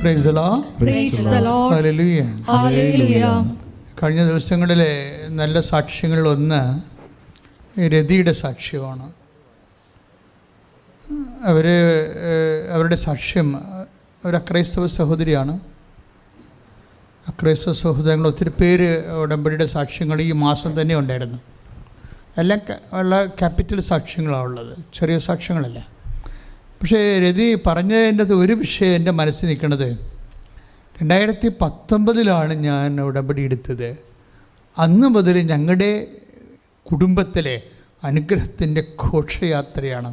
Price the Lord. Price the Lord. Hallelujah. Hallelujah. കഴിഞ്ഞ ദിവസങ്ങളിലെ നല്ല സാക്ഷ്യങ്ങളിലൊന്ന് രതിയുടെ സാക്ഷ്യമാണ്. അവരുടെ സാക്ഷ്യം ഒരു അക്രൈസ്തവ സഹോദരിയാണ്. അക്രൈസ്തവ സഹോദരങ്ങൾ ഒത്തിരി പേര് ഉടമ്പടിയുടെ സാക്ഷ്യങ്ങൾ ഈ മാസം തന്നെ ഉണ്ടായിരുന്നു. എല്ലാം ഉള്ള ക്യാപിറ്റൽ സാക്ഷ്യങ്ങളാണ് ഉള്ളത്, ചെറിയ സാക്ഷ്യങ്ങളല്ല. പക്ഷേ രതി പറഞ്ഞതിൻ്റെ ഒരു വിഷയം എൻ്റെ മനസ്സിൽ നിൽക്കുന്നത്, 2019 ഞാൻ ഉടമ്പടി എടുത്തത്. അന്ന് മുതൽ ഞങ്ങളുടെ കുടുംബത്തിലെ അനുഗ്രഹത്തിൻ്റെ ഘോഷയാത്രയാണ്.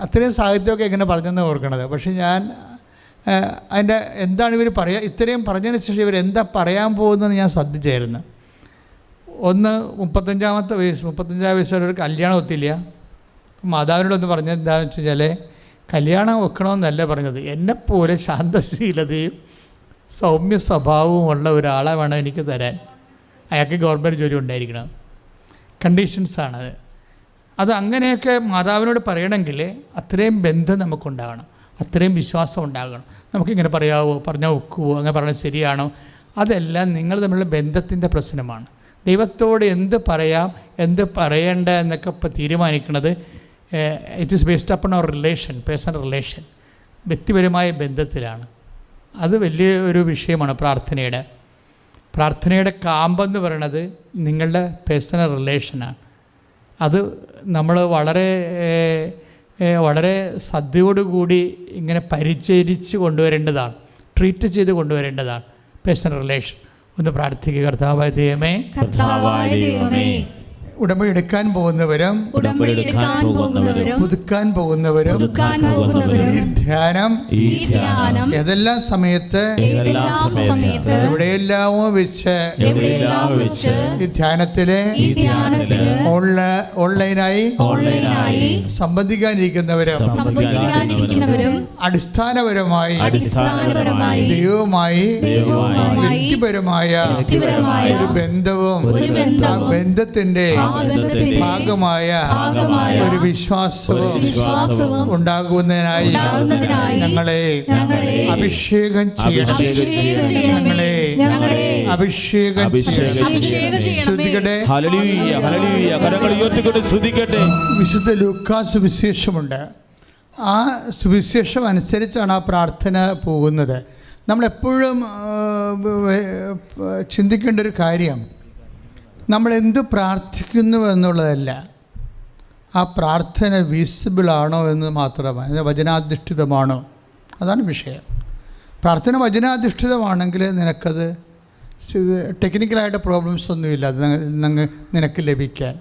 അത്രയും സാഹിത്യമൊക്കെ എങ്ങനെ പറഞ്ഞെന്ന് ഓർക്കണത്. പക്ഷേ ഞാൻ അതിൻ്റെ എന്താണ് ഇവർ പറയുക, ഇത്രയും പറഞ്ഞതിന് ശേഷം ഇവരെന്താ പറയാൻ പോകുന്നതെന്ന് ഞാൻ ശ്രദ്ധിച്ചായിരുന്നു. ഒന്ന് 35 വയസ്സോടെ ഒരു കല്യാണം ഒത്തില്ല. മാതാവിനോടൊന്ന് പറഞ്ഞത് എന്താണെന്ന് വെച്ച് കഴിഞ്ഞാൽ, കല്യാണം വെക്കണമെന്നല്ല പറഞ്ഞത്, എന്നെപ്പോലെ ശാന്തശീലതയും സൗമ്യ സ്വഭാവവുമുള്ള ഒരാളെ വേണം എനിക്ക് തരാൻ. അയാൾക്ക് ഗവൺമെൻറ് ജോലി ഉണ്ടായിരിക്കണം. കണ്ടീഷൻസാണത്. അത് അങ്ങനെയൊക്കെ മാതാവിനോട് പറയണമെങ്കിൽ അത്രയും ബന്ധം നമുക്കുണ്ടാകണം, അത്രയും വിശ്വാസം ഉണ്ടാകണം. നമുക്കിങ്ങനെ പറയാവോ, പറഞ്ഞാൽ ഒക്കുവോ, അങ്ങനെ പറഞ്ഞാൽ ശരിയാണോ? അതെല്ലാം നിങ്ങൾ തമ്മിലുള്ള ബന്ധത്തിൻ്റെ പ്രശ്നമാണ്. ദൈവത്തോട് എന്ത് പറയാം, എന്ത് പറയേണ്ട എന്നൊക്കെ ഇപ്പോൾ തീരുമാനിക്കുന്നത് it is based upon our relation, personal relation, വ്യക്തിപരമായ ബന്ധത്തിലാണ്. അത് വലിയ ഒരു വിഷയമാണ്. പ്രാർത്ഥനയുടെ കാമ്പെന്ന് പറയണത് നിങ്ങളുടെ പേഴ്സണൽ റിലേഷനാണ്. അത് നമ്മൾ വളരെ ശ്രദ്ധയോടുകൂടി ഇങ്ങനെ പരിചരിച്ച് കൊണ്ടുവരേണ്ടതാണ്, ട്രീറ്റ് ചെയ്ത് കൊണ്ടുവരേണ്ടതാണ് പേഴ്സണൽ റിലേഷൻ. ഒന്ന് പ്രാർത്ഥിക്കുക. കർത്താവായ ദൈവമേ, ഉടമ്പടി എടുക്കാൻ പോകുന്നവരും പുതുക്കാൻ പോകുന്നവരും ഈ ധ്യാനം ഏതെല്ലാം സമയത്ത് എവിടെയെല്ലാമോ വെച്ച് ഈ ധ്യാനത്തിലെ ഓൺലൈനായി സംബന്ധിക്കാനിരിക്കുന്നവരും അടിസ്ഥാനപരമായി ദൈവവുമായി വ്യക്തിപരമായ ഒരു ബന്ധവും ആ ബന്ധത്തിന്റെ ഭാഗമായ ഒരു വിശ്വാസവും ഉണ്ടാകുന്നതിനായി ഞങ്ങളെ അഭിഷേകം ചെയ്യണം. ഞങ്ങളെ അഭിഷേകം വിശുദ്ധ ലൂക്കാസ് സുവിശേഷമുണ്ട്. ആ സുവിശേഷം അനുസരിച്ചാണ് ആ പ്രാർത്ഥന പോകുന്നത്. നമ്മളെപ്പോഴും ചിന്തിക്കേണ്ട ഒരു കാര്യം, നമ്മളെന്ത് പ്രാർത്ഥിക്കുന്നു എന്നുള്ളതല്ല, ആ പ്രാർത്ഥന വിസിബിളാണോ എന്ന് മാത്രമാണ്, വചനാധിഷ്ഠിതമാണോ, അതാണ് വിഷയം. പ്രാർത്ഥന വചനാധിഷ്ഠിതമാണെങ്കിൽ നിനക്കത് ടെക്നിക്കലായിട്ട് പ്രോബ്ലംസ് ഒന്നുമില്ല അത് നിനക്ക് ലഭിക്കാൻ.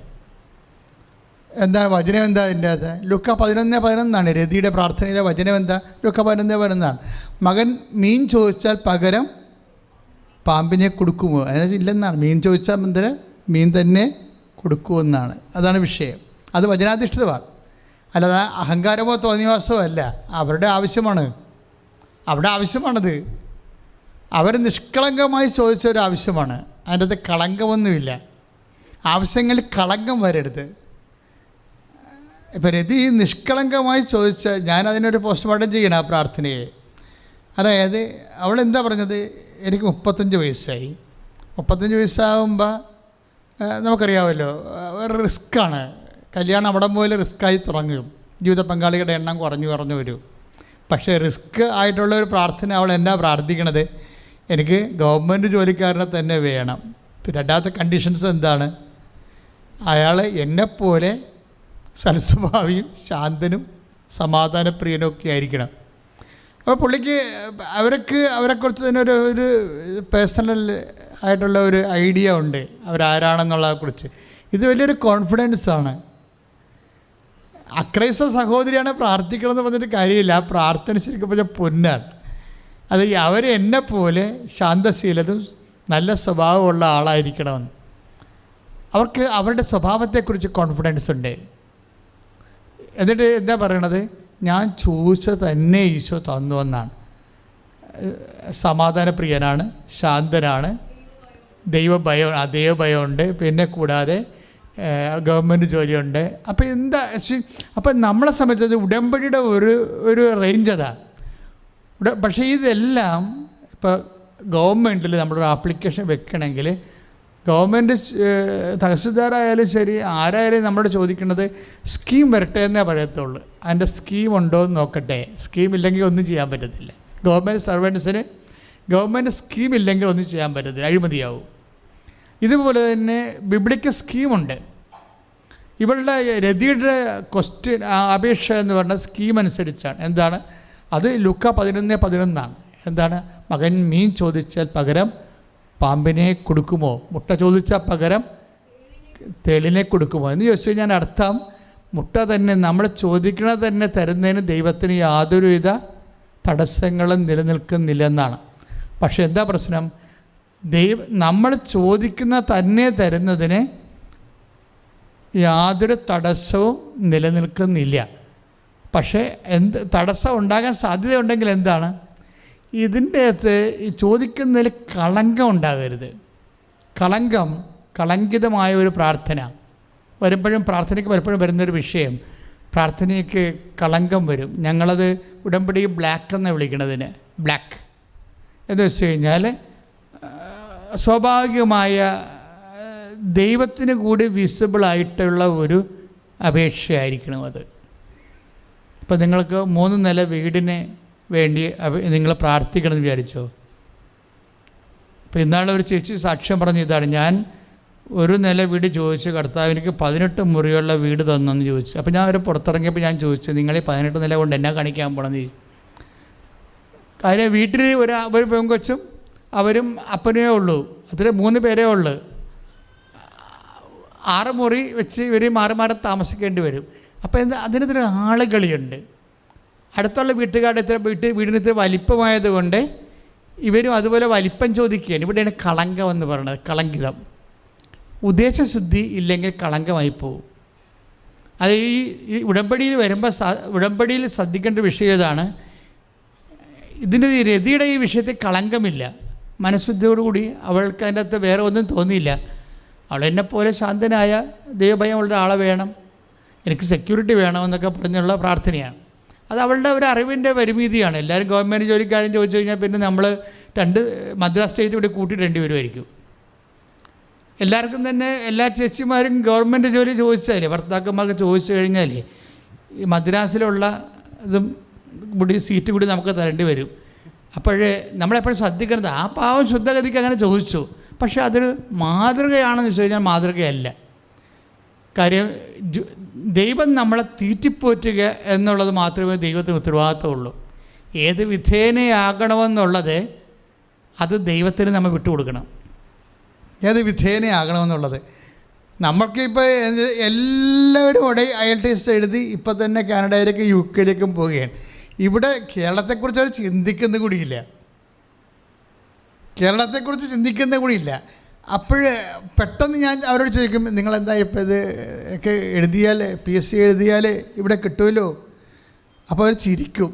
എന്താണ് വചനം? എന്താ അതിൻ്റെ അത്? ലുക്ക 11:11 രതിയുടെ പ്രാർത്ഥനയിലെ വചനം എന്താ? ലുക്ക 11:11 മകൻ മീൻ ചോദിച്ചാൽ പകരം പാമ്പിനെ കൊടുക്കുമോ? അതായത് ഇല്ലെന്നാണ്. മീൻ ചോദിച്ചാൽ മീൻ തന്നെ കൊടുക്കുമെന്നാണ്. അതാണ് വിഷയം. അത് വചനാധിഷ്ഠിതമാണ്, അല്ലാതെ അഹങ്കാരമോ തോന്നിവാസമോ അല്ല. അവരുടെ ആവശ്യമാണ്, അവിടെ ആവശ്യമാണത്. അവർ നിഷ്കളങ്കമായി ചോദിച്ച ഒരു ആവശ്യമാണ്. അതിൻ്റെ അകത്ത് കളങ്കമൊന്നുമില്ല. ആവശ്യങ്ങളിൽ കളങ്കം വരരുത്. ഇപ്പം രതി നിഷ്കളങ്കമായി ചോദിച്ചാൽ ഞാനതിനൊരു പോസ്റ്റ്മോർട്ടം ചെയ്യണം ആ പ്രാർത്ഥനയെ. അതായത് അവളെന്താ പറഞ്ഞത്? എനിക്ക് 35 വയസ്സായി. 35 വയസ്സാകുമ്പോൾ നമുക്കറിയാമല്ലോ, ഒരു റിസ്ക്കാണ്. കല്യാണം അവിടെ പോലെ റിസ്ക്കായി തുടങ്ങും. ജീവിത പങ്കാളികളുടെ എണ്ണം കുറഞ്ഞു വരും. പക്ഷേ റിസ്ക് ആയിട്ടുള്ള ഒരു പ്രാർത്ഥന അവൾ എന്നാ പ്രാർത്ഥിക്കണത്? എനിക്ക് ഗവൺമെൻറ് ജോലിക്കാരനെ തന്നെ വേണം. രണ്ടാമത്തെ കണ്ടീഷൻസ് എന്താണ്? അയാൾ എന്നെപ്പോലെ സൽസ്വഭാവിയും ശാന്തനും സമാധാനപ്രിയനും ഒക്കെ ആയിരിക്കണം. അപ്പോൾ പുള്ളിക്ക് അവരെക്കുറിച്ച് തന്നെ ഒരു പേഴ്സണൽ ആയിട്ടുള്ള ഒരു ഐഡിയ ഉണ്ട്, അവരാരാണെന്നുള്ളതിനെക്കുറിച്ച്. ഇത് വലിയൊരു കോൺഫിഡൻസാണ്. അക്രൈസ്തവ സഹോദരിയാണ് പ്രാർത്ഥിക്കണമെന്ന് പറഞ്ഞിട്ട് കാര്യമില്ല. ആ പ്രാർത്ഥന ശരിക്കും പറഞ്ഞാൽ പൊന്നാണ്. അത് എന്നെപ്പോലെ ശാന്തശീലതും നല്ല സ്വഭാവമുള്ള ആളായിരിക്കണമെന്ന്. അവർക്ക് അവരുടെ സ്വഭാവത്തെക്കുറിച്ച് കോൺഫിഡൻസ് ഉണ്ട്. എന്നിട്ട് എന്താ പറയണത്? ഞാൻ ചോദിച്ചത് തന്നെ ഈശോ തന്നു എന്നാണ്. സമാധാനപ്രിയനാണ്, ശാന്തനാണ്, ദൈവഭയമുണ്ട്, പിന്നെ കൂടാതെ ഗവൺമെൻറ് ജോലിയുണ്ട്. അപ്പോൾ നമ്മളെ സംബന്ധിച്ചത് ഉടമ്പടിയുടെ ഒരു റേഞ്ച് അതാണ്. പക്ഷേ ഇതെല്ലാം ഇപ്പോൾ ഗവൺമെൻറ്റിൽ നമ്മളൊരു ആപ്ലിക്കേഷൻ വെക്കണമെങ്കിൽ ഗവൺമെൻറ് തഹസിൽദാരായാലും ശരി ആരായാലും നമ്മളോട് ചോദിക്കുന്നത് സ്കീം വരട്ടെ എന്നേ പറയത്തുള്ളൂ. അതിൻ്റെ സ്കീം ഉണ്ടോ എന്ന് നോക്കട്ടെ. സ്കീം ഇല്ലെങ്കിൽ ഒന്നും ചെയ്യാൻ പറ്റത്തില്ല. ഗവൺമെൻറ് സർവൻറ്റ്സിന് ഗവൺമെൻറ് സ്കീം ഇല്ലെങ്കിൽ ഒന്നും ചെയ്യാൻ പറ്റത്തില്ല, അഴിമതിയാവും. ഇതുപോലെ തന്നെ ബിബ്ലിക്കൽ സ്കീമുണ്ട്. ഇവളുടെ രതിയുടെ അപേക്ഷ എന്ന് പറഞ്ഞ സ്കീം അനുസരിച്ചാണ്. എന്താണ് അത്? ലൂക്ക 11:11 എന്താണ്? മകൻ മീൻ ചോദിച്ചാൽ പകരം പാമ്പിനെ കൊടുക്കുമോ? മുട്ട ചോദിച്ചാൽ പകരം തേളിനെ കൊടുക്കുമോ എന്ന് ചോദിച്ചു കഴിഞ്ഞാൽ അർത്ഥം മുട്ട തന്നെ നമ്മൾ ചോദിക്കണത് തന്നെ തരുന്നതിന് ദൈവത്തിന് യാതൊരുവിധ തടസ്സങ്ങളും നിലനിൽക്കുന്നില്ലെന്നാണ്. പക്ഷെ എന്താ പ്രശ്നം? നമ്മൾ ചോദിക്കുന്ന തന്നെ തരുന്നതിന് യാതൊരു തടസ്സവും നിലനിൽക്കുന്നില്ല. പക്ഷേ തടസ്സം ഉണ്ടാകാൻ സാധ്യതയുണ്ടെങ്കിൽ എന്താണ്? ഇതിൻ്റെ അകത്ത് ഈ ചോദിക്കുന്നതിൽ കളങ്കം ഉണ്ടാകരുത്. കളങ്കിതമായ ഒരു പ്രാർത്ഥന പ്രാർത്ഥനയ്ക്ക് പലപ്പോഴും വരുന്നൊരു വിഷയം, പ്രാർത്ഥനയ്ക്ക് കളങ്കം വരും. ഞങ്ങളത് ഉടമ്പടി ബ്ലാക്ക് എന്ന് വിളിക്കണതിന്. ബ്ലാക്ക് എന്ന് വെച്ച് കഴിഞ്ഞാൽ സ്വാഭാവികമായ ദൈവത്തിന് കൂടി വിസിബിളായിട്ടുള്ള ഒരു അപേക്ഷയായിരിക്കണം അത്. ഇപ്പം നിങ്ങൾക്ക് 3 നില വീടിന് വേണ്ടി നിങ്ങൾ പ്രാർത്ഥിക്കണമെന്ന് വിചാരിച്ചോ? ഇപ്പോൾ ഇന്നാളെ ഒരു ചേച്ചി സാക്ഷ്യം പറഞ്ഞു, ഇതാണ് ഞാൻ 1 നില വീട് ചോദിച്ചു, കർത്താവ് എനിക്ക് 18 മുറിയുള്ള വീട് തന്നെന്ന് ചോദിച്ചു. അപ്പോൾ ഞാൻ അവരെ പുറത്തിറങ്ങിയപ്പോൾ ഞാൻ ചോദിച്ചു, നിങ്ങൾ ഈ 18 നില കൊണ്ട് എന്നാ കാണിക്കാൻ പോകണമെന്ന് ചോദിച്ചു. കാര്യം വീട്ടിൽ ഒരു പെൺകൊച്ചും അവരും അപ്പനേ ഉള്ളൂ, അത്ര 3 പേരേ ഉള്ളൂ. 6 മുറി വെച്ച് ഇവർ മാറി മാറി താമസിക്കേണ്ടി വരും. അപ്പോൾ അതിനൊരു ആളുകളിയുണ്ട്. അടുത്തുള്ള വീട്ടുകാരുടെ വീടിന് ഇത്ര വലിപ്പമായത് കൊണ്ട് ഇവരും അതുപോലെ വലിപ്പം ചോദിക്കുകയാണ്. ഇവിടെയാണ് കളങ്കം എന്ന് പറയുന്നത്. കളങ്കിതം, ഉദ്ദേശശുദ്ധി ഇല്ലെങ്കിൽ കളങ്കമായി പോകും. അത് ഈ ഉടമ്പടിയിൽ വരുമ്പോൾ ഉടമ്പടിയിൽ ശ്രദ്ധിക്കേണ്ട വിഷയം ഇതാണ്. ഇതിൻ്റെ രതിയുടെ ഈ വിഷയത്തിൽ കളങ്കമില്ല. മനഃശുദ്ധിയോടുകൂടി അവൾക്ക് അതിൻ്റെ അകത്ത് വേറെ ഒന്നും തോന്നിയില്ല. അവളെന്നെപ്പോലെ ശാന്തനായ ദൈവഭയമുള്ള ആളെ വേണം, എനിക്ക് സെക്യൂരിറ്റി വേണമെന്നൊക്കെ പറഞ്ഞുള്ള പ്രാർത്ഥനയാണ്. അത് അവളുടെ ഒരു അറിവിൻ്റെ പരിമിതിയാണ്. എല്ലാവരും ഗവൺമെൻറ് ജോലിക്കാരും ചോദിച്ചു കഴിഞ്ഞാൽ പിന്നെ നമ്മൾ 2 മദ്രാസ് സ്റ്റേറ്റ് ഇവിടെ കൂട്ടിയിടേണ്ടി വരുമായിരിക്കും. എല്ലാവർക്കും തന്നെ എല്ലാ ചേച്ചിമാരും ഗവൺമെൻറ് ജോലി ചോദിച്ചാലേ, ഭർത്താക്കന്മാർക്ക് ചോദിച്ചു കഴിഞ്ഞാൽ ഈ മദ്രാസിലുള്ള ഇതും കൂടി സീറ്റ് കൂടി നമുക്ക് തരേണ്ടി വരും. അപ്പോഴേ നമ്മളെപ്പോഴും ശ്രദ്ധിക്കുന്നത് ആ പാവം ശുദ്ധഗതിക്ക് അങ്ങനെ ചോദിച്ചു, പക്ഷേ അതൊരു മാതൃകയാണെന്ന് വെച്ച് കഴിഞ്ഞാൽ മാതൃകയല്ല. കാര്യം ദൈവം നമ്മളെ തീറ്റിപ്പോറ്റുക എന്നുള്ളത് മാത്രമേ ദൈവത്തിന് ഉത്തരവാദിത്തമുള്ളൂ. ഏത് വിധേനയാകണമെന്നുള്ളത് അത് ദൈവത്തിന് നമ്മൾ വിട്ടുകൊടുക്കണം. ഏത് വിധേനയാകണമെന്നുള്ളത് നമുക്കിപ്പോൾ എല്ലാവരും ഇവിടെ IELTS എഴുതി ഇപ്പോൾ തന്നെ കാനഡയിലേക്കും UK പോവുകയാണ്. ഇവിടെ കേരളത്തെക്കുറിച്ച് അവർ ചിന്തിക്കുന്ന കൂടിയില്ല. അപ്പോൾ പെട്ടെന്ന് ഞാൻ അവരോട് ചോദിക്കും, നിങ്ങളെന്താ ഇപ്പോൾ ഇത് ഒക്കെ എഴുതിയാൽ PSC എഴുതിയാൽ ഇവിടെ കിട്ടുമല്ലോ. അപ്പോൾ അവർ ചിരിക്കും.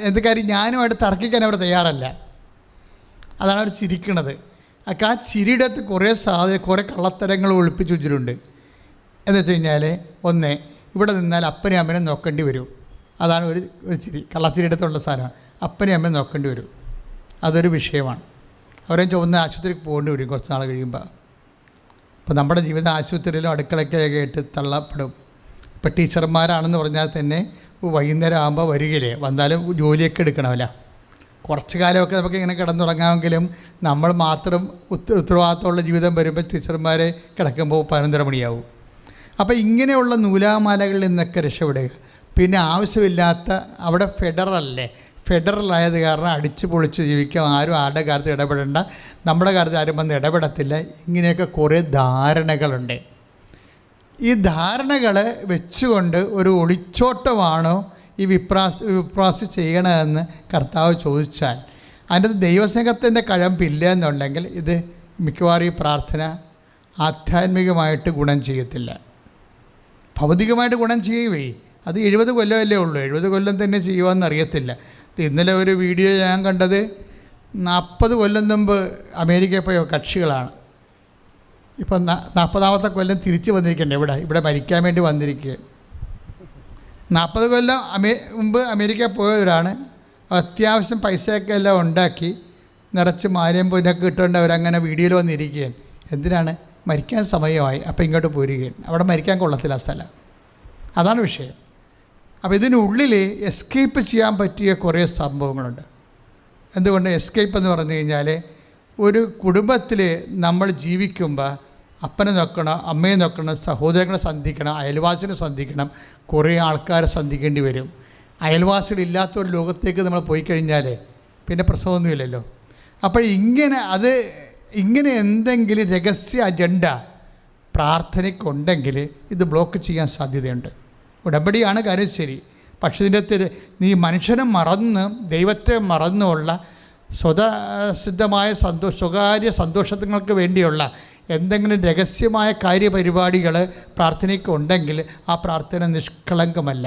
എന്ത് കാര്യം? ഞാനുമായിട്ട് തർക്കിക്കാൻ അവർ തയ്യാറല്ല. അതാണ് അവർ ചിരിക്കണത്. ഒക്കെ ആ ചിരിയുടെ അകത്ത് കുറേ കള്ളത്തരങ്ങൾ ഒളിപ്പിച്ച് വെച്ചിട്ടുണ്ട്. എന്ന് വെച്ച് കഴിഞ്ഞാൽ, ഒന്ന്, ഇവിടെ നിന്നാൽ അപ്പനെയും അമ്മനെ നോക്കേണ്ടി വരും. അതാണ് ഒരു ചിരി, കള്ളച്ചിരിയുടെ അടുത്തുള്ള സാധനമാണ്. അപ്പനെയും അമ്മയും നോക്കേണ്ടി വരും. അതൊരു വിഷയമാണ്. അവരെ ചുവന്ന ആശുപത്രിക്ക് പോകേണ്ടി വരും കുറച്ച് നാൾ കഴിയുമ്പോൾ. അപ്പോൾ നമ്മുടെ ജീവിതം ആശുപത്രിയിലും അടുക്കളയ്ക്കൊക്കെ ആയിട്ട് തള്ളപ്പെടും. ഇപ്പോൾ ടീച്ചർമാരാണെന്ന് പറഞ്ഞാൽ തന്നെ വൈകുന്നേരം ആകുമ്പോൾ വരികയില്ലേ, വന്നാലും ജോലിയൊക്കെ എടുക്കണമല്ല. കുറച്ച് കാലമൊക്കെ നമുക്ക് ഇങ്ങനെ കിടന്നുറങ്ങാമെങ്കിലും നമ്മൾ മാത്രം ഉത്തരവാദിത്തമുള്ള ജീവിതം വരുമ്പോൾ ടീച്ചർമാരെ കിടക്കുമ്പോൾ 11 മണിയാവും. അപ്പോൾ ഇങ്ങനെയുള്ള നൂലാമാലകളിൽ നിന്നൊക്കെ രക്ഷപ്പെടുക. പിന്നെ ആവശ്യമില്ലാത്ത അവിടെ ഫെഡറലായത് കാരണം അടിച്ചു പൊളിച്ച് ജീവിക്കാം. ആരും ആരുടെ കാര്യത്തിൽ ഇടപെടേണ്ട, നമ്മുടെ കാര്യത്തിൽ ആരും വന്ന് ഇടപെടത്തില്ല. ഇങ്ങനെയൊക്കെ കുറേ ധാരണകളുണ്ട്. ഈ ധാരണകൾ വെച്ചുകൊണ്ട് ഒരു ഒളിച്ചോട്ടമാണോ ഈ വിപ്രാസി ചെയ്യണമെന്ന് കർത്താവ് ചോദിച്ചാൽ, അതിൻ്റെ ദൈവസ്നേഹത്തിൻ്റെ കഴമ്പില്ല എന്നുണ്ടെങ്കിൽ ഇത് മിക്കവാറും ഈ പ്രാർത്ഥന ആധ്യാത്മികമായിട്ട് ഗുണം ചെയ്യത്തില്ല. ഭൗതികമായിട്ട് ഗുണം ചെയ്യുകയേ, അത് 70 കൊല്ലമല്ലേ ഉള്ളൂ. 70 കൊല്ലം തന്നെ ചെയ്യുവാന്ന് അറിയത്തില്ല. ഇന്നലെ ഒരു വീഡിയോ ഞാൻ കണ്ടത് 40 കൊല്ലം മുമ്പ് അമേരിക്കയിൽ പോയ കക്ഷികളാണ്. ഇപ്പം 40ാമത്തെ കൊല്ലം തിരിച്ച് വന്നിരിക്കണ്ടേ, ഇവിടെ മരിക്കാൻ വേണ്ടി വന്നിരിക്കുക. 40 കൊല്ലം മുമ്പ് അമേരിക്കയിൽ പോയവരാണ് അത്യാവശ്യം പൈസയൊക്കെ എല്ലാം ഉണ്ടാക്കി നിറച്ച് മാലയും പൊന്നൊക്കെ ഇട്ടുകൊണ്ട് അവരങ്ങനെ വീഡിയോയിൽ വന്നിരിക്കുകയാണ്. എന്തിനാണ്? മരിക്കാൻ സമയമായി, അപ്പോൾ ഇങ്ങോട്ട് പോരുകയാണ്. അവിടെ മരിക്കാൻ കൊള്ളത്തില്ല ആ സ്ഥലം. അതാണ് വിഷയം. അപ്പോൾ ഇതിനുള്ളിൽ എസ്കേപ്പ് ചെയ്യാൻ പറ്റിയ കുറേ സംഭവങ്ങളുണ്ട്. എന്തുകൊണ്ട് എസ്കേപ്പ് എന്ന് പറഞ്ഞു കഴിഞ്ഞാൽ, ഒരു കുടുംബത്തിൽ നമ്മൾ ജീവിക്കുമ്പോൾ അപ്പനെ നോക്കണം, അമ്മയെ നോക്കണം, സഹോദരങ്ങളെ സന്ധിക്കണം, അയൽവാസിനെ സന്ധിക്കണം, കുറേ ആൾക്കാരെ സന്ധിക്കേണ്ടി വരും. അയൽവാസികളില്ലാത്ത ഒരു ലോകത്തേക്ക് നമ്മൾ പോയി കഴിഞ്ഞാൽ പിന്നെ പ്രസവമൊന്നുമില്ലല്ലോ. അപ്പോൾ ഇങ്ങനെ എന്തെങ്കിലും രഹസ്യ അജണ്ട പ്രാർത്ഥനയ്ക്കുണ്ടെങ്കിൽ ഇത് ബ്ലോക്ക് ചെയ്യാൻ സാധ്യതയുണ്ട്. ഉടമ്പടിയാണ് കാര്യം ശരി, പക്ഷേ ഇതിൻ്റെ നീ മനുഷ്യനെ മറന്ന് ദൈവത്തെ മറന്നുള്ള സ്വതസിദ്ധമായ സ്വകാര്യ സന്തോഷങ്ങൾക്ക് വേണ്ടിയുള്ള എന്തെങ്കിലും രഹസ്യമായ കാര്യപരിപാടികൾ പ്രാർത്ഥനയ്ക്കുണ്ടെങ്കിൽ ആ പ്രാർത്ഥന നിഷ്കളങ്കമല്ല.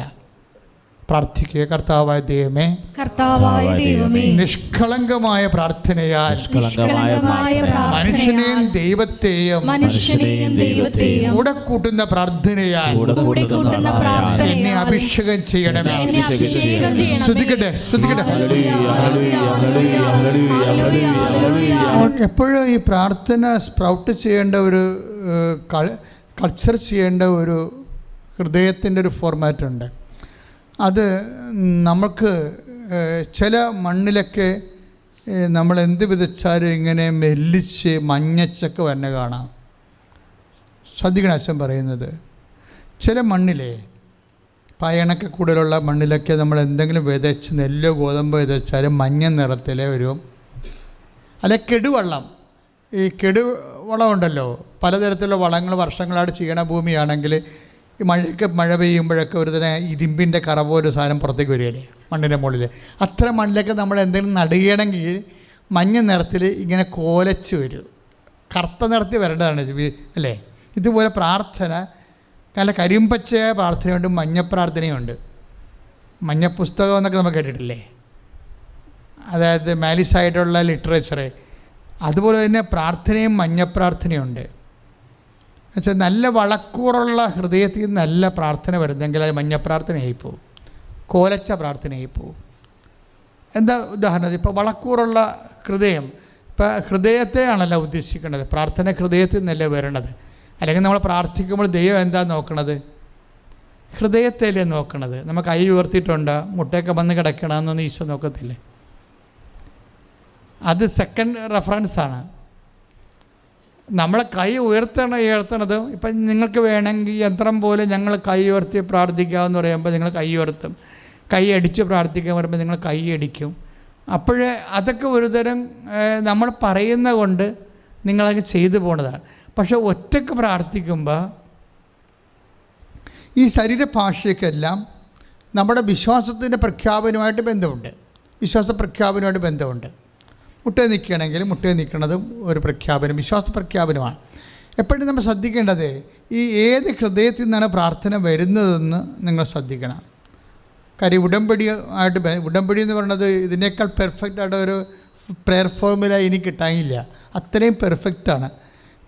പ്രാർത്ഥിക്കുക. കർത്താവായ ദൈവമേ, നിഷ്കളങ്കമായ പ്രാർത്ഥനയാൽ മനുഷ്യനെയും ദൈവത്തെയും കൂടെ കൂട്ടുന്ന പ്രാർത്ഥനയാൽ എന്നെ അഭിഷേകം ചെയ്യണമേ. ശ്രദ്ധിക്കട്ടെ. എപ്പോഴും ഈ പ്രാർത്ഥന സ്പ്രൗട്ട് ചെയ്യേണ്ട ഒരു കൾച്ചർ ചെയ്യേണ്ട ഒരു ഹൃദയത്തിൻ്റെ ഒരു ഫോർമാറ്റുണ്ട്. അത് നമുക്ക് ചില മണ്ണിലൊക്കെ നമ്മൾ എന്ത് വിതച്ചാലും ഇങ്ങനെ മെല്ലിച്ച് മഞ്ഞച്ചൊക്കെ തന്നെ കാണാം. ശ്രദ്ധിക്കണം അച്ഛൻ പറയുന്നത്. ചില മണ്ണിലെ പയണൊക്കെ കൂടുതലുള്ള മണ്ണിലൊക്കെ നമ്മൾ എന്തെങ്കിലും വിതച്ച് നെല്ലോ ഗോതമ്പോ വിതച്ചാലും മഞ്ഞ നിറത്തിലെ വരും. അല്ലെ കെടുവള്ളം, ഈ കെടുവളം ഉണ്ടല്ലോ, പലതരത്തിലുള്ള വളങ്ങൾ വർഷങ്ങളായിട്ട് ചെയ്യണ ഭൂമിയാണെങ്കിൽ ഈ മഴ പെയ്യുമ്പോഴൊക്കെ ഒരു തരം ഇരുമ്പിൻ്റെ കറ പോലെ സാധനം പുറത്തേക്ക് വരികയല്ലേ മണ്ണിൻ്റെ മുകളിൽ. അത്ര മണ്ണിലൊക്കെ നമ്മൾ എന്തെങ്കിലും നടുകയാണെങ്കിൽ മഞ്ഞ നിറത്തിൽ ഇങ്ങനെ കോലച്ച് വരും. കറുത്ത നിറത്തിൽ വരേണ്ടതാണ് അല്ലേ? ഇതുപോലെ പ്രാർത്ഥന, നല്ല കരിമ്പച്ചയായ പ്രാർത്ഥനയുണ്ട്, മഞ്ഞ പ്രാർത്ഥനയുണ്ട്. മഞ്ഞ പുസ്തകം എന്നൊക്കെ നമ്മൾ കേട്ടിട്ടില്ലേ? അതായത് മാലിസായിട്ടുള്ള ലിറ്ററേച്ചർ. അതുപോലെ തന്നെ പ്രാർത്ഥനയും മഞ്ഞ പ്രാർത്ഥനയുണ്ട്. എന്നുവെച്ചാൽ നല്ല വളക്കൂറുള്ള ഹൃദയത്തിൽ നല്ല പ്രാർത്ഥന വരുന്നെങ്കിൽ അത് മഞ്ഞ പ്രാർത്ഥനയായി പോവും, കോലച്ച പ്രാർത്ഥനയായി പോവും. എന്താ ഉദാഹരണം? ഇപ്പോൾ വളക്കൂറുള്ള ഹൃദയം, ഇപ്പോൾ ഹൃദയത്തെയാണല്ലോ ഉദ്ദേശിക്കുന്നത്. പ്രാർത്ഥന ഹൃദയത്തിൽ നിന്നല്ലേ വരണത്. അല്ലെങ്കിൽ നമ്മൾ പ്രാർത്ഥിക്കുമ്പോൾ ദൈവം എന്താ നോക്കണത്? ഹൃദയത്തെയല്ലേ നോക്കണത്. നമ്മൾ കൈ ഉയർത്തിയിട്ടുണ്ടോ, മുട്ടയൊക്കെ വന്ന് കിടക്കണമെന്നൊന്നും ഈശോ നോക്കത്തില്ലേ? അത് സെക്കൻഡ് റെഫറൻസാണ്. നമ്മളെ കൈ ഉയർത്തണത് ഇപ്പം നിങ്ങൾക്ക് വേണമെങ്കിൽ യന്ത്രം പോലെ ഞങ്ങൾ കൈ ഉയർത്തി പ്രാർത്ഥിക്കാമെന്ന് പറയുമ്പോൾ നിങ്ങൾ കൈ ഉയർത്തും, കൈ അടിച്ച് പ്രാർത്ഥിക്കാൻ പറയുമ്പോൾ നിങ്ങൾ കൈ അടിക്കും. അപ്പോഴേ അതൊക്കെ ഒരുതരം നമ്മൾ പറയുന്ന കൊണ്ട് നിങ്ങളത് ചെയ്തു പോണതാണ്. പക്ഷെ ഒറ്റയ്ക്ക് പ്രാർത്ഥിക്കുമ്പോൾ ഈ ശരീരഭാഷയ്ക്കെല്ലാം നമ്മുടെ വിശ്വാസത്തിൻ്റെ പ്രഖ്യാപനമായിട്ട് ബന്ധമുണ്ട്. മുട്ടേ നിൽക്കുകയാണെങ്കിൽ മുട്ടേ നിൽക്കുന്നതും ഒരു പ്രഖ്യാപനം, വിശ്വാസ പ്രഖ്യാപനമാണ്. എപ്പോഴും നമ്മൾ ശ്രദ്ധിക്കേണ്ടത് ഈ ഏത് ഹൃദയത്തിൽ നിന്നാണ് പ്രാർത്ഥന വരുന്നതെന്ന് നിങ്ങൾ ശ്രദ്ധിക്കണം. കാര്യം ഉടമ്പടി എന്ന് പറയുന്നത് ഇതിനേക്കാൾ പെർഫെക്റ്റായിട്ട് ഒരു പ്രെയർ ഫോർമുല ഇനി കിട്ടാനില്ല. അത്രയും പെർഫെക്റ്റാണ്.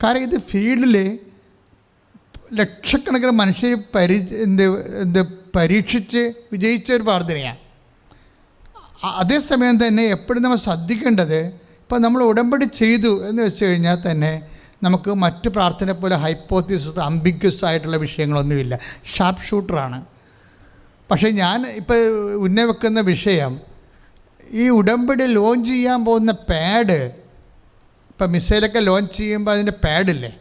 കാരണം ഇത് ഫീൽഡിൽ ലക്ഷക്കണക്കിന് മനുഷ്യരെ പരീക്ഷിച്ച് വിജയിച്ച ഒരു പ്രാർത്ഥനയാണ്. അതേസമയം തന്നെ എപ്പോഴും നമ്മൾ ശ്രദ്ധിക്കേണ്ടത്, ഇപ്പോൾ നമ്മൾ ഉടമ്പടി ചെയ്തു എന്ന് വെച്ച് കഴിഞ്ഞാൽ തന്നെ നമുക്ക് മറ്റ് പ്രാർത്ഥന പോലെ ഹൈപ്പോത്തിസിസ് അംബിഗ്വസ് ആയിട്ടുള്ള വിഷയങ്ങളൊന്നുമില്ല. ഷാർപ്പ് ഷൂട്ടറാണ്. പക്ഷേ ഞാൻ ഇപ്പോൾ ഉന്നവെക്കുന്ന വിഷയം, ഈ ഉടമ്പടി ലോഞ്ച് ചെയ്യാൻ പോകുന്ന പാഡ്, ഇപ്പം മിസൈലൊക്കെ ലോഞ്ച് ചെയ്യുമ്പോൾ അതിൻ്റെ പാഡില്ലേ,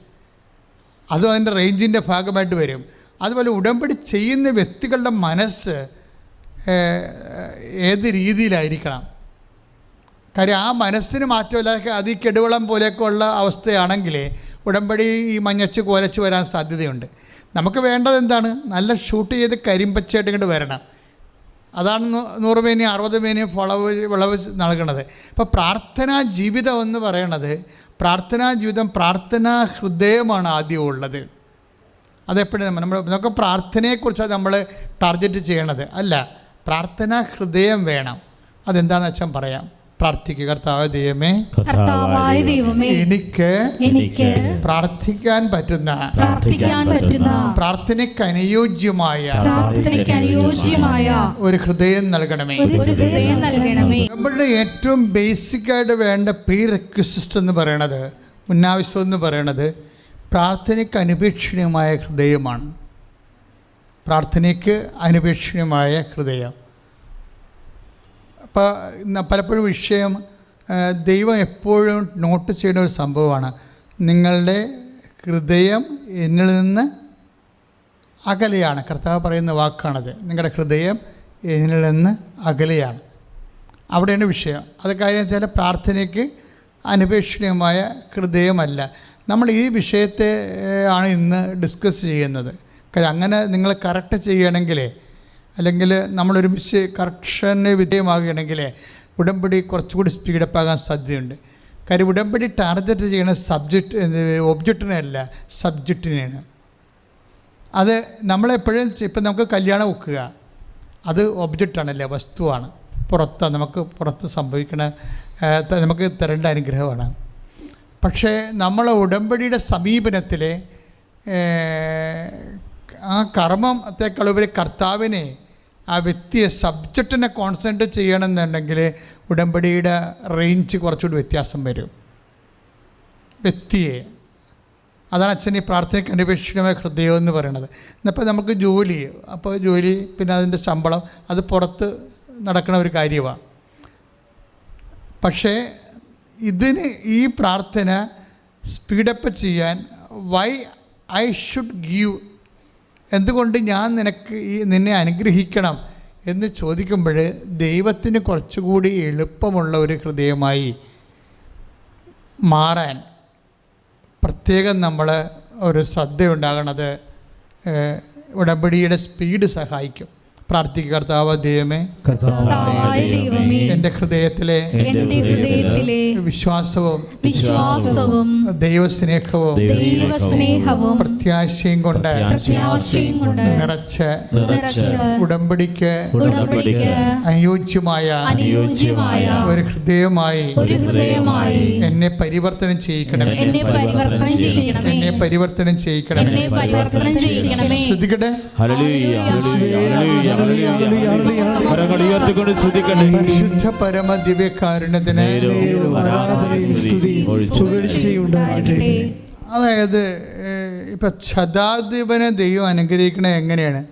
അതും അതിൻ്റെ റേഞ്ചിൻ്റെ ഭാഗമായിട്ട് വരും. അതുപോലെ ഉടമ്പടി ചെയ്യുന്ന വ്യക്തികളുടെ മനസ്സ് ഏത് രീതിയിലായിരിക്കണം. കാര്യം ആ മനസ്സിന് മാറ്റമില്ലാതെ അത് ഈ കെടുവളം പോലെയൊക്കെ ഉള്ള അവസ്ഥയാണെങ്കിൽ ഉടമ്പടി ഈ മഞ്ഞച്ച് കോലച്ച് വരാൻ സാധ്യതയുണ്ട്. നമുക്ക് വേണ്ടത് എന്താണ്? നല്ല ഷൂട്ട് ചെയ്ത് കരിമ്പച്ചയായിട്ട് ഇങ്ങോട്ട് വരണം. അതാണ് 100 മേനിയും 60 മേനിയും വിളവ് നൽകണത്. ഇപ്പോൾ പ്രാർത്ഥനാ ജീവിതം എന്ന് പറയണത്, പ്രാർത്ഥനാ ഹൃദയമാണ് ആദ്യം ഉള്ളത്. അതെപ്പോഴും നമുക്ക് പ്രാർത്ഥനയെക്കുറിച്ചാണ് നമ്മൾ ടാർഗറ്റ് ചെയ്യണത്. അല്ല, പ്രാർത്ഥനാ ഹൃദയം വേണം. അതെന്താണെന്ന് വെച്ചാൽ പറയാം. പ്രാർത്ഥിക്കുക. കർത്താവ് ദൈവമേ, കർത്താവായ ദൈവമേ, എനിക്ക് പ്രാർത്ഥിക്കാൻ പറ്റുന്ന പ്രാർത്ഥനയ്ക്ക് അനുയോജ്യമായ ഒരു ഹൃദയം നൽകണമേ. നമ്മുടെ ഏറ്റവും ബേസിക്കായിട്ട് വേണ്ട പ്രീ റിക്വസിസ്റ്റ് എന്ന് പറയണത്, മുന്നാവശ്യം എന്ന് പറയണത് പ്രാർത്ഥനയ്ക്ക് അനുപേക്ഷണീയമായ ഹൃദയമാണ്. പ്രാർത്ഥനയ്ക്ക് അനുപേക്ഷണീയമായ ഹൃദയം. അപ്പോൾ പലപ്പോഴും വിഷയം ദൈവം എപ്പോഴും നോട്ട് ചെയ്യുന്ന ഒരു സംഭവമാണ്, നിങ്ങളുടെ ഹൃദയം എന്നിൽ നിന്ന് അകലെയാണ്. കർത്താവ് പറയുന്ന വാക്കാണത്, നിങ്ങളുടെ ഹൃദയം എന്നിൽ നിന്ന് അകലെയാണ്. അവിടെയാണ് വിഷയം. അത് കാര്യം വെച്ചാൽ പ്രാർത്ഥനയ്ക്ക് അനുപേക്ഷണീയമായ ഹൃദയമല്ല. നമ്മൾ ഈ വിഷയത്തെ ആണ് ഇന്ന് ഡിസ്കസ് ചെയ്യുന്നത്. കാര്യം അങ്ങനെ നിങ്ങൾ കറക്റ്റ് ചെയ്യണമെങ്കിൽ, അല്ലെങ്കിൽ നമ്മളൊരുമിച്ച് കറക്ഷന് വിധേയമാകുകയാണെങ്കിൽ ഉടമ്പടി കുറച്ചുകൂടി സ്പീഡപ്പ് ആകാൻ സാധ്യതയുണ്ട്. കാര്യം ഉടമ്പടി ടാർഗറ്റ് ചെയ്യുന്ന ഒബ്ജക്റ്റിനെയല്ല, സബ്ജക്റ്റിനെയാണ്. അത് നമ്മളെപ്പോഴും ഇപ്പം നമുക്ക് കല്യാണം വെക്കുക, അത് ഒബ്ജക്റ്റാണല്ലേ, വസ്തുവാണ്, നമുക്ക് പുറത്ത് സംഭവിക്കണ നമുക്ക് തരേണ്ട അനുഗ്രഹമാണ്. പക്ഷേ നമ്മളെ ഉടമ്പടിയുടെ സമീപനത്തിൽ ആ കർമ്മത്തെക്കാളുപരി കർത്താവിനെ, ആ വ്യക്തിയെ, സബ്ജക്റ്റിനെ കോൺസെൻട്രേറ്റ് ചെയ്യണമെന്നുണ്ടെങ്കിൽ ഉടമ്പടിയുടെ റേഞ്ച് കുറച്ചുകൂടി വ്യത്യാസം വരും. വ്യക്തിയെ, അതാണ് അച്ഛൻ ഈ പ്രാർത്ഥനയ്ക്ക് അനുപേക്ഷിതമായ ഹൃദയം എന്ന് പറയുന്നത്. ഇന്നിപ്പോൾ നമുക്ക് ജോലി, അപ്പോൾ ജോലി, പിന്നെ അതിൻ്റെ ശമ്പളം, അത് പുറത്ത് നടക്കുന്ന ഒരു കാര്യമാണ്. പക്ഷേ ഇതിന് ഈ പ്രാർത്ഥന സ്പീഡപ്പ് ചെയ്യാൻ വൈ ഐ ഷുഡ് ഗീവ്, എന്തുകൊണ്ട് ഞാൻ നിന്നെ അനുഗ്രഹിക്കണം എന്ന് ചോദിക്കുമ്പോൾ ദൈവത്തിന് കുറച്ചുകൂടി എളുപ്പമുള്ള ഒരു ഹൃദയമായി മാറാൻ പ്രത്യേകം നമ്മൾ ഒരു ശ്രദ്ധയുണ്ടാകണത് ഉടമ്പടിയുടെ സ്പീഡ് സഹായിക്കും. പ്രാർത്ഥിക്കുക. കർത്താവ് ദൈവമേ, എൻ്റെ ഹൃദയത്തിലെ വിശ്വാസവും ദൈവസ്നേഹവും പ്രത്യാശയും കൊണ്ട് നിറച്ച് ഉടമ്പടിക്ക് അനുയോജ്യമായ ഒരു ഹൃദയമായി എന്നെ പരിവർത്തനം ചെയ്യിക്കണമേ. എന്നെ പരിവർത്തനം ചെയ്യിക്കണമേ. ശ്രദ്ധിക്കട്ടെ. പരിശുദ്ധ പരമ ദിവ്യകാരുണ്യത്തിന് അതായത് ഇപ്പം ശതാധിപനെ ദൈവം അനുഗ്രഹിക്കണത് എങ്ങനെയാണ്?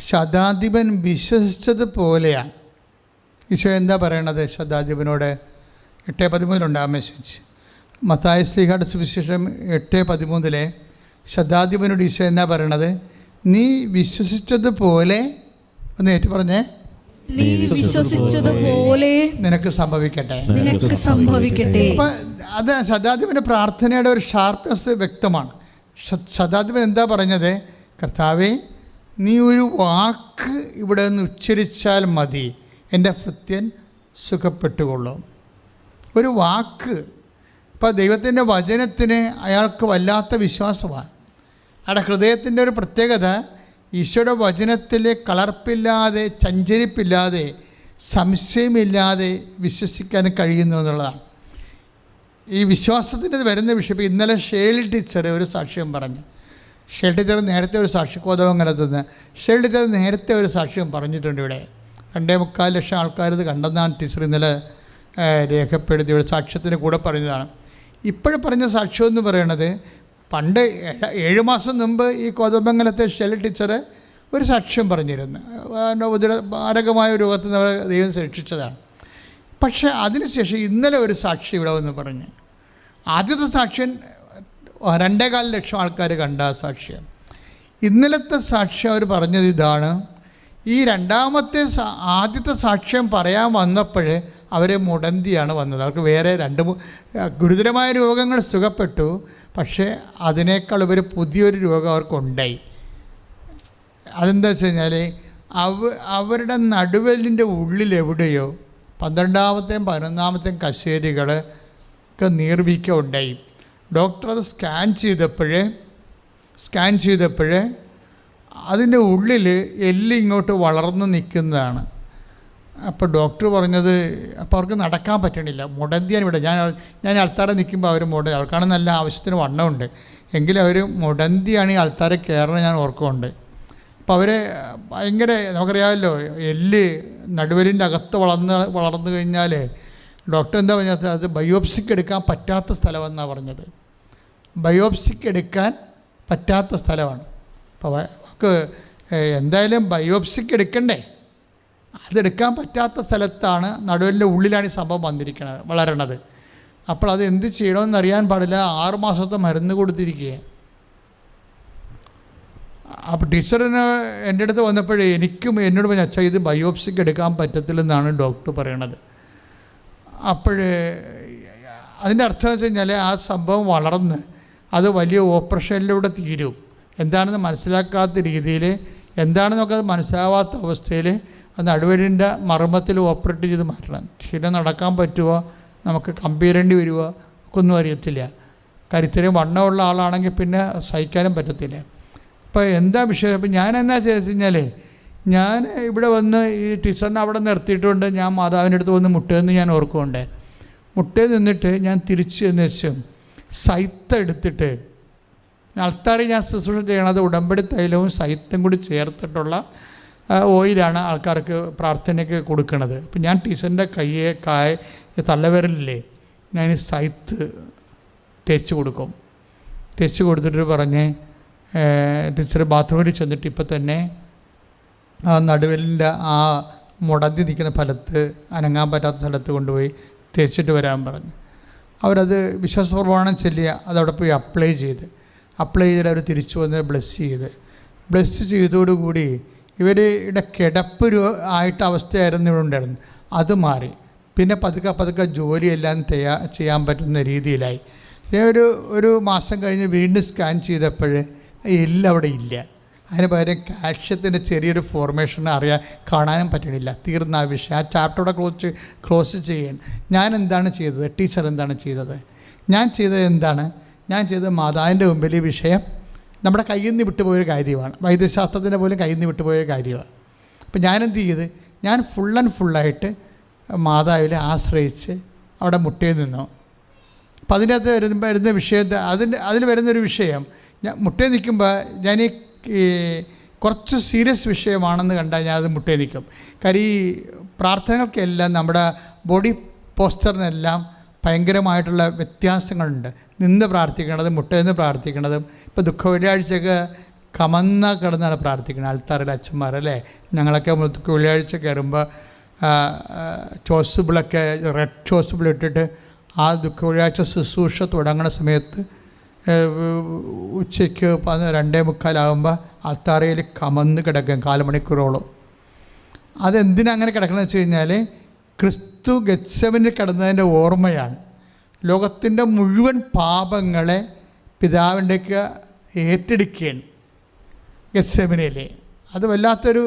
ശതാധിപൻ വിശ്വസിച്ചതുപോലെയാണ്. ഈശോ എന്താ പറയണത് ശതാധിപനോട്? 8:13 ആ മെസ്സേജ്, മത്തായി ശ്ലീഹായുടെ സുവിശേഷം 8:13 ശതാധിപനോട് ഈശോ എന്താ പറയണത്? നീ വിശ്വസിച്ചതുപോലെ, ഒന്ന് ഏറ്റു പറഞ്ഞേ, നീ വിശ്വസിച്ചതുപോലെ നിനക്ക് സംഭവിക്കട്ടെ. അപ്പം അത് ശതാധിപൻ്റെ പ്രാർത്ഥനയുടെ ഒരു ഷാർപ്നെസ് വ്യക്തമാണ്. ശതാധിപൻ എന്താ പറഞ്ഞത്? കർത്താവേ, നീ ഒരു വാക്ക് ഇവിടെ നിന്ന് ഉച്ചരിച്ചാൽ മതി, എൻ്റെ ഭൃത്യൻ സുഖപ്പെട്ടുകൊള്ളും. ഒരു വാക്ക്. ഇപ്പോൾ ദൈവത്തിൻ്റെ വചനത്തിന് അയാൾക്ക് വല്ലാത്ത വിശ്വാസമാണ്. അയാളുടെ ഹൃദയത്തിൻ്റെ ഒരു പ്രത്യേകത ഈശോയുടെ വചനത്തിൽ കളർപ്പില്ലാതെ, ചഞ്ചരിപ്പില്ലാതെ, സംശയമില്ലാതെ വിശ്വസിക്കാൻ കഴിയുന്നു എന്നുള്ളതാണ്. ഈ വിശ്വാസത്തിൻ്റെ വരുന്ന വിഷയം. ഇന്നലെ ഷേൽ ടീച്ചർ ഒരു സാക്ഷ്യം പറഞ്ഞു. ഷേൽ ടീച്ചർ നേരത്തെ ഒരു സാക്ഷ്യകോതവങ്ങനത്തുനിന്ന് ഷേൽ ടീച്ചർ നേരത്തെ ഒരു സാക്ഷ്യം പറഞ്ഞിട്ടുണ്ട്. ഇവിടെ 2.25 ലക്ഷം ആൾക്കാർ ഇത് കണ്ടെന്നാണ് ടീച്ചർ ഇന്നലെ രേഖപ്പെടുത്തി ഇവിടെ സാക്ഷ്യത്തിന് കൂടെ പറഞ്ഞതാണ്. ഇപ്പോഴും പറഞ്ഞ സാക്ഷ്യം എന്ന് പറയണത്, പണ്ട് 7 മാസം മുമ്പ് ഈ കോതമംഗലത്തെ ഷെൽ ടീച്ചർ ഒരു സാക്ഷ്യം പറഞ്ഞിരുന്നു. മാരകമായ രോഗത്തിൽ നിന്ന് ദൈവം രക്ഷിച്ചതാണ്. പക്ഷേ അതിനുശേഷം ഇന്നലെ ഒരു സാക്ഷി ഇവിടെ വന്ന് പറഞ്ഞു. ആദ്യത്തെ സാക്ഷ്യം 2.25 ലക്ഷം ആൾക്കാർ കണ്ട സാക്ഷ്യം. ഇന്നലത്തെ സാക്ഷ്യം അവർ പറഞ്ഞത് ഇതാണ്: ഈ ആദ്യത്തെ സാക്ഷ്യം പറയാൻ വന്നപ്പോൾ അവർ മുടന്തിയാണ് വന്നത്. അവർക്ക് വേറെ 2 ഗുരുതരമായ രോഗങ്ങൾ സുഖപ്പെട്ടു, പക്ഷേ അതിനേക്കാൾ ഒരു പുതിയൊരു രോഗം അവർക്കുണ്ടായി. അതെന്താ വെച്ച് കഴിഞ്ഞാൽ അവരുടെ നടുവലിൻ്റെ ഉള്ളിലെവിടെയോ 12ാമത്തെയും 11ാമത്തെയും കശേരികളൊക്കെ നീർവീക്കം ഉണ്ടായി. ഡോക്ടർ അത് സ്കാൻ ചെയ്തപ്പോൾ അതിൻ്റെ ഉള്ളിൽ എല്ലിങ്ങോട്ട് വളർന്നു നിൽക്കുന്നതാണ്. അപ്പോൾ ഡോക്ടർ പറഞ്ഞത്, അപ്പോൾ അവർക്ക് നടക്കാൻ പറ്റണില്ല, മുടന്തിയാണ് ഇവിടെ. ഞാൻ ആൾത്താരെ നിൽക്കുമ്പോൾ അവർ അവർക്കാണ് നല്ല ആവശ്യത്തിന് വണ്ണമുണ്ട്, എങ്കിലും അവർ മുടന്തിയാണ് ഈ ആൾത്താരെ കയറണം ഞാൻ ഓർക്കുന്നുണ്ട്. അപ്പോൾ അവർ ഭയങ്കര, നമുക്കറിയാമല്ലോ, എല്ല് നടുവലിൻ്റെ അകത്ത് വളർന്നു കഴിഞ്ഞാൽ ഡോക്ടർ എന്താ പറഞ്ഞത്, അത് ബയോപ്സിക്ക് എടുക്കാൻ പറ്റാത്ത സ്ഥലമെന്നാണ് പറഞ്ഞത്. ബയോപ്സിക്ക് എടുക്കാൻ പറ്റാത്ത സ്ഥലമാണ്. അപ്പോൾ നമുക്ക് എന്തായാലും ബയോപ്സിക്ക് എടുക്കണ്ടേ, അതെടുക്കാൻ പറ്റാത്ത സ്ഥലത്താണ്, നടുവിൻ്റെ ഉള്ളിലാണ് ഈ സംഭവം വളരണത്. അപ്പോൾ അത് എന്ത് ചെയ്യണമെന്നറിയാൻ പാടില്ല, 6 മാസത്തെ മരുന്ന് കൊടുത്തിരിക്കുക. അപ്പോൾ ടീച്ചറിന് എൻ്റെ അടുത്ത് വന്നപ്പോഴേ എന്നോട് പറഞ്ഞു, അച്ഛാ ഇത് ബയോപ്സിക്ക് എടുക്കാൻ പറ്റത്തില്ലെന്നാണ് ഡോക്ടർ പറയണത്. അപ്പോൾ അതിൻ്റെ അർത്ഥം വെച്ച് കഴിഞ്ഞാൽ ആ സംഭവം വളർന്ന് അത് വലിയ ഓപ്പറേഷനിലൂടെ തീരും. എന്താണെന്ന് മനസ്സിലാക്കാത്ത രീതിയിൽ, എന്താണെന്നൊക്കെ അത് മനസ്സിലാവാത്ത അവസ്ഥയിൽ അത് നടുവലിൻ്റെ മർമ്മത്തിൽ ഓപ്പറേറ്റ് ചെയ്ത് മാറ്റണം. ശീലം നടക്കാൻ പറ്റുമോ, നമുക്ക് കമ്പീരേണ്ടി വരുമോ ഒന്നും അറിയത്തില്ല. കരുത്തിനും വണ്ണമുള്ള ആളാണെങ്കിൽ പിന്നെ സഹിക്കാനും പറ്റത്തില്ല. അപ്പോൾ എന്താ വിഷയം? അപ്പോൾ ഞാൻ എന്നാ ചെയ്തെന്ന് കഴിഞ്ഞാൽ, ഞാൻ ഇവിടെ വന്ന് ഈ ടീച്ചറിനെ അവിടെ നിർത്തിയിട്ടുണ്ട്, ഞാൻ മാതാവിൻ്റെ അടുത്ത് വന്ന് മുട്ടയെന്ന് ഞാൻ ഓർക്കുന്നുണ്ട്. മുട്ടയിൽ നിന്നിട്ട് ഞാൻ തിരിച്ച് എന്ന് വെച്ചും സൈത്ത് എടുത്തിട്ട്, അൾത്താറിൽ ഞാൻ ശുശ്രൂഷ ചെയ്യണത് ഉടമ്പടി തൈലവും സൈത്തും കൂടി ചേർത്തിട്ടുള്ള ഓയിലാണ് ആൾക്കാർക്ക് പ്രാർത്ഥനയ്ക്ക് കൊടുക്കുന്നത്. അപ്പം ഞാൻ ടീച്ചറിൻ്റെ തള്ളവിരലില്ലേ, ഞാൻ സൈത്ത് തേച്ച് കൊടുക്കും. തേച്ച് കൊടുത്തിട്ട് പറഞ്ഞ് ടീച്ചർ ബാത്റൂമിൽ ചെന്നിട്ട് ഇപ്പം തന്നെ ആ നടുവലിൻ്റെ ആ മുടന്തി നിൽക്കുന്ന സ്ഥലത്ത്, അനങ്ങാൻ പറ്റാത്ത സ്ഥലത്ത് കൊണ്ടുപോയി തേച്ചിട്ട് വരാൻ പറഞ്ഞു. അവരത് വിശ്വാസപ്രമാണം ചൊല്ലിയ അതവിടെ പോയി അപ്ലൈ ചെയ്തിട്ട് അവർ തിരിച്ചു വന്ന് ബ്ലെസ് ചെയ്തോടുകൂടി ഇവരുടെ കിടപ്പ് ആയിട്ട് അവസ്ഥയായിരുന്നു ഇവിടെ ഉണ്ടായിരുന്നു. അത് മാറി. പിന്നെ പതുക്കെ ജോലിയെല്ലാം ചെയ്യാൻ പറ്റുന്ന രീതിയിലായി. ഒരു മാസം കഴിഞ്ഞ് വീണ്ടും സ്കാൻ ചെയ്തപ്പോൾ എല്ലാം അവിടെ ഇല്ല. അതിന് പകരം കാൽഷ്യത്തിൻ്റെ ചെറിയൊരു ഫോർമേഷൻ കാണാനും പറ്റണില്ല. തീർന്ന ആ വിഷയം. ആ ചാപ്റ്ററോടെ ക്ലോസ് ചെയ്യാൻ ഞാൻ എന്താണ് ചെയ്തത്, ടീച്ചർ എന്താണ് ചെയ്തത്? ഞാൻ ചെയ്തത് മാതാവിൻ്റെ മുമ്പിൽ ഈ വിഷയം നമ്മുടെ കയ്യിൽ നിന്ന് വിട്ടുപോയൊരു കാര്യമാണ്. വൈദ്യശാസ്ത്രത്തിൻ്റെ പോലും കയ്യിൽ നിന്ന് വിട്ടുപോയൊരു കാര്യമാണ്. അപ്പം ഞാനെന്ത് ചെയ്ത്, ഞാൻ ഫുള്ളായിട്ട് മാതാവിനെ ആശ്രയിച്ച് അവിടെ മുട്ടയിൽ നിന്നു. അപ്പം അതിനകത്ത് വരുന്ന വിഷയത്തെ അതിൽ വരുന്നൊരു വിഷയം, ഞാൻ മുട്ടയിൽ നിൽക്കുമ്പോൾ ഞാൻ ഈ കുറച്ച് സീരിയസ് വിഷയമാണെന്ന് കണ്ടാൽ ഞാൻ അത് മുട്ടയിൽ നിൽക്കും. കാര്യം ഈ പ്രാർത്ഥനകൾക്കെല്ലാം നമ്മുടെ ബോഡി പോസ്റ്ററിനെല്ലാം ഭയങ്കരമായിട്ടുള്ള വ്യത്യാസങ്ങളുണ്ട്. നിന്ന് പ്രാർത്ഥിക്കണതും മുട്ടയിൽ നിന്ന് പ്രാർത്ഥിക്കണതും. ഇപ്പോൾ ദുഃഖ വെള്ളിയാഴ്ചയൊക്കെ കമന്ന കിടന്നാണ് പ്രാർത്ഥിക്കുന്നത് ആൾത്താറിലെ അച്ഛന്മാരല്ലേ. ഞങ്ങളൊക്കെ ദുഃഖ വെള്ളിയാഴ്ച കയറുമ്പോൾ ചോസുബിളൊക്കെ റെഡ് ചോസുബിൾ ഇട്ടിട്ട് ആ ദുഃഖ വെള്ളിയാഴ്ച ശുശ്രൂഷ തുടങ്ങുന്ന സമയത്ത് ഉച്ചയ്ക്ക് 2:45 ആൾത്താറയിൽ കമന്ന് കിടക്കും 4 മണിക്കൂറോളം. അതെന്തിനാ അങ്ങനെ കിടക്കണമെന്ന് വെച്ച് കഴിഞ്ഞാൽ, ക്രിസ്തു ഗെത്സമനിൽ കിടന്നതിൻ്റെ ഓർമ്മയാണ്. ലോകത്തിൻ്റെ മുഴുവൻ പാപങ്ങളെ പിതാവിൻ്റെയൊക്കെ ഏറ്റെടുക്കുകയാണ് ഗെത്സമനിയിലെ. അത് വല്ലാത്തൊരു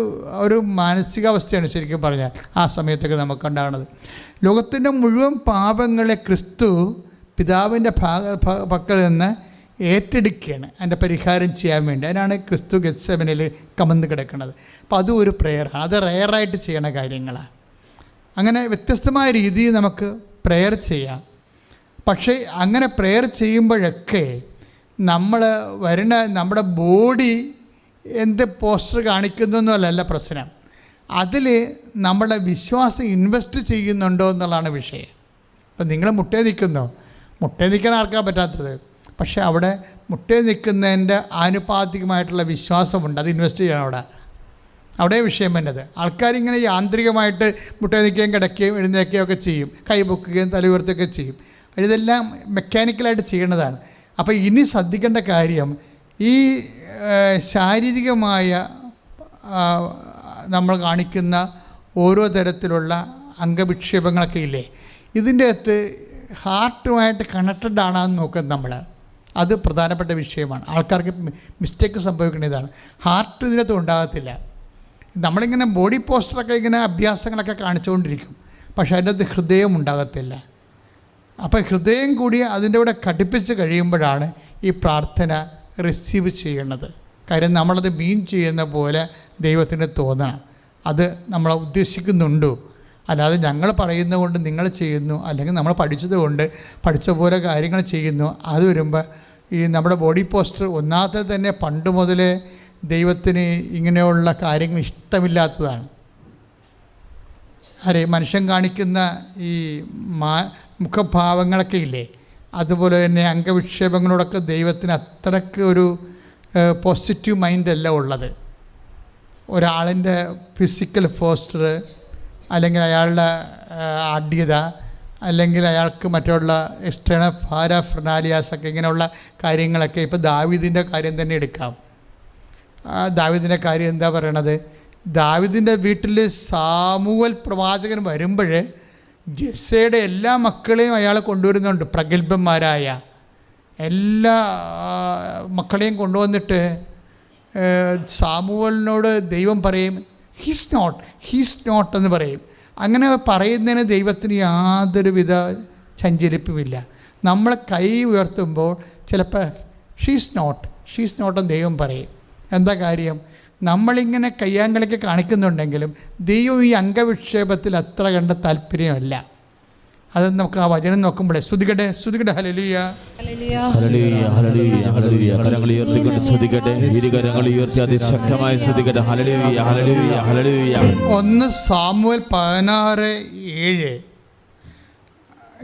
മാനസികാവസ്ഥയാണ് ശരിക്കും പറഞ്ഞാൽ ആ സമയത്തൊക്കെ നമുക്ക് ഉണ്ടാകുന്നത്. ലോകത്തിൻ്റെ മുഴുവൻ പാപങ്ങളെ ക്രിസ്തു പിതാവിൻ്റെ പക്കൽ നിന്ന് ഏറ്റെടുക്കുകയാണ് അതിൻ്റെ പരിഹാരം ചെയ്യാൻ വേണ്ടി. അതിനാണ് ക്രിസ്തു ഗെത്സമനിൽ കമന്ന് കിടക്കുന്നത്. അപ്പോൾ അതും ഒരു പ്രെയറാണ്. അത് റെയറായിട്ട് ചെയ്യണ കാര്യങ്ങളാണ്. അങ്ങനെ വ്യത്യസ്തമായ രീതിയിൽ നമുക്ക് പ്രെയർ ചെയ്യാം. പക്ഷേ അങ്ങനെ പ്രെയർ ചെയ്യുമ്പോഴൊക്കെ നമ്മുടെ ബോഡി എന്ത് പോസ്റ്റർ കാണിക്കുന്നൊന്നുമല്ല പ്രശ്നം. അതിൽ നമ്മുടെ വിശ്വാസം ഇൻവെസ്റ്റ് ചെയ്യുന്നുണ്ടോ എന്നുള്ളതാണ് വിഷയം. ഇപ്പം നിങ്ങൾ മുട്ടയിൽ നിൽക്കാൻ ആർക്കാൻ പറ്റാത്തത്, പക്ഷേ അവിടെ മുട്ടയിൽ നിൽക്കുന്നതിൻ്റെ ആനുപാതികമായിട്ടുള്ള വിശ്വാസമുണ്ട്. അത് ഇൻവെസ്റ്റ് ചെയ്യണം. അവിടെ വിഷയം വേണ്ടത്. ആൾക്കാരിങ്ങനെ യാന്ത്രികമായിട്ട് മുട്ടയിൽ നിൽക്കുകയും കിടക്കുകയും എഴുന്നേൽക്കുകയും ഒക്കെ ചെയ്യും, കൈ പൊക്കുകയും തല ഉയർത്തുകയൊക്കെ ചെയ്യും. ഇതെല്ലാം മെക്കാനിക്കലായിട്ട് ചെയ്യേണ്ടതാണ്. അപ്പോൾ ഇനി ശ്രദ്ധിക്കേണ്ട കാര്യം, ഈ ശാരീരികമായ നമ്മൾ കാണിക്കുന്ന ഓരോ തരത്തിലുള്ള അംഗവിക്ഷേപങ്ങളൊക്കെ ഇല്ലേ, ഇതിൻ്റെ അകത്ത് ഹാർട്ടുമായിട്ട് കണക്റ്റഡ് ആണെന്ന് നോക്കുന്നത് നമ്മൾ. അത് പ്രധാനപ്പെട്ട വിഷയമാണ്. ആൾക്കാർക്ക് മിസ്റ്റേക്ക് സംഭവിക്കുന്ന ഇതാണ്. ഹാർട്ട് ഇതിനകത്ത് ഉണ്ടാകത്തില്ല. നമ്മളിങ്ങനെ ബോഡി പോസ്റ്ററൊക്കെ ഇങ്ങനെ അഭ്യാസങ്ങളൊക്കെ കാണിച്ചുകൊണ്ടിരിക്കും, പക്ഷേ അതിൻ്റെ അകത്ത് ഹൃദയം ഉണ്ടാകത്തില്ല. അപ്പോൾ ഹൃദയം കൂടി അതിൻ്റെ കൂടെ ഘടിപ്പിച്ച് കഴിയുമ്പോഴാണ് ഈ പ്രാർത്ഥന റിസീവ് ചെയ്യണത്. കാര്യം നമ്മളത് മീൻ ചെയ്യുന്ന പോലെ ദൈവത്തിന് തോന്നണം. അത് നമ്മൾ ഉദ്ദേശിക്കുന്നുണ്ടോ. അല്ലാതെ ഞങ്ങൾ പറയുന്നത് കൊണ്ട് നിങ്ങൾ ചെയ്യുന്നു, അല്ലെങ്കിൽ നമ്മൾ പഠിച്ചത് കൊണ്ട് പഠിച്ച പോലെ കാര്യങ്ങൾ ചെയ്യുന്നു. അത് വരുമ്പോൾ ഈ നമ്മുടെ ബോഡി പോസ്റ്റർ ഒന്നാമത്തെ തന്നെ പണ്ട് മുതലേ ദൈവത്തിന് ഇങ്ങനെയുള്ള കാര്യങ്ങൾ ഇഷ്ടമില്ലാത്തതാണ്. മനുഷ്യൻ കാണിക്കുന്ന ഈ മുഖഭാവങ്ങളൊക്കെ ഇല്ലേ, അതുപോലെ തന്നെ അംഗവിക്ഷേപങ്ങളോടൊക്കെ ദൈവത്തിന് അത്രയ്ക്ക് ഒരു പോസിറ്റീവ് മൈൻഡല്ല ഉള്ളത്. ഒരാളിൻ്റെ ഫിസിക്കൽ പോസ്റ്റർ, അല്ലെങ്കിൽ അയാളുടെ ആഢ്യത, അല്ലെങ്കിൽ അയാൾക്ക് മറ്റുള്ള എക്സ്റ്റേണൽ ഫാരാഫ്രനാലിയാസൊക്കെ ഇങ്ങനെയുള്ള കാര്യങ്ങളൊക്കെ. ഇപ്പോൾ ദാവീദിൻ്റെ കാര്യം തന്നെ എടുക്കാം. ദാവീദിൻ്റെ കാര്യം എന്താ പറയണത്? ദാവീദിൻ്റെ വീട്ടിൽ സാമുവേൽ പ്രവാചകൻ വരുമ്പോൾ ജെസ്സയുടെ എല്ലാ മക്കളെയും അയാൾ കൊണ്ടുവരുന്നുണ്ട്. പ്രഗത്ഭന്മാരായ എല്ലാ മക്കളെയും കൊണ്ടുവന്നിട്ട് സാമുവേലിനോട് ദൈവം പറയും ഹീസ് നോട്ട് എന്ന് പറയും. അങ്ങനെ പറയുന്നതിന് ദൈവത്തിന് യാതൊരുവിധ ചഞ്ചലിപ്പുമില്ല. നമ്മൾ കൈ ഉയർത്തുമ്പോൾ ചിലപ്പോൾ ഷീസ് നോട്ട് എന്ന് ദൈവം പറയും. എന്താ കാര്യം? നമ്മളിങ്ങനെ കയ്യാങ്കളിക്ക് കാണിക്കുന്നുണ്ടെങ്കിലും ദൈവം ഈ അംഗവിക്ഷേപത്തിൽ അത്ര കണ്ട താല്പര്യമല്ല. അത് നമുക്ക് ആ വചനം നോക്കുമ്പോഴേ സ്തുതിക്കട്ടെ ഹല്ലേലൂയ ഹല്ലേലൂയ ഹല്ലേലൂയ ഹല്ലേലൂയ. കരങ്ങൾ ഉയർത്തിക്കൊണ്ട് സ്തുതിക്കട്ടെ, ഇരുകരങ്ങൾ ഉയർത്തി അതിശക്തമായി സ്തുതിക്കട്ടെ. Hallelujah hallelujah hallelujah. 1 സാമുവേൽ 16:7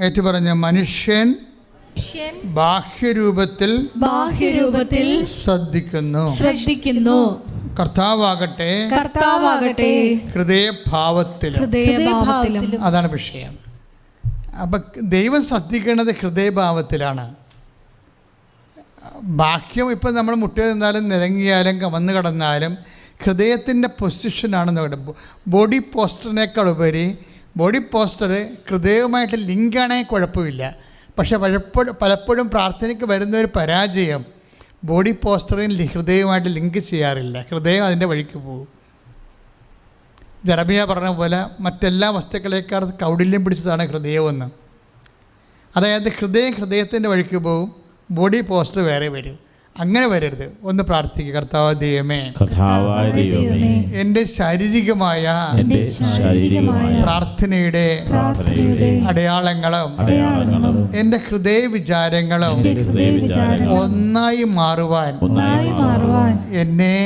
ഏറ്റുപറഞ്ഞ മനുഷ്യൻ ബാഹ്യരൂപത്തിൽ ശ്രദ്ധിക്കുന്നു, കർത്താവാകട്ടെ ഹൃദയഭാവത്തിലും. അതാണ് വിഷയം. അപ്പം ദൈവം ശ്രദ്ധിക്കുന്നത് ഹൃദയഭാവത്തിലാണ്. ബാഹ്യം ഇപ്പം നമ്മൾ മുട്ടിൽ നിന്നാലും നിരങ്ങിയാലും കമന്ന് കടന്നാലും ഹൃദയത്തിൻ്റെ പൊസിഷനാണെന്ന് പറയുന്നത്. ബോഡി പോസ്റ്ററിനേക്കാൾ ഉപരി ബോഡി പോസ്റ്റർ ഹൃദയവുമായിട്ട് ലിങ്കാണെങ്കിൽ കുഴപ്പമില്ല. പക്ഷേ പലപ്പോഴും പ്രാർത്ഥനയ്ക്ക് വരുന്ന ഒരു പരാജയം ബോഡി പോസ്റ്ററിൽ ഹൃദയവുമായിട്ട് ലിങ്ക് ചെയ്യാറില്ല. ഹൃദയം അതിൻ്റെ വഴിക്ക് പോകും. ജെറമിയ പറഞ്ഞ പോലെ മറ്റെല്ലാ വസ്തുക്കളേക്കാൾ കൗടില്യം പിടിച്ചതാണ് ഹൃദയമെന്ന്. അതായത് ഹൃദയത്തിൻ്റെ വഴിക്ക് പോകും, ബോഡി പോസ്റ്റർ വേറെ വരും. അങ്ങനെ വരരുത്. ഒന്ന് പ്രാർത്ഥിക്കുക. കർത്താവായ ദൈവമേ, എൻ്റെ ശാരീരികമായ പ്രാർത്ഥനയുടെ അടയാളങ്ങളും എൻ്റെ ഹൃദയ വിചാരങ്ങളും ഒന്നായി മാറുവാൻ എന്നെ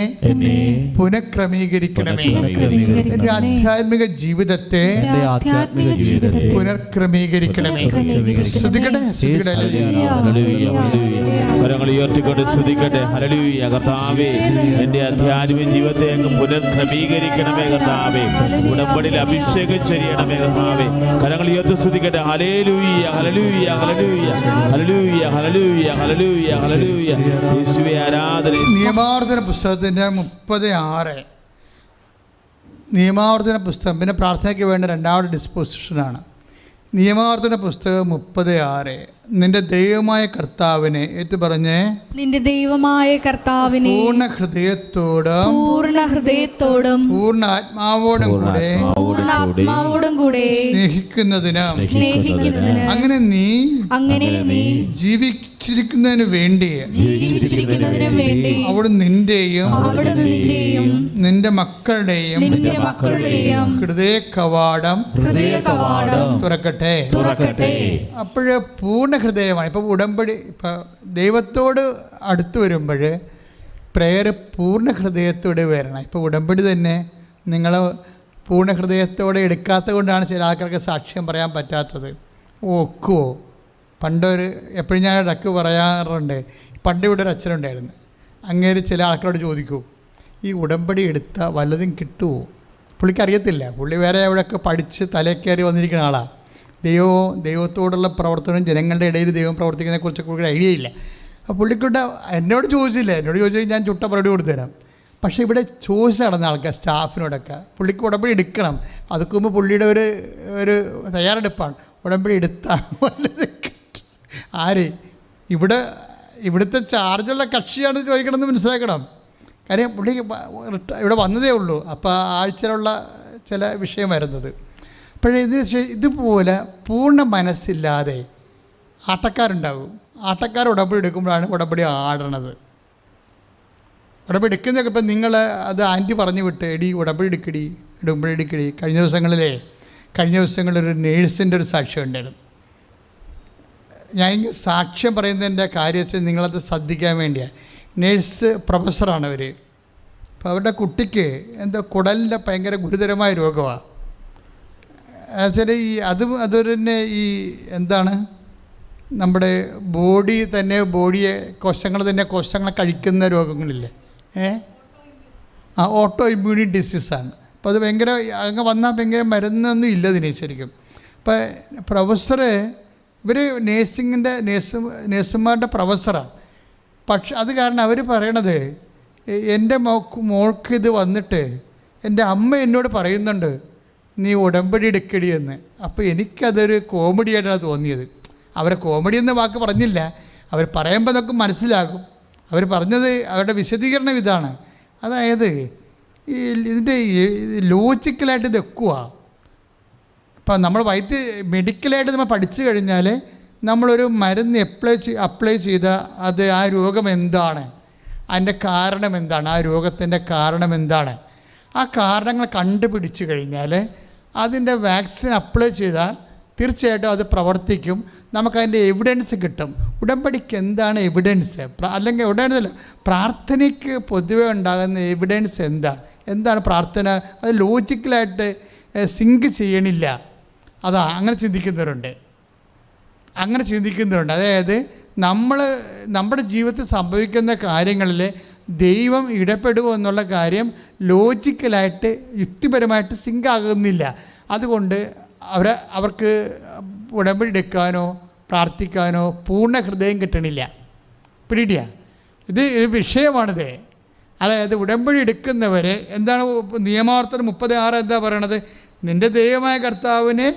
പുനഃക്രമീകരിക്കണമേ. എൻ്റെ ആധ്യാത്മിക ജീവിതത്തെ പുനഃക്രമീകരിക്കണമേ. ശ്രദ്ധിക്കട്ടെ. സ്തുതിക്കട്ടെ. ഹല്ലേലൂയ. കർത്താവേ, എൻ്റെ ആധ്യാത്മിക ജീവിതത്തെ അങ്ങ് പുനഃക്രമീകരിക്കണമേ കർത്താവേ. ഉടമ്പടിയിൽ അഭിഷേകം ചെയ്യണമേ കർത്താവേ. കരങ്ങൾ ഉയർത്തി സ്തുതിക്കട്ടെ. Hallelujah hallelujah hallelujah hallelujah hallelujah hallelujah hallelujah. യേശുവേ ആരാധന. നിയമാവർത്തന പുസ്തകത്തിൻ്റെ 36 നിയമാവർത്തന പുസ്തകം പിന്നെ പ്രാർത്ഥനയ്ക്ക് വേണ്ട രണ്ടാമത്തെ ഡിസ്പോസിഷനാണ്. നിയമാവർത്തന പുസ്തകം 36. നിന്റെ ദൈവമായ കർത്താവിനെ ഏറ്റുപറഞ്ഞ് നിന്റെ ദൈവമായ കർത്താവിനെ പൂർണ്ണ ഹൃദയത്തോടും പൂർണ്ണ ആത്മാവോടും കൂടെ സ്നേഹിക്കുന്നതിനും അങ്ങനെ നീ ജീവിച്ചിരിക്കുന്നതിന് വേണ്ടി അവിടെ നിന്റെയും നിന്റെ മക്കളുടെയും ഹൃദയ കവാടം തുറക്കട്ടെ. അപ്പോഴ് പൂർണ്ണ ഹൃദയമാണ്. ഇപ്പോൾ ഉടമ്പടി, ഇപ്പോൾ ദൈവത്തോട് അടുത്ത് വരുമ്പോൾ പ്രേയർ പൂർണ്ണ ഹൃദയത്തോടെ വരണം. ഇപ്പോൾ ഉടമ്പടി തന്നെ നിങ്ങൾ പൂർണ്ണ ഹൃദയത്തോടെ എടുക്കാത്തത് കൊണ്ടാണ് ചില ആൾക്കാർക്ക് സാക്ഷ്യം പറയാൻ പറ്റാത്തത്. ഒക്കുവോ? എപ്പോഴും ഞാൻ ഇടക്ക് പറയാറുണ്ട്, പണ്ട് ഇവിടെ ഒരു അച്ഛനുണ്ടായിരുന്നു. അങ്ങേര് ചില ആൾക്കാരോട് ചോദിക്കൂ, ഈ ഉടമ്പടി എടുത്താൽ വല്ലതും കിട്ടുമോ? പുള്ളിക്കറിയത്തില്ല. പുള്ളി വേറെ എവിടെയൊക്കെ പഠിച്ച് തലയിൽ കയറി വന്നിരിക്കുന്ന ആളാണ്. ദൈവത്തോടുള്ള പ്രവർത്തനം, ജനങ്ങളുടെ ഇടയിൽ ദൈവം പ്രവർത്തിക്കുന്നതിനെക്കുറിച്ചൊക്കെ ഒരു ഐഡിയ ഇല്ല. അപ്പോൾ പുള്ളിക്കൂടെ എന്നോട് ചോദിച്ചില്ല. എന്നോട് ചോദിച്ചാൽ ഞാൻ ചുട്ട മറുപടി കൊടുത്തുതരാം. പക്ഷേ ഇവിടെ ചോദിച്ച് നടന്ന ആൾക്കാർ സ്റ്റാഫിനോടൊക്കെ പുള്ളിക്ക് ഉടമ്പടി എടുക്കണം. അതൊക്കെ മുമ്പ് പുള്ളിയുടെ ഒരു തയ്യാറെടുപ്പാണ്. ഉടമ്പടി എടുത്താൽ വല്ലത് ആര് ഇവിടുത്തെ ചാർജുള്ള കക്ഷിയാണ് ചോദിക്കണമെന്ന് മനസ്സിലാക്കണം. കാര്യം പുള്ളി ഇവിടെ വന്നതേ ഉള്ളൂ. അപ്പോൾ ആഴ്ചയിലുള്ള ചില വിഷയം വരുന്നത്. അപ്പോഴേ ഇതുപോലെ പൂർണ്ണ മനസ്സില്ലാതെ ആട്ടക്കാരുണ്ടാകും. ആട്ടക്കാർ ഉടമ്പടി എടുക്കുമ്പോഴാണ് ഉടമ്പടി ആടണത്. ഉടമ്പടി എടുക്കുന്നതൊക്കെ ഇപ്പം നിങ്ങൾ അത് ആൻറ്റി പറഞ്ഞു വിട്ട്, ഉടമ്പടി എടുക്കടി. കഴിഞ്ഞ ദിവസങ്ങളിലേ കഴിഞ്ഞ ദിവസങ്ങളിലൊരു നേഴ്സിൻ്റെ ഒരു സാക്ഷ്യം ഉണ്ടായിരുന്നു. ഞാൻ സാക്ഷ്യം പറയുന്നതിൻ്റെ കാര്യത്തിൽ നിങ്ങളത് ശ്രദ്ധിക്കാൻ വേണ്ടിയാണ്. നേഴ്സ് പ്രൊഫസറാണ് അവർ. അപ്പോൾ അവരുടെ കുട്ടിക്ക് എന്തോ കുടലിൻ്റെ ഭയങ്കര ഗുരുതരമായ രോഗമാണ്. എന്നുവെച്ചാൽ അതൊരു തന്നെ എന്താണ് നമ്മുടെ ബോഡിയെ കോശങ്ങളെ കഴിക്കുന്ന രോഗങ്ങളില്ലേ, ഓട്ടോ ഇമ്മ്യൂണി ഡിസീസാണ്. അപ്പോൾ അത് ഭയങ്കര അങ്ങ് വന്നാൽ ഭയങ്കര മരുന്നൊന്നും ഇല്ല ഇതിന് ശരിക്കും. അപ്പോൾ പ്രൊഫസർ ഇവർ നേഴ്സുമാരുടെ പ്രൊഫസറാണ്. പക്ഷെ അത് കാരണം അവർ പറയണത്, എൻ്റെ മോൾക്ക് ഇത് വന്നിട്ട് എൻ്റെ അമ്മ എന്നോട് പറയുന്നുണ്ട് നീ ഉടമ്പടി എടുക്കടി എന്ന്. അപ്പോൾ എനിക്കതൊരു കോമഡിയായിട്ടാണ് തോന്നിയത്. അവരെ കോമഡി എന്ന വാക്ക് പറഞ്ഞില്ല, അവർ പറയുമ്പോൾ നമുക്ക് മനസ്സിലാകും. അവർ പറഞ്ഞത് അവരുടെ വിശദീകരണം ഇതാണ്. അതായത് ഇതിൻ്റെ ലോജിക്കലായിട്ട് ഇത് വെക്കുക. ഇപ്പം നമ്മൾ മെഡിക്കലായിട്ട് നമ്മൾ പഠിച്ചു കഴിഞ്ഞാൽ നമ്മളൊരു മരുന്ന് അപ്ലൈ ചെയ്താൽ അത് ആ രോഗം എന്താണ്, അതിൻ്റെ കാരണം എന്താണ്, ആ രോഗത്തിൻ്റെ കാരണം എന്താണ്, ആ കാരണങ്ങൾ കണ്ടുപിടിച്ച് കഴിഞ്ഞാൽ അതിൻ്റെ വാക്സിൻ അപ്ലൈ ചെയ്താൽ തീർച്ചയായിട്ടും അത് പ്രവർത്തിക്കും. നമുക്കതിൻ്റെ എവിഡൻസ് കിട്ടും. ഉടമ്പടിക്ക് എന്താണ് എവിഡൻസ്? അല്ലെങ്കിൽ എവിഡൻസ് അല്ല, പ്രാർത്ഥനയ്ക്ക് പൊതുവെ ഉണ്ടാകുന്ന എവിഡൻസ് എന്താണ് പ്രാർത്ഥന? അത് ലോജിക്കലായിട്ട് സിങ്ക് ചെയ്യണില്ല. അങ്ങനെ ചിന്തിക്കുന്നവരുണ്ട്. അതായത് നമ്മുടെ ജീവിതത്തിൽ സംഭവിക്കുന്ന കാര്യങ്ങളിൽ ദൈവം ഇടപെടുമോ എന്നുള്ള കാര്യം ലോജിക്കലായിട്ട് യുക്തിപരമായിട്ട് സിങ്ക് ആകുന്നില്ല. അതുകൊണ്ട് അവർക്ക് ഉടമ്പടി എടുക്കാനോ പ്രാർത്ഥിക്കാനോ പൂർണ്ണ ഹൃദയം കിട്ടണില്ല. പിടിയില്ല, ഇത് വിഷയമാണിത്. അതായത് ഉടമ്പടി എടുക്കുന്നവർ എന്താണ് നിയമാവർത്തനം 36 എന്താ പറയണത്? നിൻ്റെ ദൈവമായ കർത്താവിന്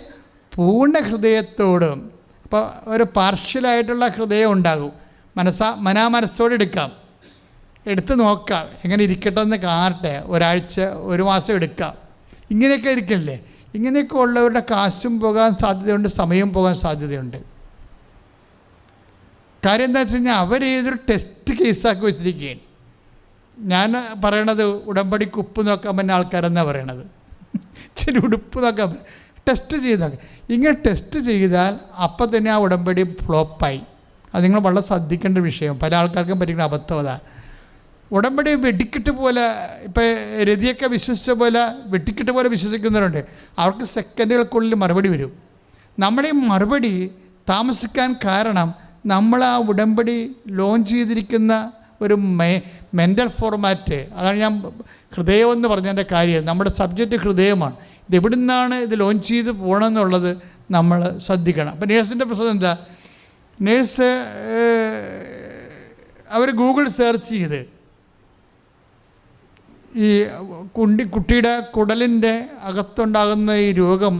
പൂർണ്ണ ഹൃദയത്തോടും. അപ്പോൾ ഒരു പാർഷ്യലായിട്ടുള്ള ഹൃദയം ഉണ്ടാകും. മനസ്സോടെ എടുത്ത് നോക്കാം, എങ്ങനെ ഇരിക്കട്ടെ എന്ന് കാണട്ടെ, ഒരാഴ്ച 1 മാസം എടുക്കാം. ഇങ്ങനെയൊക്കെ ഇരിക്കില്ലേ? ഇങ്ങനെയൊക്കെ ഉള്ളവരുടെ കാശും പോകാൻ സാധ്യതയുണ്ട്, സമയം പോകാൻ സാധ്യതയുണ്ട്. കാര്യം എന്താ വെച്ച് കഴിഞ്ഞാൽ അവർ ഏതൊരു ടെസ്റ്റ് കേസാക്കി വെച്ചിരിക്കുകയാണ്. ഞാൻ പറയണത് ഉടമ്പടിക്ക് ഉപ്പ് നോക്കാൻ പറ്റുന്ന ആൾക്കാരെന്നാണ് പറയണത്. ശരി, ഉടുപ്പ് നോക്കാൻ ടെസ്റ്റ് ചെയ്താൽ, ഇങ്ങനെ ടെസ്റ്റ് ചെയ്താൽ അപ്പം തന്നെ ആ ഉടമ്പടി ഫ്ലോപ്പായി. അത് നിങ്ങൾ വളരെ ശ്രദ്ധിക്കേണ്ട വിഷയം. പല ആൾക്കാർക്കും പറ്റിക്കുന്ന അബദ്ധം അതാണ്. ഉടമ്പടി വെടിക്കെട്ട് പോലെ, ഇപ്പോൾ രതിയൊക്കെ വിശ്വസിച്ച പോലെ വെടിക്കെട്ട് പോലെ വിശ്വസിക്കുന്നവരുണ്ട്. അവർക്ക് സെക്കൻഡുകൾക്കുള്ളിൽ മറുപടി വരും. നമ്മുടെ ഈ മറുപടി താമസിക്കാൻ കാരണം നമ്മൾ ആ ഉടമ്പടി ലോഞ്ച് ചെയ്തിരിക്കുന്ന ഒരു മെൻ്റൽ ഫോർമാറ്റ്. അതാണ് ഞാൻ ഹൃദയം എന്ന് പറഞ്ഞതിൻ്റെ കാര്യം. നമ്മുടെ സബ്ജക്റ്റ് ഹൃദയമാണ്. ഇത് എവിടെ നിന്നാണ് ഇത് ലോഞ്ച് ചെയ്ത് പോകണമെന്നുള്ളത് നമ്മൾ ശ്രദ്ധിക്കണം. അപ്പോൾ നേഴ്സിൻ്റെ പ്രശ്നം എന്താ? നേഴ്സ് അവർ ഗൂഗിൾ സെർച്ച് ചെയ്ത് ഈ കുട്ടിയുടെ കുടലിൻ്റെ അകത്തുണ്ടാകുന്ന ഈ രോഗം,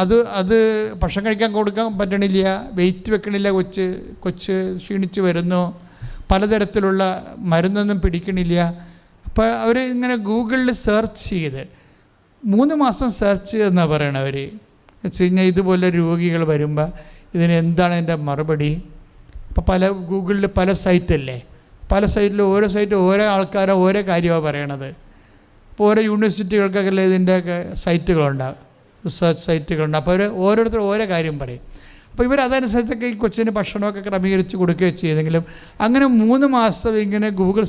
അത് ഭക്ഷണം കൊടുക്കാൻ പറ്റണില്ല, വെയിറ്റ് വെക്കണില്ല, കൊച്ച് ക്ഷീണിച്ച് വരുന്നു, പലതരത്തിലുള്ള മരുന്നൊന്നും പിടിക്കണില്ല. അപ്പോൾ അവർ ഇങ്ങനെ ഗൂഗിളിൽ സെർച്ച് ചെയ്ത് 3 മാസം സെർച്ച് ചെയ്തെന്നാണ് പറയണത് അവർ. വെച്ച് കഴിഞ്ഞാൽ ഇതുപോലെ രോഗികൾ വരുമ്പോൾ ഇതിന് എന്താണ് എൻ്റെ മറുപടി? അപ്പോൾ ഗൂഗിളിൽ പല സൈറ്റല്ലേ, പല സൈറ്റിലും ഓരോ ആൾക്കാരോ ഓരോ കാര്യമാണ് പറയണത്. ഇപ്പോൾ ഓരോ യൂണിവേഴ്സിറ്റികൾക്കൊക്കെ ഇതിൻ്റെയൊക്കെ സൈറ്റുകളുണ്ടാകും, റിസർച്ച് സൈറ്റുകളുണ്ട്. അപ്പോൾ ഓരോരുത്തർ ഓരോ കാര്യം പറയും. അപ്പോൾ അതനുസരിച്ചൊക്കെ ഈ കൊച്ചിന് ഭക്ഷണമൊക്കെ ക്രമീകരിച്ച് കൊടുക്കുകയോ ചെയ്തെങ്കിലും അങ്ങനെ 3 മാസം ഇങ്ങനെ ഗൂഗിൾ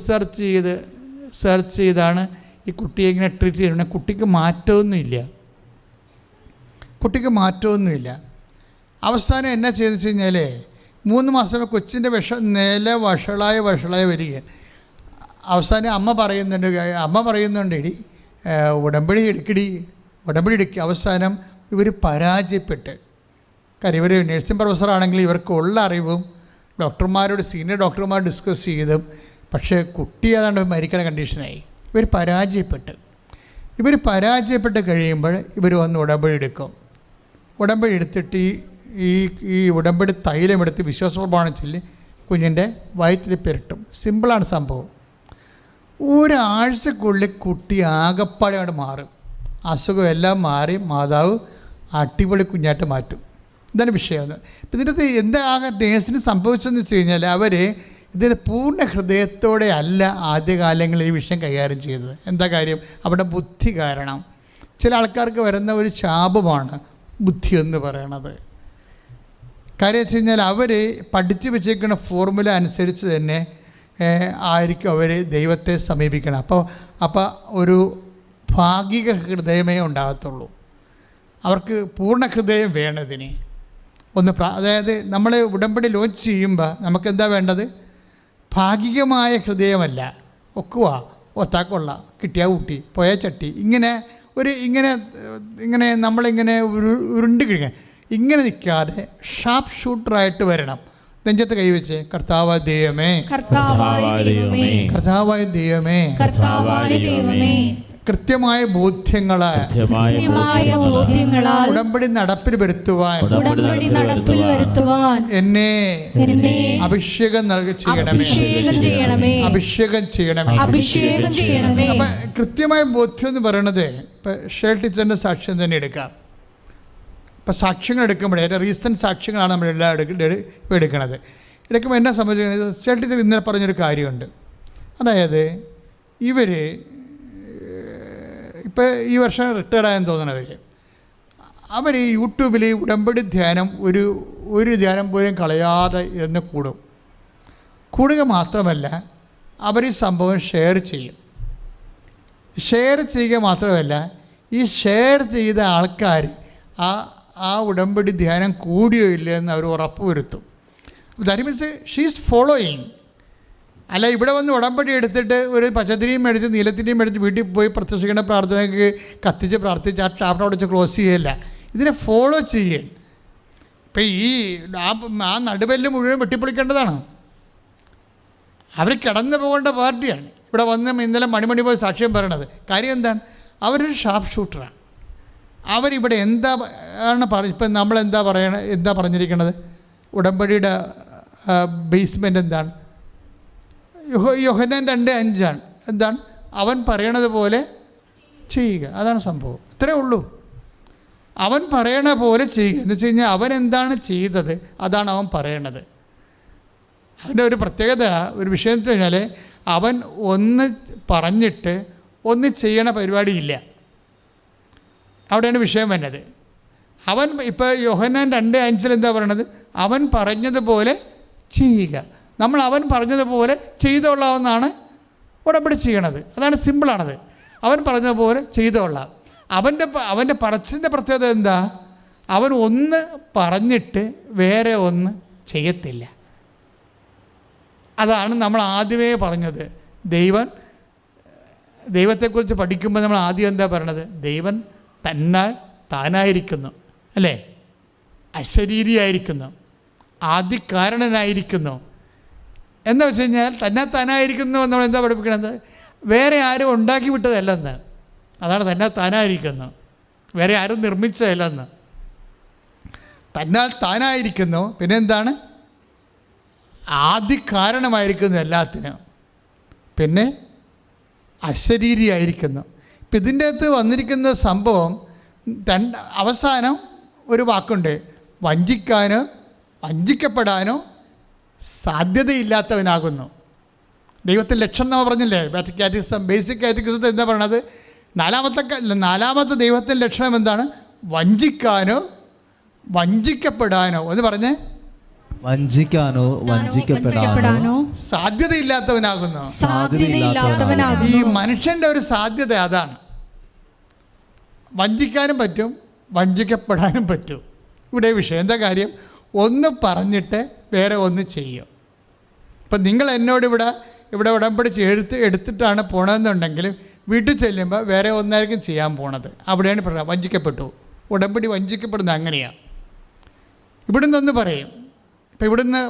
സെർച്ച് ചെയ്താണ് ഈ കുട്ടിയെ ഇങ്ങനെ ട്രീറ്റ് ചെയ്യുന്നത്. കുട്ടിക്ക് മാറ്റമൊന്നുമില്ല. അവസാനം എന്നാ ചെയ്തെന്ന് വെച്ച് കഴിഞ്ഞാൽ 3 മാസം കൊച്ചിൻ്റെ വഷളായി വരിക. അവസാനം അമ്മ പറയുന്നുണ്ട് എടി ഉടമ്പടി എടുക്കുക. അവസാനം ഇവർ പരാജയപ്പെട്ട്, കാര്യം ഇവർ നഴ്സിംഗ് പ്രൊഫസറാണെങ്കിൽ ഇവർക്കുള്ള അറിവും സീനിയർ ഡോക്ടർമാർ ഡിസ്കസ് ചെയ്തും, പക്ഷേ കുട്ടി ഏതാണ്ട് മരിക്കുന്ന കണ്ടീഷനായി. ഇവർ പരാജയപ്പെട്ട് കഴിയുമ്പോൾ ഇവർ വന്ന് ഉടമ്പടി എടുത്തിട്ട് ഈ ഉടമ്പടി തൈലമെടുത്ത് വിശ്വാസപ്രമാണം ചൊല്ലി കുഞ്ഞിൻ്റെ വയറ്റിൽ പുരട്ടും. സിമ്പിളാണ് സംഭവം. ഒരാഴ്ചക്കുള്ളിൽ കുട്ടി ആകപ്പാടെ അങ്ങോട്ട് മാറും. അസുഖം എല്ലാം മാറി മാതാവ് അടിപൊളി കുഞ്ഞായിട്ട് മാറ്റും. ഇതാണ് വിഷയം. ഇപ്പം ഇതിനകത്ത് എന്താ നേഴ്സിന് സംഭവിച്ചതെന്ന് വെച്ച് കഴിഞ്ഞാൽ അവർ ഇതിന് പൂർണ്ണ ഹൃദയത്തോടെ അല്ല ആദ്യകാലങ്ങളിൽ ഈ വിഷയം കൈകാര്യം ചെയ്തത്. എന്താ കാര്യം? അവിടെ ബുദ്ധി കാരണം ചില ആൾക്കാർക്ക് വരുന്ന ഒരു ശാപമാണ് ബുദ്ധി എന്ന് പറയണത്. കാര്യം വെച്ച് കഴിഞ്ഞാൽ അവർ പഠിച്ചു വെച്ചേക്കുന്ന ഫോർമുല അനുസരിച്ച് തന്നെ ആയിരിക്കും അവർ ദൈവത്തെ സമീപിക്കണം. അപ്പോൾ ഒരു ഭാഗിക ഹൃദയമേ ഉണ്ടാകത്തുള്ളൂ. അവർക്ക് പൂർണ്ണ ഹൃദയം വേണം ഇതിന്. അതായത് നമ്മൾ ഉടമ്പടി ലോഞ്ച് ചെയ്യുമ്പോൾ നമുക്കെന്താ വേണ്ടത്? ഭാഗികമായ ഹൃദയമല്ല, ഒത്താക്കൊള്ള, കിട്ടിയാ കൂട്ടി, പോയ ചട്ടി, ഇങ്ങനെ നമ്മളിങ്ങനെ ഉരുണ്ട് കഴിക്കാൻ ഇങ്ങനെ നിൽക്കാതെ ഷാർപ്പ് ഷൂട്ടറായിട്ട് വരണം. നെഞ്ചത്ത് കൈവച്ച് കർത്താവായ ദൈവമേ, കർത്താവായ ദൈവമേ, കൃത്യമായ ബോധ്യങ്ങളാൽ ഉടമ്പടി നടപ്പിൽ വരുത്തുവാൻ എന്നെ അഭിഷേകം ചെയ്യണമേ. അപ്പം കൃത്യമായ ബോധ്യം എന്ന് പറയണത് ഇപ്പം ഷേൽ ടീച്ചറിൻ്റെ സാക്ഷ്യം തന്നെ എടുക്കാം. ഇപ്പം സാക്ഷ്യങ്ങൾ എടുക്കുമ്പോഴേ റീസെൻറ്റ് സാക്ഷ്യങ്ങളാണ് നമ്മളെല്ലാം എടുക്കുന്നത്. എടുക്കുമ്പോൾ എന്നെ സംബന്ധിക്കുന്നത് ഷേൽ ടീച്ചർ ഇന്നലെ പറഞ്ഞൊരു കാര്യമുണ്ട്. അതായത് ഇവർ ഇപ്പോൾ ഈ വർഷം റിട്ടയർഡായെന്ന് തോന്നണവർ യൂട്യൂബിൽ ഉടമ്പടി ധ്യാനം ഒരു ധ്യാനം പോലും കളയാതെ എന്ന് കൂടുക മാത്രമല്ല അവർ ഈ സംഭവം ഷെയർ ചെയ്യുക മാത്രമല്ല ഈ ഷെയർ ചെയ്ത ആൾക്കാർ ആ ഉടമ്പടി ധ്യാനം കൂടിയോ ഇല്ലയെന്ന് അവർ ഉറപ്പ് വരുത്തും. That means she's following. അല്ല ഇവിടെ വന്ന് ഉടമ്പടി എടുത്തിട്ട് ഒരു പച്ചത്തിരിയും മേടിച്ച് നീലത്തിരിയും മേടിച്ച് വീട്ടിൽ പോയി പ്രത്യക്ഷിക്കേണ്ട പ്രാർത്ഥനയ്ക്ക് കത്തിച്ച് പ്രാർത്ഥിച്ച് ആ ടാപ്പിനോട് വെച്ച് ക്ലോസ് ചെയ്യല്ല. ഇതിനെ ഫോളോ ചെയ്യേ. ഇപ്പം ആ നടുവെല്ല് മുഴുവൻ വെട്ടിപ്പൊളിക്കേണ്ടതാണ്. അവർ കിടന്നു പോകേണ്ട പാർട്ടിയാണ്. ഇവിടെ വന്ന് ഇന്നലെ മണിമണി പോയി സാക്ഷ്യം പറയണത്. കാര്യം എന്താണ്? അവരൊരു ഷാർപ്പ് ഷൂട്ടറാണ്. അവരിവിടെ ഇപ്പം നമ്മളെന്താ പറഞ്ഞിരിക്കണത്? ഉടമ്പടിയുടെ ബേസ്മെൻ്റ് എന്താണ്? യോഹന്നാൻ 2:5 എന്താണ്? അവൻ പറയണത് പോലെ ചെയ്യുക. അതാണ് സംഭവം. ഇത്രയേ ഉള്ളൂ. അവൻ പറയണ പോലെ ചെയ്യുക എന്ന് വെച്ച് കഴിഞ്ഞാൽ അവൻ എന്താണ് ചെയ്തത് അതാണ് അവൻ പറയണത്. അവൻ്റെ ഒരു പ്രത്യേകത, ഒരു വിഷയം എന്ന് വെച്ച് കഴിഞ്ഞാൽ അവൻ ഒന്ന് പറഞ്ഞിട്ട് ഒന്ന് ചെയ്യണ പരിപാടിയില്ല. അവിടെയാണ് വിഷയം വരുന്നത്. അവൻ ഇപ്പോൾ യോഹന്നാൻ 2:5 എന്താ പറയണത്? അവൻ പറഞ്ഞതുപോലെ ചെയ്യുക. നമ്മൾ അവൻ പറഞ്ഞതുപോലെ ചെയ്തോളാമെന്നാണ് ഉടമ്പടി ചെയ്യണത്. അതാണ് സിമ്പിളാണത്. അവൻ പറഞ്ഞതുപോലെ ചെയ്തോളാം. അവൻ്റെ പറച്ചിൻ്റെ പ്രത്യേകത എന്താ? അവൻ ഒന്ന് പറഞ്ഞിട്ട് വേറെ ഒന്ന് ചെയ്യത്തില്ല. അതാണ് നമ്മൾ ആദ്യമേ പറഞ്ഞത്. ദൈവത്തെക്കുറിച്ച് പഠിക്കുമ്പോൾ നമ്മൾ ആദ്യം എന്താ പറയണത്? ദൈവം താനായിരിക്കുന്നു, അല്ലേ? അശരീരിയായിരിക്കുന്നു, ആദികാരണനായിരിക്കുന്നു. എന്താ വെച്ച് കഴിഞ്ഞാൽ താനായിരിക്കുന്നു നമ്മൾ എന്താ പഠിപ്പിക്കണത്? വേറെ ആരും ഉണ്ടാക്കി വിട്ടതല്ലെന്ന്. അതാണ് താനായിരിക്കുന്നു, വേറെ ആരും നിർമ്മിച്ചതല്ലെന്ന്. താനായിരിക്കുന്നു. പിന്നെ എന്താണ്? ആദികാരണമായിരിക്കുന്നു എല്ലാത്തിനും. പിന്നെ അശരീരിയായിരിക്കുന്നു. ഇപ്പം ഇതിൻ്റെ അകത്ത് വന്നിരിക്കുന്ന സംഭവം അവസാനം ഒരു വാക്കുണ്ട്: വഞ്ചിക്കാനോ വഞ്ചിക്കപ്പെടാനോ സാധ്യതയില്ലാത്തവനാകുന്നു. ദൈവത്തിൻ്റെ ലക്ഷണം നമ്മൾ പറഞ്ഞില്ലേ? ബേസിക് കാറ്റഗിസത്തിൽ എന്താ പറയണത്? നാലാമത്തെ ദൈവത്തിൻ്റെ ലക്ഷണം എന്താണ്? വഞ്ചിക്കാനോ വഞ്ചിക്കപ്പെടാനോ എന്ന് പറഞ്ഞേ. വഞ്ചിക്കാനോ വഞ്ചിക്കപ്പെടാനോ സാധ്യതയില്ലാത്തവനാകുന്നു. ഈ മനുഷ്യൻ്റെ ഒരു സാധ്യത അതാണ്. വഞ്ചിക്കാനും പറ്റും, വഞ്ചിക്കപ്പെടാനും പറ്റും. ഇവിടെ വിഷയം എന്താ കാര്യം? ഒന്ന് പറഞ്ഞിട്ട് വേറെ ഒന്ന് ചെയ്യും. ഇപ്പം നിങ്ങൾ എന്നോട് ഇവിടെ ഉടമ്പടി എടുത്തിട്ടാണ് പോണതെന്നുണ്ടെങ്കിൽ വീട്ടിൽ ചെല്ലുമ്പോൾ വേറെ ഒന്നായിരിക്കും ചെയ്യാൻ പോണത്. അവിടെയാണ് പറയുക വഞ്ചിക്കപ്പെട്ടു. ഉടമ്പടി വഞ്ചിക്കപ്പെടുന്നത് അങ്ങനെയാണ്. ഇവിടുന്ന് ഒന്ന് പറയും. ഇപ്പം ഇവിടുന്ന്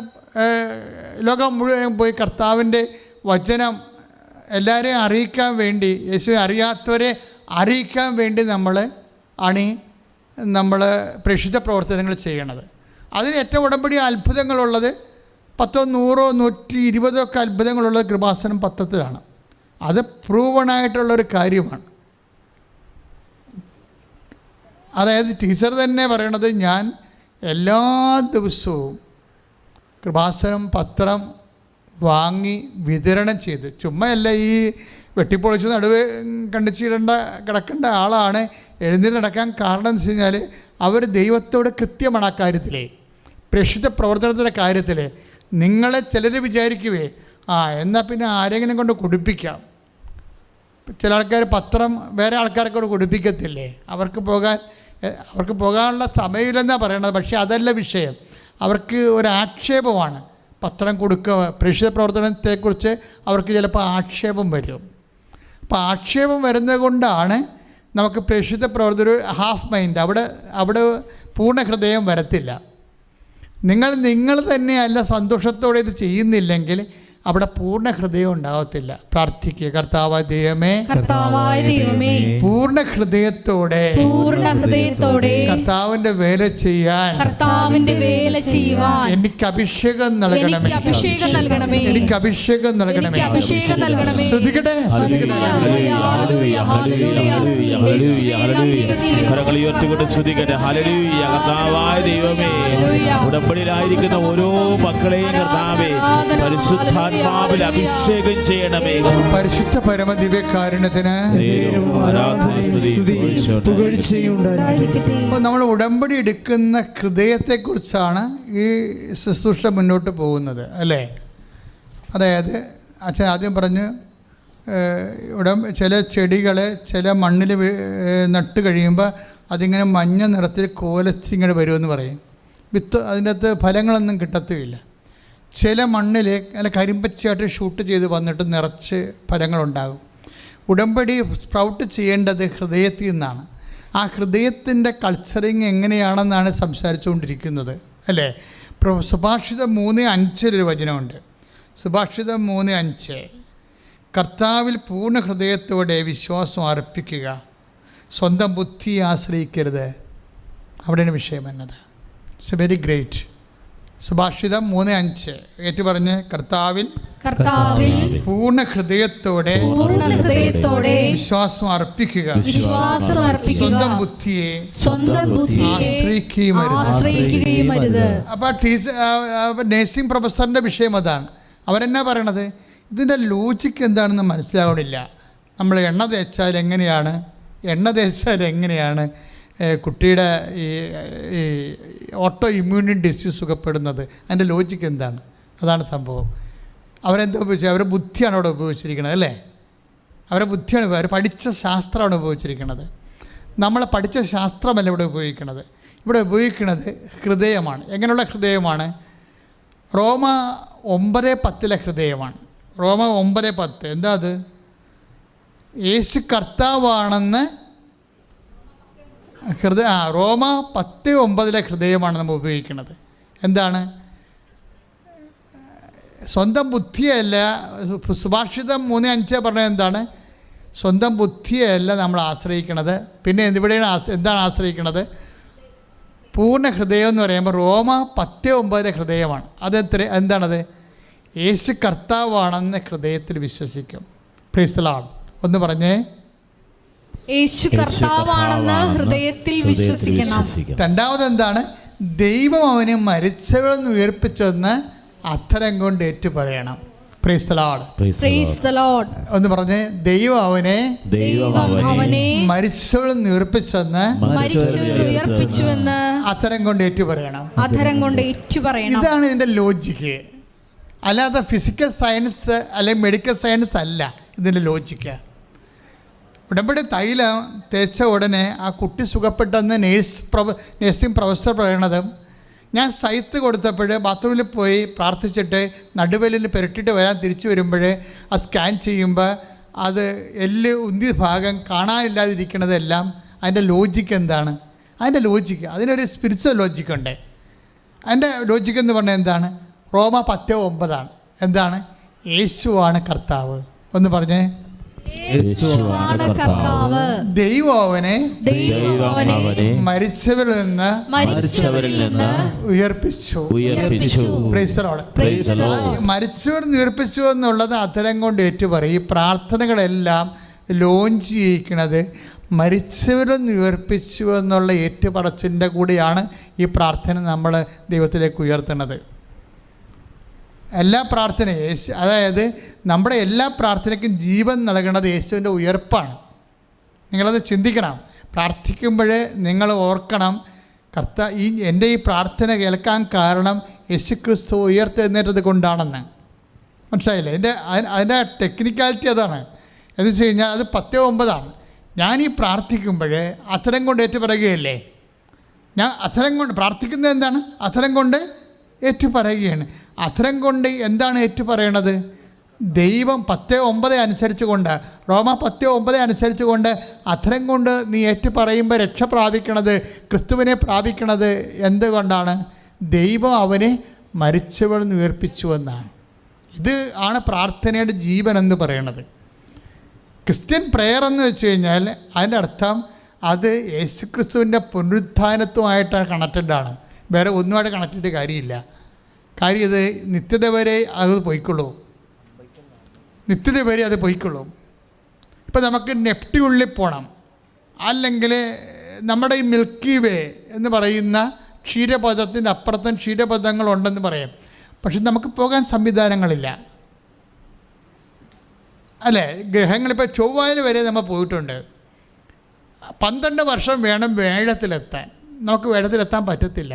ലോകം മുഴുവൻ പോയി കർത്താവിൻ്റെ വചനം എല്ലാവരെയും അറിയിക്കാൻ വേണ്ടി, യേശുവെ അറിയാത്തവരെ അറിയിക്കാൻ വേണ്ടി നമ്മൾ പ്രേക്ഷിത പ്രവർത്തനങ്ങൾ ചെയ്യണത്. അതിന് ഏറ്റവും ഉടമ്പടി അത്ഭുതങ്ങളുള്ളത് 10, 100, 120 അത്ഭുതങ്ങളുള്ളത് കൃപാസനം പത്രത്തിലാണ്. അത് പ്രൂവണായിട്ടുള്ളൊരു കാര്യമാണ്. അതായത് ടീച്ചർ തന്നെ പറയണത്, ഞാൻ എല്ലാ ദിവസവും കൃപാസനം പത്രം വാങ്ങി വിതരണം ചെയ്ത്, ചുമ്മാ അല്ല ഈ വെട്ടിപ്പൊളിച്ച് നടുവ് കണ്ടിച്ചിടേണ്ട കിടക്കേണ്ട ആളാണ് എഴുന്നേറ്റ് നടക്കാൻ. കാരണം എന്ന് വെച്ച് കഴിഞ്ഞാൽ അവർ ദൈവത്തോട് കൃത്യമാണ് ആ കാര്യത്തിലെ പ്രേക്ഷിത പ്രവർത്തനത്തിൻ്റെ കാര്യത്തിൽ. നിങ്ങളെ ചിലർ വിചാരിക്കുവേ എന്നാൽ പിന്നെ ആരെങ്കിലും കൊണ്ട് കുടിപ്പിക്കാം. ചില ആൾക്കാർ പത്രം വേറെ ആൾക്കാരെ കൊണ്ട് കുടിപ്പിക്കത്തില്ലേ, അവർക്ക് പോകാനുള്ള സമയമില്ലെന്നാണ് പറയണത്. പക്ഷേ അതല്ല വിഷയം, അവർക്ക് ഒരാക്ഷേപമാണ് പത്രം കൊടുക്കുക. പ്രേക്ഷിത പ്രവർത്തനത്തെക്കുറിച്ച് അവർക്ക് ചിലപ്പോൾ ആക്ഷേപം വരും. അപ്പോൾ ആക്ഷേപം വരുന്നത് കൊണ്ടാണ് നമുക്ക് പ്രേക്ഷിത പ്രവർത്തനം ഹാഫ് മൈൻഡ്, അവിടെ പൂർണ്ണ ഹൃദയം വരത്തില്ല. നിങ്ങൾ തന്നെയല്ല സന്തോഷത്തോടെ ഇത് ചെയ്യുന്നില്ലെങ്കിൽ അവിടെ പൂർണ്ണ ഹൃദയം ഉണ്ടാകത്തില്ല. പ്രാർത്ഥിക്കുക, കർത്താവായ ദൈവമേ, പൂർണ്ണ ഹൃദയത്തോടെ കർത്താവിന്റെ വേല ചെയ്യാൻ എനിക്ക് അഭിഷേകം നൽകണമേ, എനിക്ക് അഭിഷേകം നൽകണമേ. ശ്രദ്ധിക്കട്ടെ, ഉടമ്പടിയിലായിരിക്കുന്ന ഓരോ മക്കളെയും കർത്താവേ പരിശുദ്ധാത്മാവിൽ അഭിഷേകം ചെയ്യണമേ. പരിശുദ്ധ പരമദിവ്യകാരുണ്യത്തിന് അപ്പോൾ നമ്മൾ ഉടമ്പടി എടുക്കുന്ന ഹൃദയത്തെക്കുറിച്ചാണ് ഈ ശുശ്രൂഷ മുന്നോട്ട് പോകുന്നത്, അല്ലേ? അതായത് അച്ഛൻ ആദ്യം പറഞ്ഞ് ചില ചെടികൾ ചില മണ്ണിൽ നട്ട് കഴിയുമ്പോൾ അതിങ്ങനെ മഞ്ഞ നിറത്തിൽ കോലച്ചിങ്ങനെ വരുമെന്ന് പറയും. വിത്ത് അതിൻ്റെ അകത്ത് ഫലങ്ങളൊന്നും കിട്ടത്തുമില്ല. ചില മണ്ണിൽ നല്ല കരിമ്പച്ചയായിട്ട് ഷൂട്ട് ചെയ്ത് വന്നിട്ട് നിറച്ച് ഫലങ്ങളുണ്ടാകും. ഉടമ്പടി സ്പ്രൗട്ട് ചെയ്യേണ്ടത് ഹൃദയത്തിൽ നിന്നാണ്. ആ ഹൃദയത്തിൻ്റെ കൾച്ചറിങ് എങ്ങനെയാണെന്നാണ് സംസാരിച്ചുകൊണ്ടിരിക്കുന്നത്, അല്ലേ? സുഭാഷിതം 3:5 വചനമുണ്ട്. സുഭാഷിതം 3:5 കർത്താവിൽ പൂർണ്ണ ഹൃദയത്തോടെ വിശ്വാസം അർപ്പിക്കുക, സ്വന്തം ബുദ്ധിയെ ആശ്രയിക്കരുത്. അവിടെയാണ് വിഷയം എന്നത്. It's A very great. സുഭാഷിതം 3:5 ഏറ്റു പറഞ്ഞ് കർത്താവിൽ പൂർണ്ണ ഹൃദയത്തോടെ വിശ്വാസം അർപ്പിക്കുക, സ്വന്തം ബുദ്ധിയെ ആശ്രയിക്കുകയുമരുത്. അപ്പോൾ നേഴ്സിംഗ് പ്രൊഫസറിൻ്റെ വിഷയം അതാണ്. അവരെന്നാ പറയണത്, ഇതിൻ്റെ ലോജിക്ക് എന്താണെന്ന് മനസ്സിലാവണില്ല. നമ്മൾ എണ്ണ തേച്ചാൽ എങ്ങനെയാണ് കുട്ടിയുടെ ഈ ഓട്ടോ ഇമ്മ്യൂണിറ്റി ഡിസീസ് സുഖപ്പെടുന്നത്? അതിൻ്റെ ലോജിക്ക് എന്താണ്? അതാണ് സംഭവം. അവരെന്താ ഉപയോഗിച്ചത്? അവരുടെ ബുദ്ധിയാണ് അവിടെ ഉപയോഗിച്ചിരിക്കുന്നത്, അല്ലേ? അവരുടെ ബുദ്ധിയാണ്, അവർ പഠിച്ച ശാസ്ത്രമാണ് ഉപയോഗിച്ചിരിക്കുന്നത്. നമ്മൾ പഠിച്ച ശാസ്ത്രമല്ല ഇവിടെ ഉപയോഗിക്കുന്നത്. ഇവിടെ ഉപയോഗിക്കുന്നത് ഹൃദയമാണ്. എങ്ങനെയുള്ള ഹൃദയമാണ്? റോമ 9:10 ഹൃദയമാണ്. റോമ 9:10 എന്താ അത്? യേശു കർത്താവാണെന്ന് റോമ 10:9 ഹൃദയമാണ് നമ്മൾ ഉപയോഗിക്കുന്നത്. എന്താണ്? സ്വന്തം ബുദ്ധിയല്ല. സുഭാഷിതം 3:5 പറഞ്ഞത് എന്താണ്? സ്വന്തം ബുദ്ധിയല്ല നമ്മൾ ആശ്രയിക്കണത്. പിന്നെ എന്താണ് ആശ്രയിക്കണത്? പൂർണ്ണ ഹൃദയം എന്ന് പറയുമ്പോൾ റോമ 10:9 ഹൃദയമാണ്. എന്താണത്? യേശു കർത്താവാണെന്ന് ഹൃദയത്തിൽ വിശ്വസിക്കും. Price the Lord. ഒന്ന് പറഞ്ഞേ, യേശു കർത്താവാണെന്ന് ഹൃദയത്തിൽ വിശ്വസിക്കണം. രണ്ടാമത് എന്താണ്? ദൈവം അവനെ മരിച്ചവരിൽ നിന്ന് ഉയർപ്പിച്ചെന്ന് അധരം കൊണ്ട് ഏറ്റു പറയണം. Price the Lord. Price the Lord. ഒന്ന് പറഞ്ഞേ, ദൈവം അവനെ മരിച്ചവരിൽ നിന്ന് ഉയർപ്പിച്ചെന്ന് അധരം കൊണ്ട് ഏറ്റു പറയണം. ഇതാണ് ഇതിൻ്റെ ലോജിക്ക്. അല്ലാതെ ഫിസിക്കൽ സയൻസ് അല്ലെങ്കിൽ മെഡിക്കൽ സയൻസ് അല്ല ഇതിൻ്റെ ലോജിക്ക്. ഉടമ്പടി തൈലം തേച്ച ഉടനെ ആ കുട്ടി സുഖപ്പെട്ടെന്ന് നേഴ്സിംഗ് പ്രൊഫസർ പറയണത്, ഞാൻ സൈത്ത് കൊടുത്തപ്പോൾ ബാത്റൂമിൽ പോയി പ്രാർത്ഥിച്ചിട്ട് നടുവലിൽ പുരട്ടിയിട്ട് വരാൻ തിരിച്ചു വരുമ്പോൾ ആ സ്കാൻ ചെയ്യുമ്പോൾ അത് എല്ല് ഉന്തിയ ഭാഗം കാണാനില്ലാതിരിക്കണതെല്ലാം അതിൻ്റെ ലോജിക്ക് എന്താണ്? അതിൻ്റെ ലോജിക്ക്, അതിനൊരു സ്പിരിച്വൽ ലോജിക്കുണ്ട്. അതിൻ്റെ ലോജിക്ക് എന്ന് പറഞ്ഞാൽ എന്താണ്? റോമ 10:9 എന്താണ്? യേശുവാണ് കർത്താവ്. ഒന്ന് പറഞ്ഞേ, ദൈവം അവനെ മരിച്ചവരിൽ നിന്ന് ഉയർപ്പിച്ചു. മരിച്ചവരിൽ നിന്ന് ഉയർപ്പിച്ചു എന്നുള്ളത് അത്തരം കൊണ്ട് ഏറ്റുപറയും. ഈ പ്രാർത്ഥനകളെല്ലാം ലോഞ്ച് ചെയ്യിക്കുന്നത് മരിച്ചവരിൽ നിന്ന് ഉയർപ്പിച്ചു എന്നുള്ള ഏറ്റുപറച്ചിൻ്റെ കൂടെയാണ് ഈ പ്രാർത്ഥന നമ്മൾ ദൈവത്തിലേക്ക് ഉയർത്തുന്നത്. എല്ലാ പ്രാർത്ഥനയും അതായത് നമ്മുടെ എല്ലാ പ്രാർത്ഥനയ്ക്കും ജീവൻ നൽകുന്നത് യേശുവിൻ്റെ ഉയർപ്പാണ്. നിങ്ങളത് ചിന്തിക്കണം. പ്രാർത്ഥിക്കുമ്പോൾ നിങ്ങൾ ഓർക്കണം, എൻ്റെ ഈ പ്രാർത്ഥന കേൾക്കാൻ കാരണം യേശുക്രിസ്തു ഉയർത്തെഴുന്നേറ്റത് കൊണ്ടാണെന്ന്. മനസ്സിലായില്ലേ? അതിൻ്റെ ടെക്നിക്കാലിറ്റി അതാണ്. എന്ന് വെച്ച് കഴിഞ്ഞാൽ അത് 10:9 ഞാനീ പ്രാർത്ഥിക്കുമ്പോൾ അധരം കൊണ്ട് ഏറ്റുപറയുകയല്ലേ. ഞാൻ അധരം കൊണ്ട് പ്രാർത്ഥിക്കുന്നത് എന്താണ്? അധരം കൊണ്ട് ഏറ്റുപറയുകയാണ്. അധരം കൊണ്ട് എന്താണ് ഏറ്റുപറയണത്? ദൈവം 10:9 അനുസരിച്ച് കൊണ്ട്, റോമ 10:9 അനുസരിച്ച് കൊണ്ട് അധരം കൊണ്ട് നീ ഏറ്റുപറയുമ്പോൾ രക്ഷ പ്രാപിക്കണത്, ക്രിസ്തുവിനെ പ്രാപിക്കണത് എന്തുകൊണ്ടാണ്? ദൈവം അവനെ മരിച്ചവരിൽ നിന്ന് ഉയർപ്പിച്ചുവെന്നാണ്. ഇത് ആണ് പ്രാർത്ഥനയുടെ ജീവൻ എന്ന് പറയണത്. ക്രിസ്ത്യൻ പ്രെയർ എന്ന് വെച്ച് കഴിഞ്ഞാൽ അതിൻ്റെ അർത്ഥം അത് യേശുക്രിസ്തുവിൻ്റെ പുനരുത്ഥാനത്തുമായിട്ട് കണക്റ്റഡാണ്. വേറെ ഒന്നുമായിട്ട് കണക്റ്റഡ് കാര്യമില്ല. കാര്യം ഇത് നിത്യത വരെ അത് പോയിക്കൊള്ളൂ, നിത്യത വരെ അത് പോയിക്കൊള്ളും. ഇപ്പം നമുക്ക് നെപ്റ്റ്യൂണിൽ പോകണം, അല്ലെങ്കിൽ നമ്മുടെ ഈ മിൽക്കി വേ എന്ന് പറയുന്ന ക്ഷീരപഥത്തിൻ്റെ അപ്പുറത്തും ക്ഷീരപഥങ്ങളുണ്ടെന്ന് പറയാം. പക്ഷെ നമുക്ക് പോകാൻ സംവിധാനങ്ങളില്ല, അല്ലേ? ഗ്രഹങ്ങളിപ്പോൾ ചൊവ്വയിൽ വരെ നമ്മൾ പോയിട്ടുണ്ട്. 12 വർഷം വേണം വേഴത്തിലെത്താൻ. നമുക്ക് വേഴത്തിലെത്താൻ പറ്റത്തില്ല.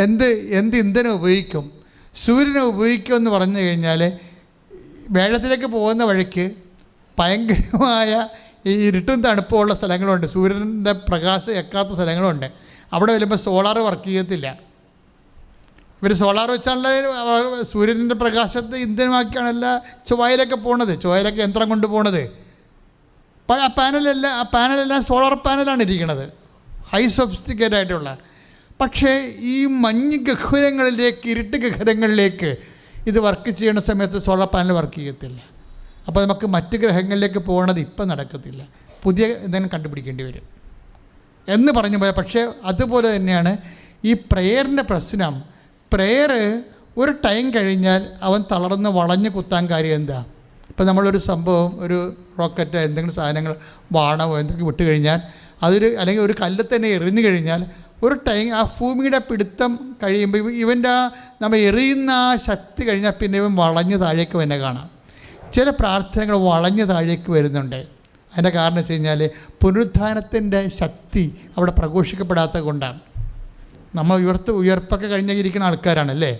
എന്ത് ഇന്ധനം ഉപയോഗിക്കും? സൂര്യനെ ഉപയോഗിക്കുമെന്ന് പറഞ്ഞു കഴിഞ്ഞാൽ വേഴത്തിലേക്ക് പോകുന്ന വഴിക്ക് ഭയങ്കരമായ ഈ ഇരുട്ടും തണുപ്പുള്ള സ്ഥലങ്ങളുണ്ട്, സൂര്യൻ്റെ പ്രകാശം എക്കാത്ത സ്ഥലങ്ങളുണ്ട്. അവിടെ വരുമ്പോൾ സോളാർ വർക്ക് ചെയ്യത്തില്ല. ഇവർ സോളാർ വെച്ചാണല്ലോ സൂര്യൻ്റെ പ്രകാശത്തെ ഇന്ധനമാക്കിയാണ് എല്ലാ ചൊവ്വയിലൊക്കെ പോണത്, ചൊവ്വയിലൊക്കെ യന്ത്രം കൊണ്ട് പോണത്. ആ പാനലെല്ലാം സോളാർ പാനലാണ് ഇരിക്കുന്നത്, ഹൈ സൊഫിസ്റ്റിക്കേറ്റഡ് ആയിട്ടുള്ള. പക്ഷേ ഈ മഞ്ഞ് ഗഹ്വരങ്ങളിലേക്ക്, ഇരുട്ട് ഗഹ്വരങ്ങളിലേക്ക് ഇത് വർക്ക് ചെയ്യുന്ന സമയത്ത് സോളാർ പാനൽ വർക്ക് ചെയ്യത്തില്ല. അപ്പോൾ നമുക്ക് മറ്റ് ഗ്രഹങ്ങളിലേക്ക് പോകണത് ഇപ്പം നടക്കത്തില്ല, പുതിയ എന്തെങ്കിലും കണ്ടുപിടിക്കേണ്ടി വരും എന്ന് പറഞ്ഞു പോയാൽ. പക്ഷേ അതുപോലെ തന്നെയാണ് ഈ പ്രെയറിൻ്റെ പ്രശ്നം. പ്രെയർ ഒരു ടൈം കഴിഞ്ഞാൽ അവൻ തളർന്ന് വളഞ്ഞ് കുത്താൻ കാര്യം എന്താ? ഇപ്പം നമ്മളൊരു സംഭവം, ഒരു റോക്കറ്റ്, എന്തെങ്കിലും സാധനങ്ങൾ, ബാണമോ എന്തെങ്കിലും വിട്ട് കഴിഞ്ഞാൽ അല്ലെങ്കിൽ ഒരു കല്ല് തന്നെ എറിഞ്ഞു കഴിഞ്ഞാൽ ഒരു ടൈം ആ ഭൂമിയുടെ പിടുത്തം കഴിയുമ്പോൾ ഇവൻ്റെ നമ്മൾ എറിയുന്ന ആ ശക്തി കഴിഞ്ഞാൽ പിന്നെ ഇവൻ വളഞ്ഞ് താഴേക്ക് തന്നെ കാണാം. ചില പ്രാർത്ഥനകൾ വളഞ്ഞ് താഴേക്ക് വരുന്നുണ്ട്. അതിൻ്റെ കാരണം വെച്ച് കഴിഞ്ഞാൽ പുനരുത്ഥാനത്തിൻ്റെ ശക്തി അവിടെ പ്രഘോഷിക്കപ്പെടാത്തത് കൊണ്ടാണ്. നമ്മൾ ഉയർപ്പൊക്കെ കഴിഞ്ഞിരിക്കുന്ന ആൾക്കാരാണല്ലേ.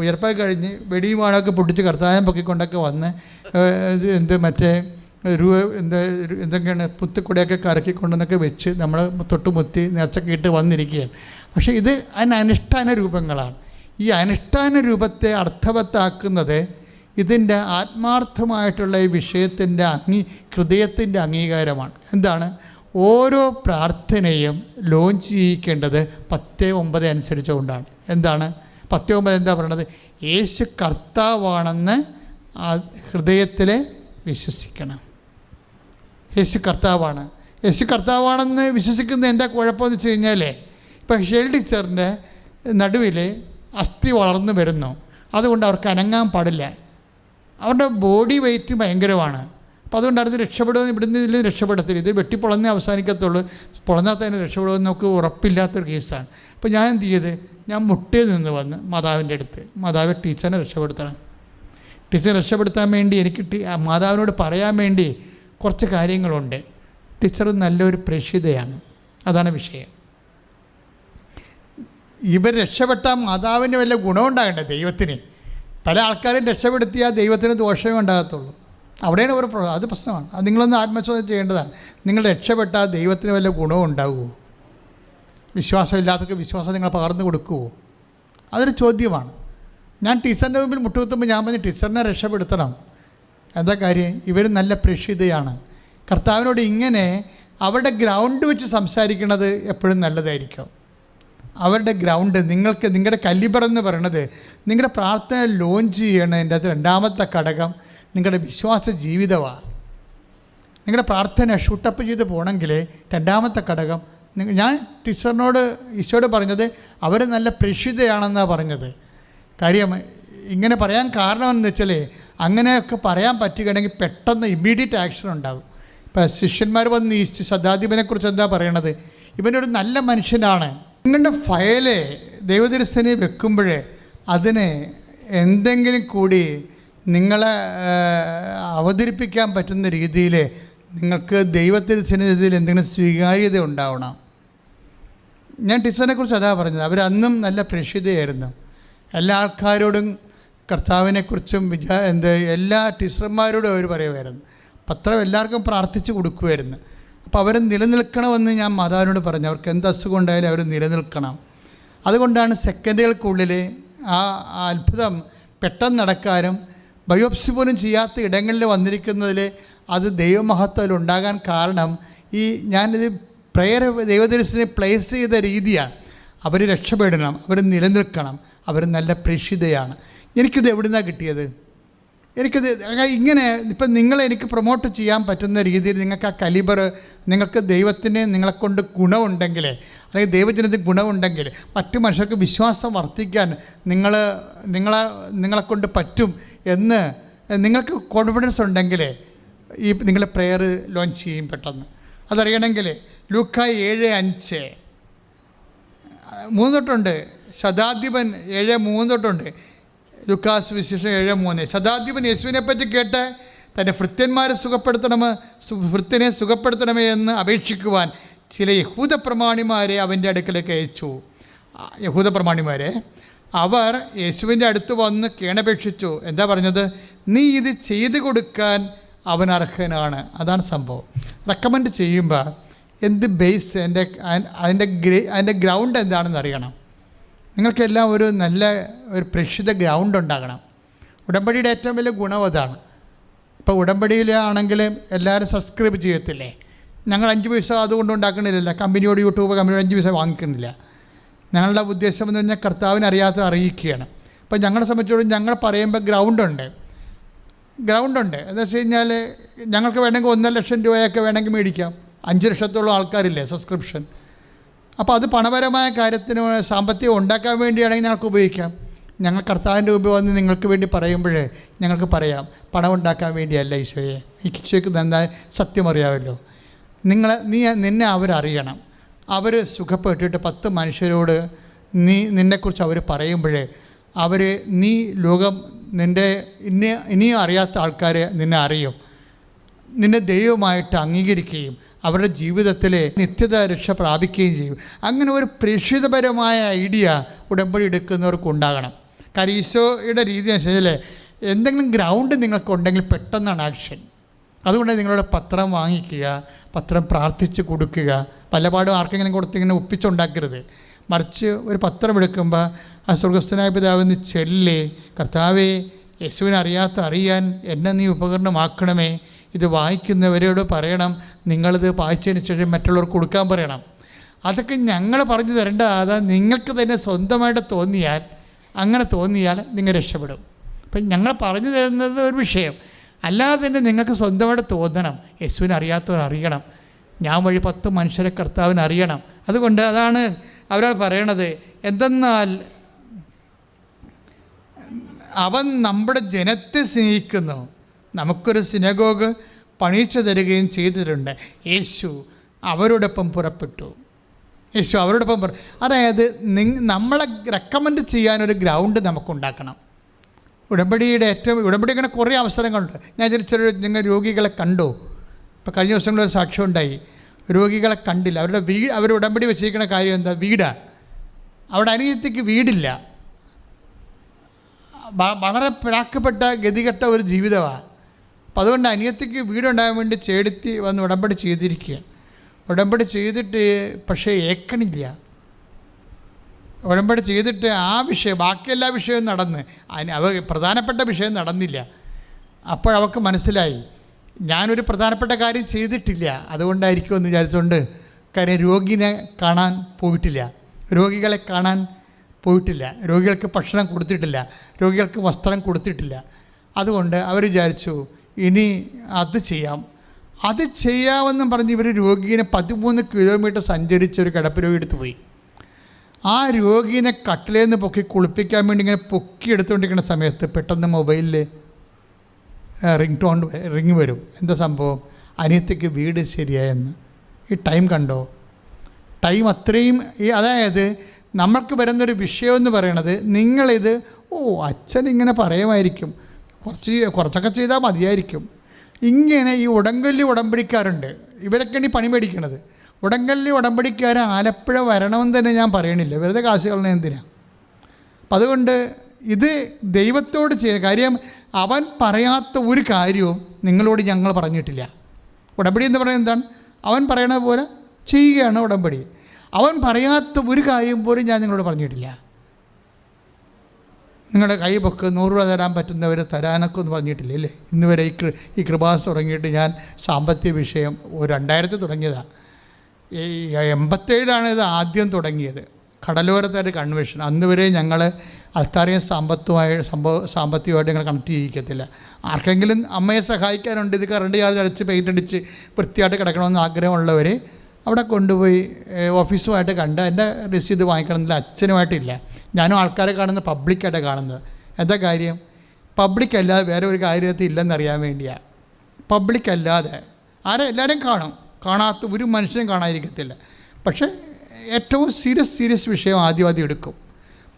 ഉയർപ്പൊക്കെ കഴിഞ്ഞ് വെടിയും വാഴൊക്കെ പൊട്ടിച്ച് കർത്തായം പൊക്കിക്കൊണ്ടൊക്കെ വന്ന് എന്തൊക്കെയാണ് പുത്തുക്കുടയൊക്കെ കറക്കിക്കൊണ്ടെന്നൊക്കെ വെച്ച് നമ്മൾ തൊട്ടുമുത്തി നേർച്ചൊക്കെ ഇട്ട് വന്നിരിക്കുകയാണ്. പക്ഷേ ഇത് അതിന് അനുഷ്ഠാന രൂപങ്ങളാണ്. ഈ അനുഷ്ഠാന രൂപത്തെ അർത്ഥവത്താക്കുന്നത് ഇതിൻ്റെ ആത്മാർത്ഥമായിട്ടുള്ള ഈ വിഷയത്തിൻ്റെ ഹൃദയത്തിൻ്റെ അംഗീകാരമാണ്. എന്താണ്? ഓരോ പ്രാർത്ഥനയും ലോഞ്ച് ചെയ്യിക്കേണ്ടത് 10:9 അനുസരിച്ചുകൊണ്ടാണ്. എന്താണ് 10:9? എന്താ പറയണത്? യേശു കർത്താവാണെന്ന് ഹൃദയത്തിൽ വിശ്വസിക്കണം. യേശു കർത്താവാണ്. യേശു കർത്താവാണെന്ന് വിശ്വസിക്കുന്നത് എന്താ കുഴപ്പമെന്ന് വെച്ച് കഴിഞ്ഞാൽ, ഇപ്പോൾ ഷെൽ ടീച്ചറിൻ്റെ നടുവിൽ അസ്ഥി വളർന്നു വരുന്നു, അതുകൊണ്ട് അവർക്ക് അനങ്ങാൻ പാടില്ല. അവരുടെ ബോഡി വെയ്റ്റ് ഭയങ്കരമാണ്. അപ്പോൾ അതുകൊണ്ട് അത് രക്ഷപ്പെടുമെന്ന് ഇവിടുന്ന് രക്ഷപ്പെടത്തില്ല. ഇത് വെട്ടിപ്പൊളന്നേ അവസാനിക്കത്തുള്ളൂ. പൊളന്നാൽ തന്നെ രക്ഷപ്പെടുമെന്ന് നമുക്ക് ഉറപ്പില്ലാത്തൊരു കേസാണ്. അപ്പോൾ ഞാൻ എന്ത് ചെയ്ത്, ഞാൻ മുട്ടയിൽ നിന്ന് വന്ന് മാതാവിൻ്റെ അടുത്ത്, മാതാവ് ടീച്ചറിനെ രക്ഷപ്പെടുത്തണം. ടീച്ചറെ രക്ഷപ്പെടുത്താൻ വേണ്ടി എനിക്ക് മാതാവിനോട് പറയാൻ വേണ്ടി കുറച്ച് കാര്യങ്ങളുണ്ട്. ടീച്ചർ നല്ലൊരു പ്രേക്ഷിതയാണ്, അതാണ് വിഷയം. ഇവർ രക്ഷപ്പെട്ടാൽ മാതാവിന് വല്ല ഗുണമുണ്ടാകണ്ടേ ദൈവത്തിന്? പല ആൾക്കാരും രക്ഷപ്പെടുത്തിയാൽ ദൈവത്തിന് ദോഷമേ ഉണ്ടാകത്തുള്ളൂ. അവിടെയാണ് ഒരു അത് പ്രശ്നമാണ്. അത് നിങ്ങളൊന്ന് ആത്മശോധന ചെയ്യേണ്ടതാണ്. നിങ്ങൾ രക്ഷപ്പെട്ടാൽ ദൈവത്തിന് വല്ല ഗുണവും ഉണ്ടാകുമോ? വിശ്വാസമില്ലാത്തവർക്ക് വിശ്വാസം നിങ്ങൾ പകർന്നു കൊടുക്കുമോ? അതൊരു ചോദ്യമാണ്. ഞാൻ ടീച്ചറിൻ്റെ മുമ്പിൽ മുട്ടുകുത്തുമ്പോൾ ഞാൻ പറഞ്ഞു ടീച്ചറിനെ രക്ഷപ്പെടുത്തണം. എന്താ കാര്യം? ഇവർ നല്ല പ്രേക്ഷിതയാണ്. കർത്താവിനോട് ഇങ്ങനെ അവരുടെ ഗ്രൗണ്ട് വെച്ച് സംസാരിക്കുന്നത് എപ്പോഴും നല്ലതായിരിക്കും. അവരുടെ ഗ്രൗണ്ട് നിങ്ങളുടെ കലിബർ എന്ന് പറയണത് നിങ്ങളുടെ പ്രാർത്ഥന ലോഞ്ച് ചെയ്യണതിൻ്റെ അത് രണ്ടാമത്തെ ഘടകം നിങ്ങളുടെ വിശ്വാസ ജീവിതമാണ്. നിങ്ങളുടെ പ്രാർത്ഥന ഷൂട്ടപ്പ് ചെയ്ത് പോകണമെങ്കിൽ രണ്ടാമത്തെ ഘടകം ഞാൻ ടീച്ചറിനോട് ഈശോയോട് പറഞ്ഞത് അവർ നല്ല പ്രേക്ഷിതയാണെന്നാണ് പറഞ്ഞത്. കാര്യം ഇങ്ങനെ പറയാൻ കാരണം എന്ന് വെച്ചാൽ അങ്ങനെയൊക്കെ പറയാൻ പറ്റുകയാണെങ്കിൽ പെട്ടെന്ന് ഇമ്മീഡിയറ്റ് ആക്ഷൻ ഉണ്ടാകും. ഇപ്പം ശിഷ്യന്മാർ വന്ന് ഈ ശതാധിപനെക്കുറിച്ച് എന്താ പറയണത്? ഇവനൊരു നല്ല മനുഷ്യനാണ്. നിങ്ങളുടെ ഫയല് ദൈവദർശനെ വെക്കുമ്പോൾ അതിന് എന്തെങ്കിലും കൂടി നിങ്ങളെ അവതരിപ്പിക്കാൻ പറ്റുന്ന രീതിയിൽ നിങ്ങൾക്ക് ദൈവത്തിൻ്റെ സന്നിധിയിൽ എന്തെങ്കിലും സ്വീകാര്യത ഉണ്ടാവണം. ഞാൻ ടീച്ചറിനെ കുറിച്ച് അതാ പറഞ്ഞത്. അവരന്നും നല്ല പ്രേക്ഷിതയായിരുന്നു. എല്ലാ ആൾക്കാരോടും കർത്താവിനെക്കുറിച്ചും എല്ലാ ടീച്ചർമാരോടും അവർ പറയുമായിരുന്നു. പത്രം എല്ലാവർക്കും പ്രാർത്ഥിച്ച് കൊടുക്കുമായിരുന്നു. അപ്പോൾ അവർ നിലനിൽക്കണമെന്ന് ഞാൻ മാതാവിനോട് പറഞ്ഞു. അവർക്ക് എന്ത് അസുഖം ഉണ്ടായാലും അവർ നിലനിൽക്കണം. അതുകൊണ്ടാണ് സെക്കൻഡുകൾക്കുള്ളിൽ ആ അത്ഭുതം പെട്ടെന്ന് നടക്കാനും ബയോപ്സി പോലും ചെയ്യാത്ത ഇടങ്ങളിൽ വന്നിരിക്കുന്നതിൽ അത് ദൈവമഹത്വത്തിൽ ഉണ്ടാകാൻ കാരണം ഈ ഞാനിത് പ്രയർ ദൈവദർശനെ പ്ലേസ് ചെയ്ത രീതിയാണ്. അവർ രക്ഷപ്പെടണം, അവർ നിലനിൽക്കണം, അവർ നല്ല പ്രേക്ഷിതയാണ്. എനിക്കിത് എവിടെ നിന്നാണ് കിട്ടിയത്? എനിക്കത് ഇങ്ങനെ ഇപ്പം എനിക്ക് പ്രൊമോട്ട് ചെയ്യാൻ പറ്റുന്ന രീതിയിൽ നിങ്ങൾക്ക് ആ കലിബർ, നിങ്ങൾക്ക് ദൈവത്തിന് നിങ്ങളെക്കൊണ്ട് ഗുണമുണ്ടെങ്കിൽ, അല്ലെങ്കിൽ ദൈവജനത്തിന് ഗുണമുണ്ടെങ്കിൽ, മറ്റു മനുഷ്യർക്ക് വിശ്വാസം വർദ്ധിക്കാൻ നിങ്ങളെക്കൊണ്ട് പറ്റും എന്ന് നിങ്ങൾക്ക് കോൺഫിഡൻസ് ഉണ്ടെങ്കിൽ ഈ നിങ്ങളെ പ്രെയർ ലോഞ്ച് ചെയ്യും പെട്ടെന്ന്. അതറിയണമെങ്കിൽ ലൂക്ക 7:5 3 തൊട്ടുണ്ട്. ശതാധിപൻ 7:3 തൊട്ടുണ്ട്. ലൂക്കാസ് വിശേഷം 7:3. ശതാധിപൻ യേശുവിനെപ്പറ്റി കേട്ട് തൻ്റെ ഭൃത്യന്മാരെ ഭൃത്യനെ സുഖപ്പെടുത്തണമേ എന്ന് അപേക്ഷിക്കുവാൻ ചില യഹൂദ പ്രമാണിമാരെ അവൻ്റെ അടുക്കലേക്ക് അയച്ചു. യഹൂദ പ്രമാണിമാരെ അവർ യേശുവിൻ്റെ അടുത്ത് വന്ന് കേണപേക്ഷിച്ചു. എന്താ പറഞ്ഞത്? നീ ഇത് ചെയ്തു കൊടുക്കാൻ അവൻ അർഹനാണ്. അതാണ് സംഭവം. റെക്കമെൻഡ് ചെയ്യുമ്പോൾ എന്ത് ബേസ്, അതിൻ്റെ ഗ്രൗണ്ട് എന്താണെന്ന് അറിയണം. നിങ്ങൾക്കെല്ലാം ഒരു നല്ല ഒരു പ്രേക്ഷിത ഗ്രൗണ്ട് ഉണ്ടാകണം. ഉടമ്പടിയുടെ ഏറ്റവും വലിയ ഗുണം അതാണ്. ഇപ്പോൾ ഉടമ്പടിയിലാണെങ്കിൽ എല്ലാവരും സബ്സ്ക്രൈബ് ചെയ്യത്തില്ലേ? ഞങ്ങൾ 5 പൈസ അതുകൊണ്ട് ഉണ്ടാക്കണില്ല. കമ്പനിയോട് യൂട്യൂബ് കമ്പനിയോട് 5 പൈസ വാങ്ങിക്കണില്ല. ഞങ്ങളുടെ ഉദ്ദേശം എന്ന് പറഞ്ഞാൽ കർത്താവിനെ അറിയാത്ത അറിയിക്കുകയാണ്. അപ്പോൾ ഞങ്ങളെ സംബന്ധിച്ചോളം ഞങ്ങൾ പറയുമ്പോൾ ഗ്രൗണ്ടുണ്ട്. എന്ന് വെച്ച് കഴിഞ്ഞാൽ ഞങ്ങൾക്ക് വേണമെങ്കിൽ 1.5 ലക്ഷം രൂപയൊക്കെ വേണമെങ്കിൽ മേടിക്കാം. 5 ലക്ഷത്തോളം ആൾക്കാരില്ലേ സബ്സ്ക്രിപ്ഷൻ. അപ്പോൾ അത് പണപരമായ കാര്യത്തിന് സാമ്പത്തികം ഉണ്ടാക്കാൻ വേണ്ടിയാണെങ്കിൽ ഞങ്ങൾക്ക് ഉപയോഗിക്കാം. ഞങ്ങൾ കർത്താവിൻ്റെ മുമ്പ് വന്ന് നിങ്ങൾക്ക് വേണ്ടി പറയുമ്പോൾ ഞങ്ങൾക്ക് പറയാം, പണം ഉണ്ടാക്കാൻ വേണ്ടിയല്ല ഈശോയെ. ഈശോയ്ക്ക് നന്നായി സത്യം അറിയാമല്ലോ. നിന്നെ അവരറിയണം. അവർ സുഖപ്പെട്ടിട്ട് 10 മനുഷ്യരോട് നിന്നെക്കുറിച്ച് അവർ പറയുമ്പോൾ ലോകം ഇനിയും അറിയാത്ത ആൾക്കാർ നിന്നെ അറിയും, നിന്നെ ദൈവമായിട്ട് അംഗീകരിക്കുകയും അവരുടെ ജീവിതത്തിലെ നിത്യത രക്ഷ പ്രാപിക്കുകയും ചെയ്യും. അങ്ങനെ ഒരു പ്രേക്ഷിതപരമായ ഐഡിയ ഉടമ്പടി എടുക്കുന്നവർക്കുണ്ടാകണം. കാര്യം ഈശോയുടെ രീതി അനുസരിച്ചാൽ എന്തെങ്കിലും ഗ്രൗണ്ട് നിങ്ങൾക്കുണ്ടെങ്കിൽ പെട്ടെന്നാണ് ആക്ഷൻ. അതുകൊണ്ട് നിങ്ങളുടെ പത്രം വാങ്ങിക്കുക, പത്രം പ്രാർത്ഥിച്ച് കൊടുക്കുക. പലപാടും ആർക്കെങ്കിലും കൊടുത്തിങ്ങനെ ഒപ്പിച്ചുണ്ടാക്കരുത്. മറിച്ച് ഒരു പത്രം എടുക്കുമ്പോൾ ആ സ്വർഗസ്ഥനായ പിതാവിന് ചെല്ല്, കർത്താവേ, യേശുവിനെ അറിയാൻ എന്നെ നീ ഉപകരണമാക്കണമേ. ഇത് വായിക്കുന്നവരോട് പറയണം, നിങ്ങളിത് വായിച്ചതിന് ശേഷം മറ്റുള്ളവർക്ക് കൊടുക്കാൻ പറയണം. അതൊക്കെ ഞങ്ങൾ പറഞ്ഞു തരേണ്ട. അത് നിങ്ങൾക്ക് തന്നെ സ്വന്തമായിട്ട് തോന്നിയാൽ നിങ്ങൾ രക്ഷപ്പെടും. അപ്പം ഞങ്ങൾ പറഞ്ഞു തരുന്നത് ഒരു വിഷയം, അല്ലാതെ തന്നെ നിങ്ങൾക്ക് സ്വന്തമായിട്ട് തോന്നണം. യേശുവിനെ അറിയാത്തവർ അറിയണം, ഞാൻ വഴി 10 മനുഷ്യരെ കർത്താവിനെ അറിയണം. അതുകൊണ്ട് അതാണ് അവരാൾ പറയണത്. എന്തെന്നാൽ അവൻ നമ്മുടെ ജനത്തെ സ്നേഹിക്കുന്നു, നമുക്കൊരു സിനഗോഗ് പണിയിച്ചു തരികയും ചെയ്തിട്ടുണ്ട്. യേശു അവരോടൊപ്പം പുറപ്പെട്ടു. അതായത് നമ്മളെ റെക്കമെൻഡ് ചെയ്യാനൊരു ഗ്രൗണ്ട് നമുക്കുണ്ടാക്കണം. ഉടമ്പടി ഇങ്ങനെ കുറേ അവസരങ്ങളുണ്ട്. ഞാൻ നിങ്ങൾ രോഗികളെ കണ്ടു. ഇപ്പോൾ കഴിഞ്ഞ ദിവസങ്ങളൊരു സാക്ഷ്യം ഉണ്ടായി. രോഗികളെ കണ്ടില്ല. അവർ ഉടമ്പടി വെച്ചിരിക്കുന്ന കാര്യം എന്താ? വീടാണ്. അവിടെ അനിയത്തിക്ക് വീടില്ല. വളരെ പിഴക്കപ്പെട്ട ഗതികെട്ട ഒരു ജീവിതമാണ്. അപ്പം അതുകൊണ്ട് അനിയത്തിക്ക് വീടുണ്ടാകാൻ വേണ്ടി ചേടുത്തി വന്ന് ഉടമ്പടി ചെയ്തിരിക്കുകയാണ്. ഉടമ്പടി ചെയ്തിട്ട് പക്ഷേ ഏക്കണില്ല. ഉടമ്പടി ചെയ്തിട്ട് ബാക്കി എല്ലാ വിഷയവും നടന്ന് പ്രധാനപ്പെട്ട വിഷയം നടന്നില്ല. അപ്പോഴവൾക്ക് മനസ്സിലായി, ഞാനൊരു പ്രധാനപ്പെട്ട കാര്യം ചെയ്തിട്ടില്ല, അതുകൊണ്ടായിരിക്കുമെന്ന് വിചാരിച്ചുകൊണ്ട് കാര്യം രോഗികളെ കാണാൻ പോയിട്ടില്ല, രോഗികൾക്ക് ഭക്ഷണം കൊടുത്തിട്ടില്ല, രോഗികൾക്ക് വസ്ത്രം കൊടുത്തിട്ടില്ല. അതുകൊണ്ട് അവർ വിചാരിച്ചു ഇനി അത് ചെയ്യാമെന്നും പറഞ്ഞ് ഇവർ രോഗീനെ 13 കിലോമീറ്റർ സഞ്ചരിച്ചൊരു കിടപ്പ് രോഗി എടുത്ത് പോയി. ആ രോഗീനെ കട്ടിലേന്ന് പൊക്കി കുളിപ്പിക്കാൻ വേണ്ടി ഇങ്ങനെ പൊക്കി എടുത്തുകൊണ്ടിരിക്കുന്ന സമയത്ത് പെട്ടെന്ന് മൊബൈലിൽ റിങ് വരും. എന്താ സംഭവം? അനിയത്തിക്ക് വീട് ശരിയായെന്ന്. ഈ ടൈം കണ്ടോ? ടൈം അത്രയും അതായത് നമ്മൾക്ക് വരുന്നൊരു വിഷയമെന്ന് പറയണത് നിങ്ങളിത് അച്ഛൻ ഇങ്ങനെ പറയുമായിരിക്കും, കുറച്ചൊക്കെ ചെയ്താൽ മതിയായിരിക്കും. ഇങ്ങനെ ഈ ഉടമ്പടിക്കാരുണ്ട്. ഇവരൊക്കെ ഈ പണി മേടിക്കണത്. ഉടമ്പടിക്കാർ ആലപ്പുഴ വരണമെന്ന് തന്നെ ഞാൻ പറയണില്ല, വെറുതെ കാശ് കളഞ്ഞ എന്തിനാ. അപ്പം അതുകൊണ്ട് ഇത് ദൈവത്തോട് ചെയ്യുക. കാര്യം അവൻ പറയാത്ത ഒരു കാര്യവും നിങ്ങളോട് ഞങ്ങൾ പറഞ്ഞിട്ടില്ല. ഉടമ്പടി എന്ന് പറയുന്നത് എന്താണ്? അവൻ പറയണ പോലെ ചെയ്യുകയാണ് ഉടമ്പടി. അവൻ പറയാത്ത ഒരു കാര്യം പോലും ഞാൻ നിങ്ങളോട് പറഞ്ഞിട്ടില്ല. നിങ്ങളുടെ കൈ പൊക്ക് 100 രൂപ തരാൻ പറ്റുന്നവർ തരാനൊക്കെ ഒന്നും പറഞ്ഞിട്ടില്ല അല്ലേ? ഇന്ന് വരെ ഈ കൃപാസ് തുടങ്ങിയിട്ട് ഞാൻ സാമ്പത്തിക വിഷയം 2000 തുടങ്ങിയതാണ്. ഈ 87 ഇത് ആദ്യം തുടങ്ങിയത്. കടലോരത്തായിട്ട് കൺവെൻഷൻ. അന്ന് വരെ ഞങ്ങൾ അൾത്താരെയും സാമ്പത്തികമായിട്ട് ഞങ്ങൾ കണക്ട് ചെയ്യിക്കത്തില്ല. ആർക്കെങ്കിലും അമ്മയെ സഹായിക്കാനുണ്ട്, ഇത് കറണ്ട് ചാർജ് അടിച്ച് പെയിൻ്റ് അടിച്ച് വൃത്തിയായിട്ട് കിടക്കണമെന്ന് ആഗ്രഹമുള്ളവർ അവിടെ കൊണ്ടുപോയി ഓഫീസുമായിട്ട് കണ്ട് എൻ്റെ രസീത് വാങ്ങിക്കണമെന്നില്ല. അച്ഛനുമായിട്ടില്ല. ഞാനും ആൾക്കാരെ കാണുന്നത് പബ്ലിക്കായിട്ടാണ് കാണുന്നത്. എന്താ കാര്യം? പബ്ലിക്കല്ലാതെ വേറെ ഒരു കാര്യത്തിൽ ഇല്ലെന്നറിയാൻ വേണ്ടിയാണ്. പബ്ലിക്കല്ലാതെ എല്ലാവരും കാണും, കാണാത്ത ഒരു മനുഷ്യനും കാണാതിരിക്കത്തില്ല. പക്ഷേ ഏറ്റവും സീരിയസ് വിഷയം ആദ്യം എടുക്കും.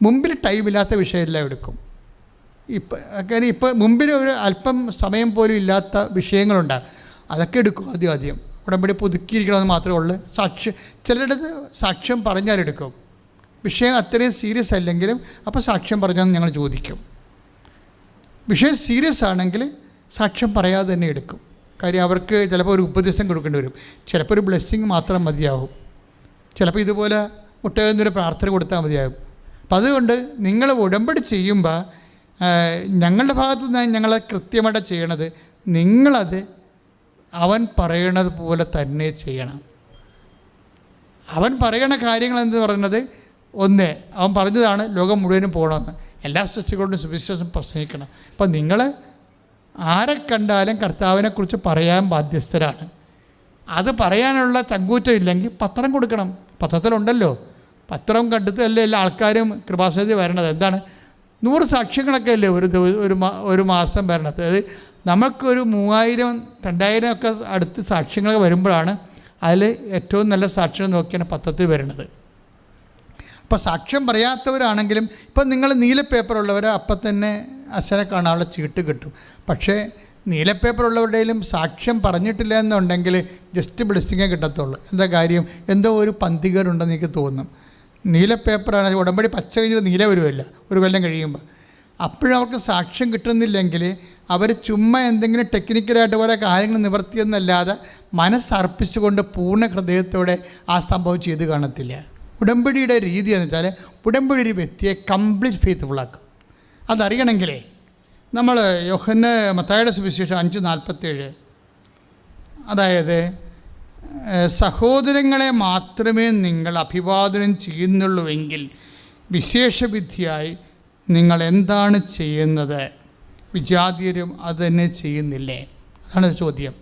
മുമ്പിൽ ടൈമില്ലാത്ത വിഷയമെല്ലാം എടുക്കും. കാര്യം ഇപ്പോൾ മുമ്പിൽ ഒരു അല്പം സമയം പോലും ഇല്ലാത്ത വിഷയങ്ങളുണ്ടാകും, അതൊക്കെ എടുക്കും ആദ്യം. ഉടമ്പടി പുതുക്കിയിരിക്കണമെന്ന് മാത്രമേ ഉള്ളൂ. ചിലയിടത്ത് സാക്ഷ്യം പറഞ്ഞാലെടുക്കും. വിഷയം അത്രയും സീരിയസ് അല്ലെങ്കിലും അപ്പോൾ സാക്ഷ്യം പറഞ്ഞാൽ ഞങ്ങൾ ചോദിക്കും. വിഷയം സീരിയസ് ആണെങ്കിൽ സാക്ഷ്യം പറയാതെ തന്നെ എടുക്കും. കാര്യം അവർക്ക് ചിലപ്പോൾ ഒരു ഉപദേശം കൊടുക്കേണ്ടി വരും, ചിലപ്പോൾ ഒരു ബ്ലെസ്സിങ് മാത്രം മതിയാവും, ചിലപ്പോൾ ഇതുപോലെ മുട്ടയെന്നൊരു പ്രാർത്ഥന കൊടുത്താൽ മതിയാകും. അപ്പം അതുകൊണ്ട് നിങ്ങൾ ഉടമ്പടി ചെയ്യുമ്പോൾ ഞങ്ങളുടെ ഭാഗത്തു നിന്ന് ഞങ്ങൾ കൃത്യമായിട്ട് ചെയ്യണത്, നിങ്ങളത് അവൻ പറയണത് പോലെ തന്നെ ചെയ്യണം. അവൻ പറയണ കാര്യങ്ങൾ എന്ന് പറയുന്നത്, ഒന്ന്, അവൻ പറഞ്ഞതാണ് ലോകം മുഴുവനും പോകണമെന്ന്, എല്ലാ സൃഷ്ടികളോടും സുവിശേഷം പ്രസംഗിക്കണം. അപ്പം നിങ്ങൾ ആരെ കണ്ടാലും കർത്താവിനെക്കുറിച്ച് പറയാൻ ബാധ്യസ്ഥരാണ്. അത് പറയാനുള്ള ചങ്കൂറ്റം ഇല്ലെങ്കിൽ പത്രം കൊടുക്കണം. പത്രത്തിലുണ്ടല്ലോ, പത്രം കണ്ടിട്ടല്ലേ എല്ലാ ആൾക്കാരും കൃപാസനത്തിൽ വരണത്. എന്താണ് 100 സാക്ഷ്യങ്ങളൊക്കെ അല്ലേ ഒരു മാസം വരണത്. അത് നമുക്കൊരു 3000 2000 ഒക്കെ അടുത്ത് സാക്ഷ്യങ്ങൾ വരുമ്പോഴാണ് അതിൽ ഏറ്റവും നല്ല സാക്ഷ്യം നോക്കിയാണ് പത്രത്തിൽ വരുന്നത്. അപ്പോൾ സാക്ഷ്യം പറയാത്തവരാണെങ്കിലും ഇപ്പം നിങ്ങൾ നീല പേപ്പറുള്ളവർ അപ്പം തന്നെ അച്ഛനെ കാണാനുള്ള ചീട്ട് കിട്ടും. പക്ഷേ നീല പേപ്പറുള്ളവരുടെയും സാക്ഷ്യം പറഞ്ഞിട്ടില്ല എന്നുണ്ടെങ്കിൽ ജസ്റ്റ് ബ്ലെസ്സിങ്ങേ കിട്ടത്തുള്ളൂ. എന്താ കാര്യം? എന്തോ ഒരു പന്തികേടുണ്ടെന്ന് എനിക്ക് തോന്നും. നീല പേപ്പറാണ്, ഉടമ്പടി പച്ച കഴിഞ്ഞിട്ട് നീല വരുമല്ല ഒരു കൊല്ലം കഴിയുമ്പോൾ. അപ്പോഴവർക്ക് സാക്ഷ്യം കിട്ടുന്നില്ലെങ്കിൽ അവർ ചുമ്മാ എന്തെങ്കിലും ടെക്നിക്കലായിട്ട് ഓരോ കാര്യങ്ങൾ നിവർത്തിയെന്നല്ലാതെ മനസ്സർപ്പിച്ചുകൊണ്ട് പൂർണ്ണ ഹൃദയത്തോടെ ആ സംഭവം ചെയ്ത് കാണത്തില്ല. ഉടമ്പടിയുടെ രീതി എന്ന് വെച്ചാൽ ഉടമ്പടി ഒരു വ്യക്തിയെ കംപ്ലീറ്റ് ഫെയ്ത്ത്ഫുള്ളാക്കും. അതറിയണമെങ്കിലേ നമ്മൾ മത്തായിയുടെ സുവിശേഷം 5:47, അതായത് സഹോദരങ്ങളെ മാത്രമേ നിങ്ങൾ അഭിവാദനം ചെയ്യുന്നുള്ളൂവെങ്കിൽ വിശേഷവിധിയായി നിങ്ങൾ എന്താണ് ചെയ്യുന്നത്? വിജാതീയരും അത് തന്നെ ചെയ്യുന്നില്ലേ? അതാണ് ചോദ്യം.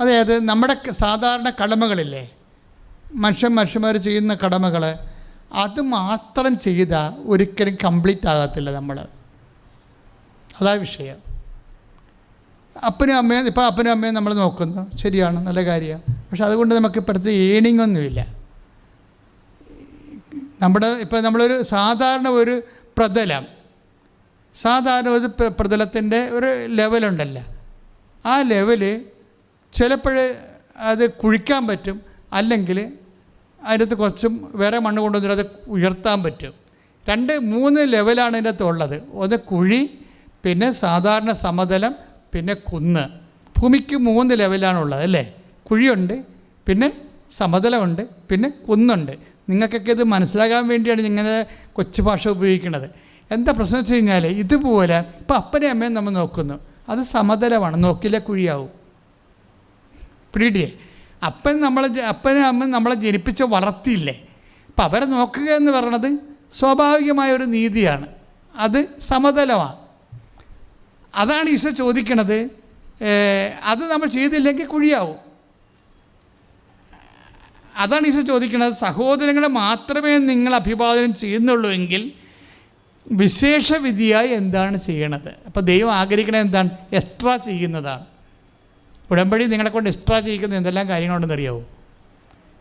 അതായത് നമ്മുടെ സാധാരണ കടമകളില്ലേ, മനുഷ്യന്മാർ ചെയ്യുന്ന കടമകൾ, അത് മാത്രം ചെയ്താൽ ഒരിക്കലും കംപ്ലീറ്റ് ആകത്തില്ല നമ്മൾ. അതാണ് വിഷയം. അപ്പനും അമ്മയും നമ്മൾ നോക്കുന്നു, ശരിയാണ്, നല്ല കാര്യമാണ്. പക്ഷെ അതുകൊണ്ട് നമുക്ക് ഇപ്പോഴത്തെ ഏണിംഗ് ഒന്നുമില്ല. നമ്മളൊരു സാധാരണ ഒരു പ്രതലത്തിൻ്റെ ഒരു ലെവലുണ്ടല്ലോ, ആ ലെവല് ചിലപ്പോൾ അത് കുഴിക്കാൻ പറ്റും, അല്ലെങ്കിൽ അതിനകത്ത് കുറച്ചും വേറെ മണ്ണ് കൊണ്ടുവന്നിട്ട് അത് ഉയർത്താൻ പറ്റും. 2-3 ലെവലാണ് ഇതിൻ്റെ അകത്ത് ഉള്ളത്. ഒന്ന് കുഴി, പിന്നെ സാധാരണ സമതലം, പിന്നെ കുന്ന്. ഭൂമിക്ക് 3 ലെവലാണുള്ളത് അല്ലേ? കുഴിയുണ്ട്, പിന്നെ സമതലമുണ്ട്, പിന്നെ കുന്നുണ്ട്. നിങ്ങൾക്കൊക്കെ ഇത് മനസ്സിലാകാൻ വേണ്ടിയാണ് ഇങ്ങനെ കൊച്ചു ഭാഷ ഉപയോഗിക്കുന്നത്. എന്താ പ്രശ്നം വെച്ച് കഴിഞ്ഞാൽ, ഇതുപോലെ ഇപ്പോൾ അപ്പനെയും അമ്മയും നമ്മൾ നോക്കുന്നു, അത് സമതലമാണ്, നോക്കില്ല കുഴിയാവും. പിടിയിട്ടേ, അപ്പനും അമ്മയും നമ്മളെ ജനിപ്പിച്ച് വളർത്തിയില്ലേ, അപ്പം അവരെ നോക്കുക എന്ന് പറയണത് സ്വാഭാവികമായൊരു നീതിയാണ്, അത് സമതലമാണ്. അതാണ് ഈശോ ചോദിക്കണത്. അത് നമ്മൾ ചെയ്തില്ലെങ്കിൽ കുഴിയാവും. അതാണ് ഈശോ ചോദിക്കുന്നത്. സഹോദരങ്ങളെ മാത്രമേ നിങ്ങൾ അഭിവാദനം ചെയ്യുന്നുള്ളൂ എങ്കിൽ വിശേഷവിധിയായി എന്താണ് ചെയ്യണത്? അപ്പോൾ ദൈവം ആഗ്രഹിക്കണത് എന്താണ്? എക്സ്ട്രാ ചെയ്യുന്നതാണ്. ഉടമ്പടി നിങ്ങളെ കൊണ്ട് എക്സ്ട്രാ ചെയ്യിക്കുന്ന എന്തെല്ലാം കാര്യങ്ങളുണ്ടെന്ന് അറിയാവോ?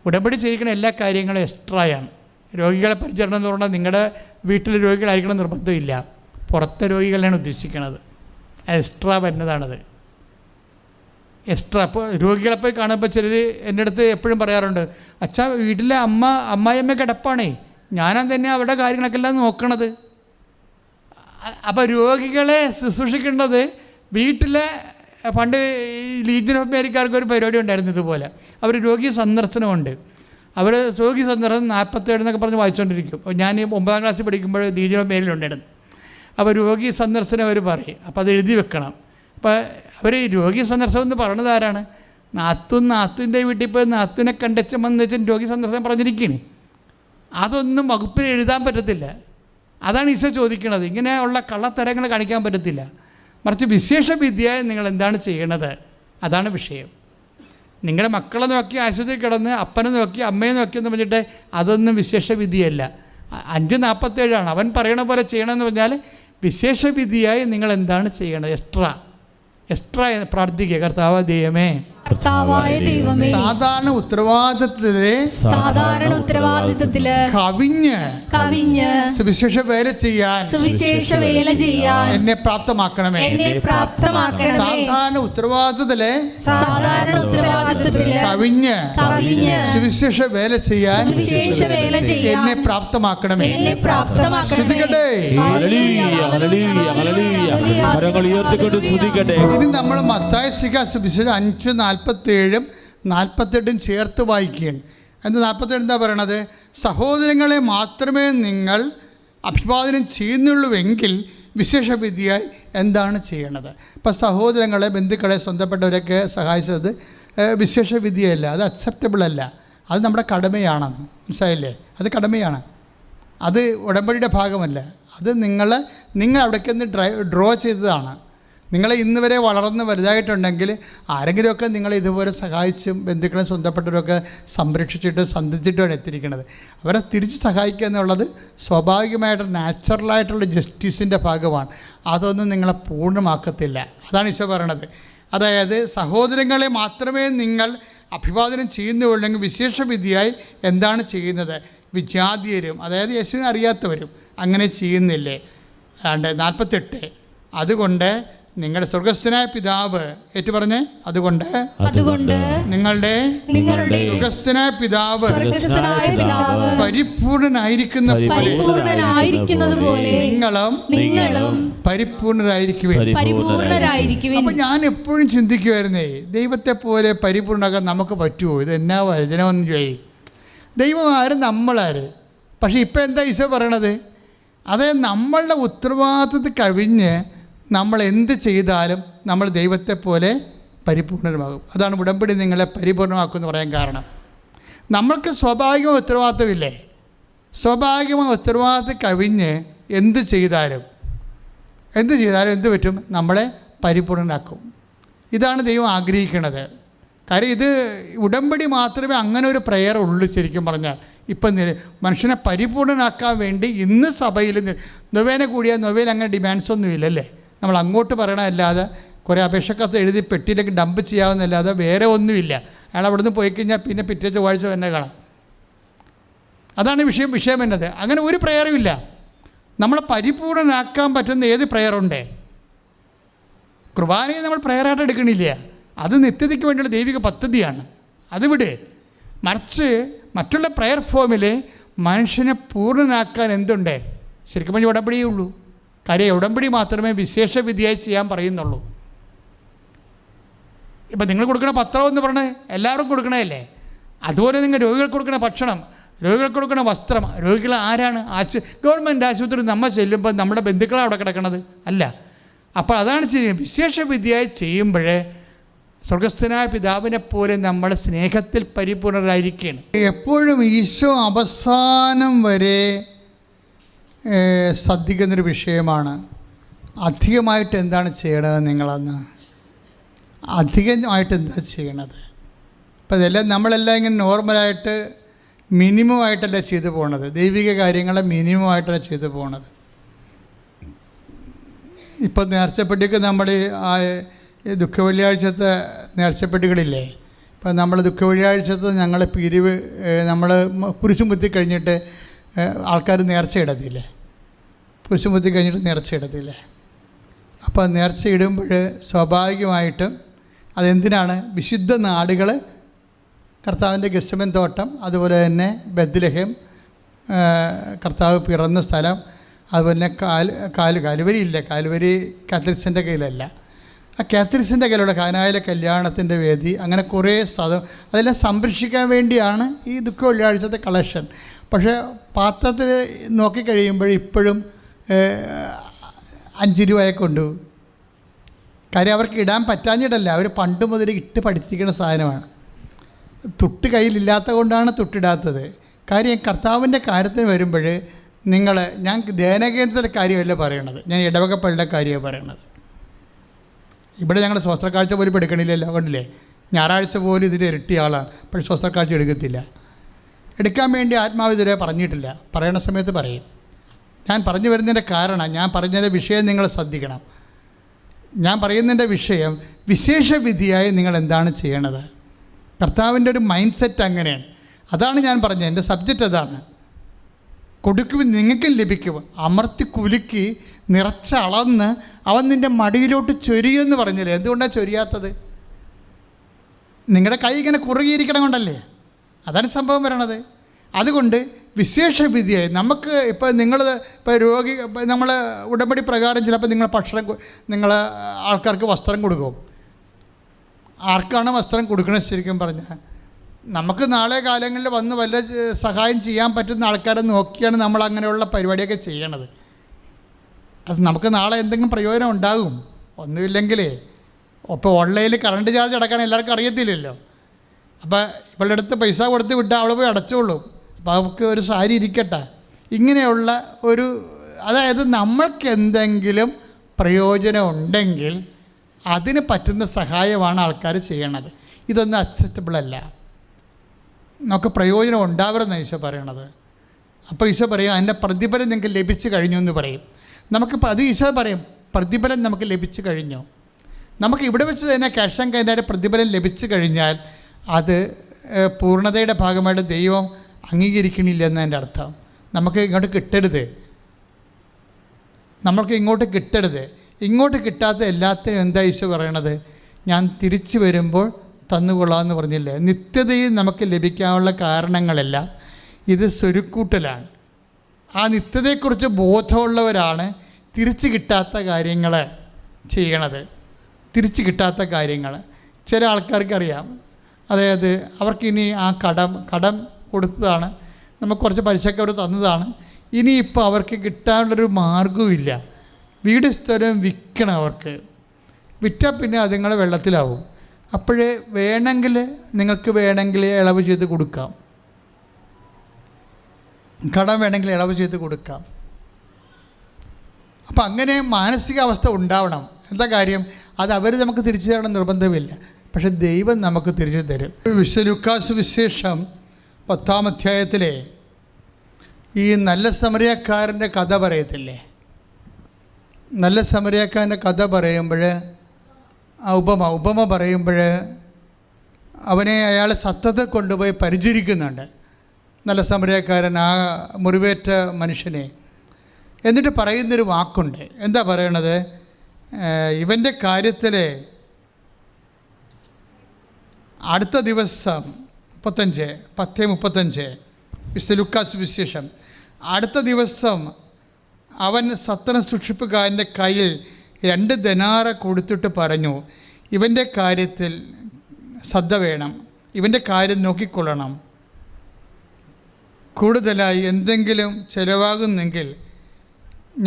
ഉടമ്പടി ചെയ്യിക്കുന്ന എല്ലാ കാര്യങ്ങളും എക്സ്ട്രായാണ്. രോഗികളെ പരിചരണം എന്ന് പറഞ്ഞാൽ നിങ്ങളുടെ വീട്ടിൽ രോഗികളായിരിക്കണം നിർബന്ധമില്ല. പുറത്തെ രോഗികളെയാണ് ഉദ്ദേശിക്കുന്നത്. എക്സ്ട്രാ വരുന്നതാണത്. എക്സ്ട്രാ ഇപ്പോൾ രോഗികളെ പോയി കാണുമ്പോൾ ചിലർ എൻ്റെ അടുത്ത് എപ്പോഴും പറയാറുണ്ട്, അച്ഛാ വീട്ടിലെ അമ്മായിയമ്മ കിടപ്പാണേ, ഞാനാ തന്നെ അവരുടെ കാര്യങ്ങളൊക്കെ എല്ലാം നോക്കണത്. അപ്പോൾ രോഗികളെ ശുശ്രൂഷിക്കേണ്ടത് വീട്ടിലെ പണ്ട് ലീജിയൻ ഓഫ് അമേരിക്കാർക്ക് ഒരു പരിപാടി ഉണ്ടായിരുന്നു ഇതുപോലെ. അവർ രോഗി സന്ദർശനമുണ്ട്. അവർ രോഗി സന്ദർശനം 47 എന്നൊക്കെ പറഞ്ഞ് വായിച്ചുകൊണ്ടിരിക്കും. അപ്പോൾ ഞാൻ 9ാം ക്ലാസ്സിൽ പഠിക്കുമ്പോൾ ലീജിയൻ ഓഫ് അമേരിക്കയിലുണ്ടായിരുന്നു. അപ്പോൾ രോഗി സന്ദർശനം അവർ പറയും. അപ്പോൾ അത് എഴുതി വെക്കണം. അപ്പോൾ അവർ രോഗി സന്ദർശനം എന്ന് പറയണത് ആരാണ്? നാത്തൂൻ്റെ വീട്ടിൽ പോയി നാത്തൂനെ കണ്ടച്ച വന്നിട്ട് രോഗി സന്ദർശനം പറഞ്ഞിരിക്കുകയാണ്. അതൊന്നും വകുപ്പിൽ എഴുതാൻ പറ്റത്തില്ല. അതാണ് ഈശോ ചോദിക്കുന്നത്. ഇങ്ങനെയുള്ള കള്ളത്തരങ്ങൾ കാണിക്കാൻ പറ്റത്തില്ല. മറിച്ച് വിശേഷ വിദ്യയായി നിങ്ങൾ എന്താണ് ചെയ്യണത്, അതാണ് വിഷയം. നിങ്ങളുടെ മക്കളെ നോക്കി ആശുപത്രി കിടന്ന് അപ്പനെ നോക്കി അമ്മയെ നോക്കി എന്ന് പറഞ്ഞിട്ട് അതൊന്നും വിശേഷ വിധിയല്ല. 5:47 അവൻ പറയണ പോലെ ചെയ്യണമെന്ന് പറഞ്ഞാൽ വിശേഷ വിധിയായി നിങ്ങൾ എന്താണ് ചെയ്യണത്? എക്സ്ട്രാ പ്രാർത്ഥിക്കുക. കർത്താവായ ദൈവമേ, സാധാരണ ഉത്തരവാദിത്തത്തില് കവിഞ്ഞ് സുവിശേഷ വേല ചെയ്യാൻ എന്നെ പ്രാപ്തമാക്കണമേ. സാധാരണ ഉത്തരവാദിത്തത്തില് കവിഞ്ഞ് സുവിശേഷ വേല ചെയ്യാൻ എന്നെ പ്രാപ്തമാക്കണമേ. ഇനി നമ്മൾ മത്തായി സുവിശേഷം 5:47-48 ചേർത്ത് വായിക്കുകയാണ്. എന്ന് 47 എന്താ പറയണത്? സഹോദരങ്ങളെ മാത്രമേ നിങ്ങൾ അഭിവാദനം ചെയ്യുന്നുള്ളൂവെങ്കിൽ വിശേഷ വിധിയായി എന്താണ് ചെയ്യണത്? ഇപ്പം സഹോദരങ്ങളെ, ബന്ധുക്കളെ, സ്വന്തപ്പെട്ടവരൊക്കെ സഹായിച്ചത് വിശേഷ വിധിയല്ല, അത് അക്സെപ്റ്റബിൾ അല്ല. അത് നമ്മുടെ കടമയാണ്. മനസ്സിലായില്ലേ? അത് കടമയാണ്. അത് ഉടമ്പടിയുടെ ഭാഗമല്ല. അത് നിങ്ങൾ അവിടേക്ക് ഡ്രോ ചെയ്തതാണ്. നിങ്ങൾ ഇന്ന് വരെ വളർന്ന് വലുതായിട്ടുണ്ടെങ്കിൽ ആരെങ്കിലുമൊക്കെ നിങ്ങൾ ഇതുപോലെ സഹായിച്ചും ബന്ധുക്കളെ സ്വന്തപ്പെട്ടവരൊക്കെ സംരക്ഷിച്ചിട്ട് സന്ധിച്ചിട്ടുമാണ് എത്തിയിരിക്കുന്നത്. അവരെ തിരിച്ച് സഹായിക്കുക എന്നുള്ളത് സ്വാഭാവികമായിട്ട് നാച്ചുറലായിട്ടുള്ള ജസ്റ്റിസിൻ്റെ ഭാഗമാണ്. അതൊന്നും നിങ്ങളെ പൂർണ്ണമാക്കത്തില്ല. അതാണ് ഈശോ പറയണത്. അതായത് സഹോദരങ്ങളെ മാത്രമേ നിങ്ങൾ അഭിവാദനം ചെയ്യുന്നുള്ളെങ്കിൽ വിശേഷ വിധിയായി എന്താണ് ചെയ്യുന്നത്? വിജാതീയരും, അതായത് യേശുവിനെ അറിയാത്തവരും അങ്ങനെ ചെയ്യുന്നില്ലേ? 48 അതുകൊണ്ട് നിങ്ങളുടെ സ്വർഗസ്ഥനായ പിതാവ് ഏറ്റു പറഞ്ഞേ, അതുകൊണ്ട് നിങ്ങളുടെ സ്വർഗസ്ഥനായ പിതാവ് പരിപൂർണനായിരിക്കുന്നത് പോലെ നിങ്ങളും പരിപൂർണരായിരിക്കുവിൻ. അപ്പം ഞാൻ എപ്പോഴും ചിന്തിക്കുമായിരുന്നേ, ദൈവത്തെ പോലെ പരിപൂർണ്ണമാക്കാൻ നമുക്ക് പറ്റുമോ? ഇത് എന്നാ വചനമെന്ന് ചോദിക്കും. ദൈവം ആര്, നമ്മളാര്? പക്ഷെ ഇപ്പം എന്താ ഈശോ പറയണത്? അതായത് നമ്മളുടെ ഉത്തരവാദിത്തത്തിൽ കവിഞ്ഞ് നമ്മൾ എന്ത് ചെയ്താലും നമ്മൾ ദൈവത്തെ പോലെ പരിപൂർണമാകും. അതാണ് ഉടമ്പടി നിങ്ങളെ പരിപൂർണമാക്കുമെന്ന് പറയാൻ കാരണം. നമ്മൾക്ക് സ്വാഭാവികമായ ഉത്തരവാദിത്തമില്ലേ? സ്വാഭാവികമായ ഉത്തരവാദിത്തം കവിഞ്ഞ് എന്ത് ചെയ്താലും എന്ത് പറ്റും? നമ്മളെ പരിപൂർണനാക്കും. ഇതാണ് ദൈവം ആഗ്രഹിക്കുന്നത്. കാര്യം ഇത് ഉടമ്പടി മാത്രമേ അങ്ങനെ ഒരു പ്രെയർ ഉള്ളൂ. ശരിക്കും പറഞ്ഞാൽ ഇപ്പം മനുഷ്യനെ പരിപൂർണനാക്കാൻ വേണ്ടി ഇന്ന് സഭയിൽ നൊവേന കൂടിയാൽ നൊവേന അങ്ങനെ ഡിമാൻഡ്സ് ഒന്നും ഇല്ലല്ലേ. നമ്മൾ അങ്ങോട്ട് പറയണമല്ലാതെ കുറേ അപേക്ഷക്കത്ത് എഴുതി പെട്ടിയിലേക്ക് ഡംപ് ചെയ്യാവുന്നല്ലാതെ വേറെ ഒന്നുമില്ല. അയാൾ അവിടെ നിന്ന് പോയി കഴിഞ്ഞാൽ പിന്നെ പിറ്റേ ചൊവ്വാഴ്ച തന്നെ കാണാം. അതാണ് വിഷയം എന്നത്. അങ്ങനെ ഒരു പ്രെയറും ഇല്ല. നമ്മളെ പരിപൂർണനാക്കാൻ പറ്റുന്ന ഏത് പ്രെയറുണ്ട്? കുർബാനയെ നമ്മൾ പ്രെയറായിട്ട് എടുക്കണില്ല. അത് നിത്യതയ്ക്ക് വേണ്ടിയുള്ള ദൈവിക പദ്ധതിയാണ്. അതിവിടെ മറിച്ച് മറ്റുള്ള പ്രെയർ ഫോമിൽ മനുഷ്യനെ പൂർണ്ണനാക്കാൻ എന്തുണ്ട്? ശരിക്കും പറഞ്ഞാൽ ഉടമ്പടിയേ ഉള്ളൂ. കാര്യം ഉടമ്പടി മാത്രമേ വിശേഷ വിധിയായി ചെയ്യാൻ പറയുന്നുള്ളൂ. ഇപ്പം നിങ്ങൾ കൊടുക്കണ പത്രം എന്ന് പറഞ്ഞ് എല്ലാവർക്കും കൊടുക്കണതല്ലേ? അതുപോലെ നിങ്ങൾ രോഗികൾക്ക് കൊടുക്കണ ഭക്ഷണം, രോഗികൾക്ക് കൊടുക്കണ വസ്ത്രം, രോഗികൾ ആരാണ്? ഗവൺമെൻറ് ആശുപത്രി നമ്മൾ ചെല്ലുമ്പോൾ നമ്മുടെ ബന്ധുക്കളാണ് അവിടെ കിടക്കണത് അല്ല. അപ്പോൾ അതാണ് ചെയ്യുന്നത്. വിശേഷ വിധിയായി ചെയ്യുമ്പോൾ സ്വർഗസ്ഥനായ പിതാവിനെ പോലെ നമ്മുടെ സ്നേഹത്തിൽ പരിപൂർണരായിരിക്കുകയാണ്. എപ്പോഴും ഈശോ അവസാനം വരെ ശ്രദ്ധിക്കുന്നൊരു വിഷയമാണ് അധികമായിട്ട് എന്താണ് ചെയ്യണത്. നിങ്ങളന്ന് അധികമായിട്ട് എന്താ ചെയ്യണത്? അപ്പോൾ ഇതെല്ലാം നമ്മളെല്ലാം ഇങ്ങനെ നോർമലായിട്ട് മിനിമമായിട്ടല്ല ചെയ്തു പോകണത്. ദൈവിക കാര്യങ്ങളെ മിനിമമായിട്ടല്ല ചെയ്തു പോകണത്. ഇപ്പം നേർച്ചപ്പെട്ടിക്ക് നമ്മൾ ആ ദുഃഖവെള്ളിയാഴ്ചത്തെ നേർച്ചപ്പെട്ടികളില്ലേ? ഇപ്പം നമ്മൾ ദുഃഖവെള്ളിയാഴ്ചത്തെ ഞങ്ങൾ പിരിവ് നമ്മൾ കുരിശും കുത്തി കഴിഞ്ഞിട്ട് ആൾക്കാർ നേർച്ച ഇടത്തില്ലേ? കുരിശുമുത്തി കഴിഞ്ഞിട്ട് നേർച്ചയിടത്തില്ലേ? അപ്പോൾ നേർച്ചയിടുമ്പോൾ സ്വാഭാവികമായിട്ടും അതെന്തിനാണ്? വിശുദ്ധ നാടുകൾ, കർത്താവിൻ്റെ ഗെത്സമൻ തോട്ടം, അതുപോലെ തന്നെ ബെത്ലഹേം, കർത്താവ് പിറന്ന സ്ഥലം, അതുപോലെ തന്നെ കാലുവരി ഇല്ല, കാലുവരി കാത്തലിക്സിൻ്റെ കയ്യിലല്ല, ആ കാത്തലിക്സിൻ്റെ കയ്യിലുള്ള കാനായിലെ കല്യാണത്തിൻ്റെ വേദി, അങ്ങനെ കുറേ സ്ഥലം അതെല്ലാം സംരക്ഷിക്കാൻ വേണ്ടിയാണ് ഈ ദുഃഖ വെള്ളിയാഴ്ചത്തെ കളക്ഷൻ. പക്ഷേ പാത്രത്തിൽ നോക്കിക്കഴിയുമ്പോൾ ഇപ്പോഴും 5 രൂപയെ കൊണ്ടു. കാര്യം അവർക്ക് ഇടാൻ പറ്റാഞ്ഞിട്ടല്ല, അവർ പണ്ട് മുതൽ ഇട്ട് പഠിച്ചിരിക്കുന്ന സാധനമാണ്. തുട്ട് കയ്യിലില്ലാത്ത കൊണ്ടാണ് തുട്ടിടാത്തത്. കാര്യം കർത്താവിൻ്റെ കാര്യത്തിന് വരുമ്പോൾ ഞാൻ ധ്യാനകേന്ദ്രത്തിലെ കാര്യമല്ല പറയണത്, ഞാൻ ഇടവക പള്ളിയുടെ കാര്യമാണ് പറയണത്. ഇവിടെ ഞങ്ങൾ സ്വസ്ത്രക്കാഴ്ച പോലും എടുക്കണില്ലല്ലോ, കണ്ടില്ലേ? ഞായറാഴ്ച പോലും ഇതിൻ്റെ ഇരട്ടി ആളാണ്, പക്ഷേ സ്വസ്ത്രക്കാഴ്ച എടുക്കത്തില്ല. എടുക്കാൻ വേണ്ടി ആത്മാവ് ഇതുവരെ പറഞ്ഞിട്ടില്ല, പറയണ സമയത്ത് പറയും. ഞാൻ പറഞ്ഞു വരുന്നതിൻ്റെ കാരണം, ഞാൻ പറഞ്ഞതിൻ്റെ വിഷയം നിങ്ങൾ ശ്രദ്ധിക്കണം. ഞാൻ പറയുന്നതിൻ്റെ വിഷയം വിശേഷ വിധിയായി നിങ്ങൾ എന്താണ് ചെയ്യണത്. കർത്താവിൻ്റെ ഒരു മൈൻഡ് സെറ്റ് അങ്ങനെയാണ്. അതാണ് ഞാൻ പറഞ്ഞത്, എൻ്റെ സബ്ജക്റ്റ് അതാണ്. കൊടുക്കുവിൻ നിങ്ങൾക്കും ലഭിക്കും, അമർത്തി കുലുക്കി നിറച്ചളന്ന് അവൻ നിൻ്റെ മടിയിലോട്ട് ചൊരിയുമെന്ന് പറഞ്ഞില്ലേ? എന്തുകൊണ്ടാണ് ചൊരിയാത്തത്? നിങ്ങളുടെ കൈ ഇങ്ങനെ കുറുകിയിരിക്കണം കൊണ്ടല്ലേ? അതാണ് സംഭവം വരണത്. അതുകൊണ്ട് വിശേഷ വിധിയായി നമുക്ക് ഇപ്പോൾ ഇപ്പോൾ രോഗി, നമ്മൾ ഉടമ്പടി പ്രകാരം ചിലപ്പോൾ നിങ്ങൾ ഭക്ഷണം, നിങ്ങൾ ആൾക്കാർക്ക് വസ്ത്രം കൊടുക്കും. ആർക്കാണ് വസ്ത്രം കൊടുക്കണത്? ശരിക്കും പറഞ്ഞാൽ നമുക്ക് നാളെ കാലങ്ങളിൽ വന്ന് വല്ല സഹായം ചെയ്യാൻ പറ്റുന്ന ആൾക്കാരെ നോക്കിയാണ് നമ്മൾ അങ്ങനെയുള്ള പരിപാടിയൊക്കെ ചെയ്യണത്. അത് നമുക്ക് നാളെ എന്തെങ്കിലും പ്രയോജനം ഉണ്ടാകും. ഒന്നുമില്ലെങ്കിലേ ഇപ്പോൾ ഓൺലൈനിൽ കറണ്ട് ചാർജ് അടക്കാൻ എല്ലാവർക്കും അറിയത്തില്ലല്ലോ. അപ്പോൾ ഇവളുടെ അടുത്ത് പൈസ കൊടുത്ത് വിട്ടാൽ അവൾ പോയി അടച്ചോളൂ. അപ്പോൾ അവൾക്ക് ഒരു സാരി ഇരിക്കട്ടെ. ഇങ്ങനെയുള്ള ഒരു, അതായത് നമ്മൾക്ക് എന്തെങ്കിലും പ്രയോജനം ഉണ്ടെങ്കിൽ അതിന് പറ്റുന്ന സഹായമാണ് ആൾക്കാർ ചെയ്യണത്. ഇതൊന്നും അക്സെപ്റ്റബിൾ അല്ല. നമുക്ക് പ്രയോജനം ഉണ്ടാവരുതെന്ന് ഈശോ പറയണത്. അപ്പോൾ ഈശോ പറയും അതിൻ്റെ പ്രതിഫലം നിങ്ങൾക്ക് ലഭിച്ചു കഴിഞ്ഞു എന്ന് പറയും. നമുക്ക് അത് ഈശോ പറയും, പ്രതിഫലം നമുക്ക് ലഭിച്ചു കഴിഞ്ഞു. നമുക്ക് ഇവിടെ വെച്ച് തന്നെ ക്യാഷ് ആൻഡ് കൈൻഡായിട്ട് പ്രതിഫലം ലഭിച്ചു കഴിഞ്ഞാൽ അത് പൂർണ്ണതയുടെ ഭാഗമായിട്ട് ദൈവം അംഗീകരിക്കണില്ല എന്നതിൻ്റെ അർത്ഥം. നമുക്ക് ഇങ്ങോട്ട് കിട്ടരുത്, നമ്മൾക്ക് ഇങ്ങോട്ട് കിട്ടരുത്. ഇങ്ങോട്ട് കിട്ടാത്ത എല്ലാത്തിനും എന്താ ഈശോ പറയണത്? ഞാൻ തിരിച്ചു വരുമ്പോൾ തന്നുകൊള്ളാമെന്ന് പറഞ്ഞില്ലേ? നിത്യതയിൽ നമുക്ക് ലഭിക്കാനുള്ള കാരണങ്ങളെല്ലാം ഇത് സ്വരുക്കൂട്ടലാണ്. ആ നിത്യതയെക്കുറിച്ച് ബോധമുള്ളവരാണ് തിരിച്ചു കിട്ടാത്ത കാര്യങ്ങൾ ചെയ്യണത്. തിരിച്ചു കിട്ടാത്ത കാര്യങ്ങൾ ചില ആൾക്കാർക്കറിയാം. അതായത് അവർക്കിനി ആ കടം കൊടുത്തതാണ്, നമുക്ക് കുറച്ച് പലിശക്ക് അവർ തന്നതാണ്, ഇനിയിപ്പോൾ അവർക്ക് കിട്ടാനുള്ളൊരു മാർഗവുമില്ല. വീട് സ്ഥലം വിൽക്കണം അവർക്ക്. വിറ്റാൽ പിന്നെ അതുങ്ങൾ വെള്ളത്തിലാവും. അപ്പോഴേ നിങ്ങൾക്ക് വേണമെങ്കിൽ ഇളവ് ചെയ്ത് കൊടുക്കാം, കടം വേണമെങ്കിൽ ഇളവ് ചെയ്ത് കൊടുക്കാം. അപ്പം അങ്ങനെ മാനസികാവസ്ഥ ഉണ്ടാവണം. എന്താ കാര്യം? അത് അവർ നമുക്ക് തിരിച്ചു തരണം നിർബന്ധമില്ല, പക്ഷെ ദൈവം നമുക്ക് തിരിച്ചു തരും. വിശുദ്ധ ലൂക്കാസ് വിശേഷം 10-ാം അധ്യായത്തിലെ ഈ നല്ല സമരിയക്കാരൻ്റെ കഥ പറയത്തില്ലേ? നല്ല സമരിയക്കാരൻ്റെ കഥ പറയുമ്പോൾ ആ ഉപമ പറയുമ്പോൾ അയാൾ സത്തത്തെ കൊണ്ടുപോയി പരിചരിക്കുന്നുണ്ട്. നല്ല സമരിയക്കാരൻ ആ മുറിവേറ്റ മനുഷ്യനെ. എന്നിട്ട് പറയുന്നൊരു വാക്കുണ്ട്. എന്താ പറയണത്? ഇവൻ്റെ കാര്യത്തിൽ അടുത്ത ദിവസം 10:35 വിശുദ്ധ ലൂക്കാസ് വിശേഷം, അടുത്ത ദിവസം അവൻ സത്തന സൂക്ഷിപ്പുകാരൻ്റെ കയ്യിൽ 2 ദനാറ കൊടുത്തിട്ട് പറഞ്ഞു, ഇവൻ്റെ കാര്യത്തിൽ ശ്രദ്ധ വേണം, ഇവൻ്റെ കാര്യം നോക്കിക്കൊള്ളണം. കൂടുതലായി എന്തെങ്കിലും ചിലവാകുന്നെങ്കിൽ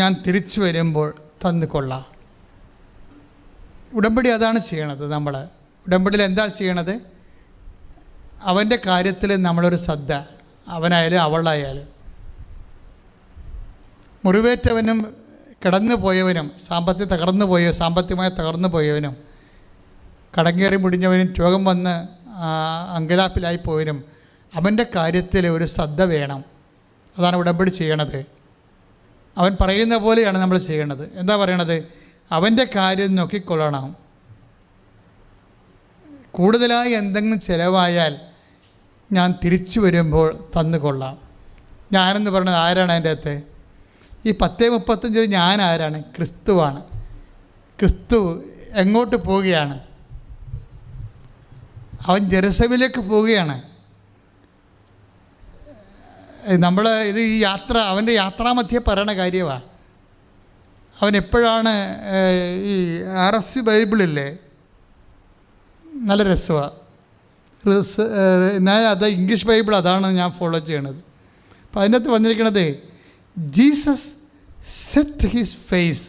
ഞാൻ തിരിച്ചു വരുമ്പോൾ തന്നുകൊള്ളാം. ഉടമ്പടി അതാണ് ചെയ്യണത്. നമ്മൾ ഉടമ്പടിയിൽ എന്താണ് ചെയ്യണത്? അവൻ്റെ കാര്യത്തിൽ നമ്മളൊരു ശ്രദ്ധ, അവനായാലും അവളായാലും. മുറിവേറ്റവനും കിടന്നു പോയവനും സാമ്പത്തികമായി തകർന്നു പോയവനും കടങ്ങേറി മുടിഞ്ഞവനും രോഗം വന്ന് അങ്കലാപ്പിലായി പോയവനും അവൻ്റെ കാര്യത്തിൽ ഒരു ശ്രദ്ധ വേണം. അതാണ് ഉടമ്പടി ചെയ്യണത്. അവൻ പറയുന്ന പോലെയാണ് നമ്മൾ ചെയ്യണത്. എന്താ പറയണത്? അവൻ്റെ കാര്യം നോക്കിക്കൊള്ളണം. കൂടുതലായി എന്തെങ്കിലും ചിലവായാൽ ഞാൻ തിരിച്ചു വരുമ്പോൾ തന്നുകൊള്ളാം. ഞാനെന്ന് പറയുന്നത് ആരാണ് അതിൻ്റെ അകത്ത്? ഈ 10:35 ഞാൻ ആരാണ്? ക്രിസ്തുവാണ്. ക്രിസ്തു എങ്ങോട്ട് പോവുകയാണ്? അവൻ ജെറുസലേമിലേക്ക് പോവുകയാണ്. നമ്മൾ ഇത് ഈ യാത്ര, അവൻ്റെ യാത്രാമധ്യേ പറയണ കാര്യമാണ്. അവൻ എപ്പോഴാണ് ഈ RC ബൈബിളില്ലേ, നല്ല രസമാണ്. ഞാൻ അത് ഇംഗ്ലീഷ് ബൈബിൾ, അതാണ് ഞാൻ ഫോളോ ചെയ്യണത്. അപ്പോൾ അതിനകത്ത് വന്നിരിക്കുന്നത് Jesus set his face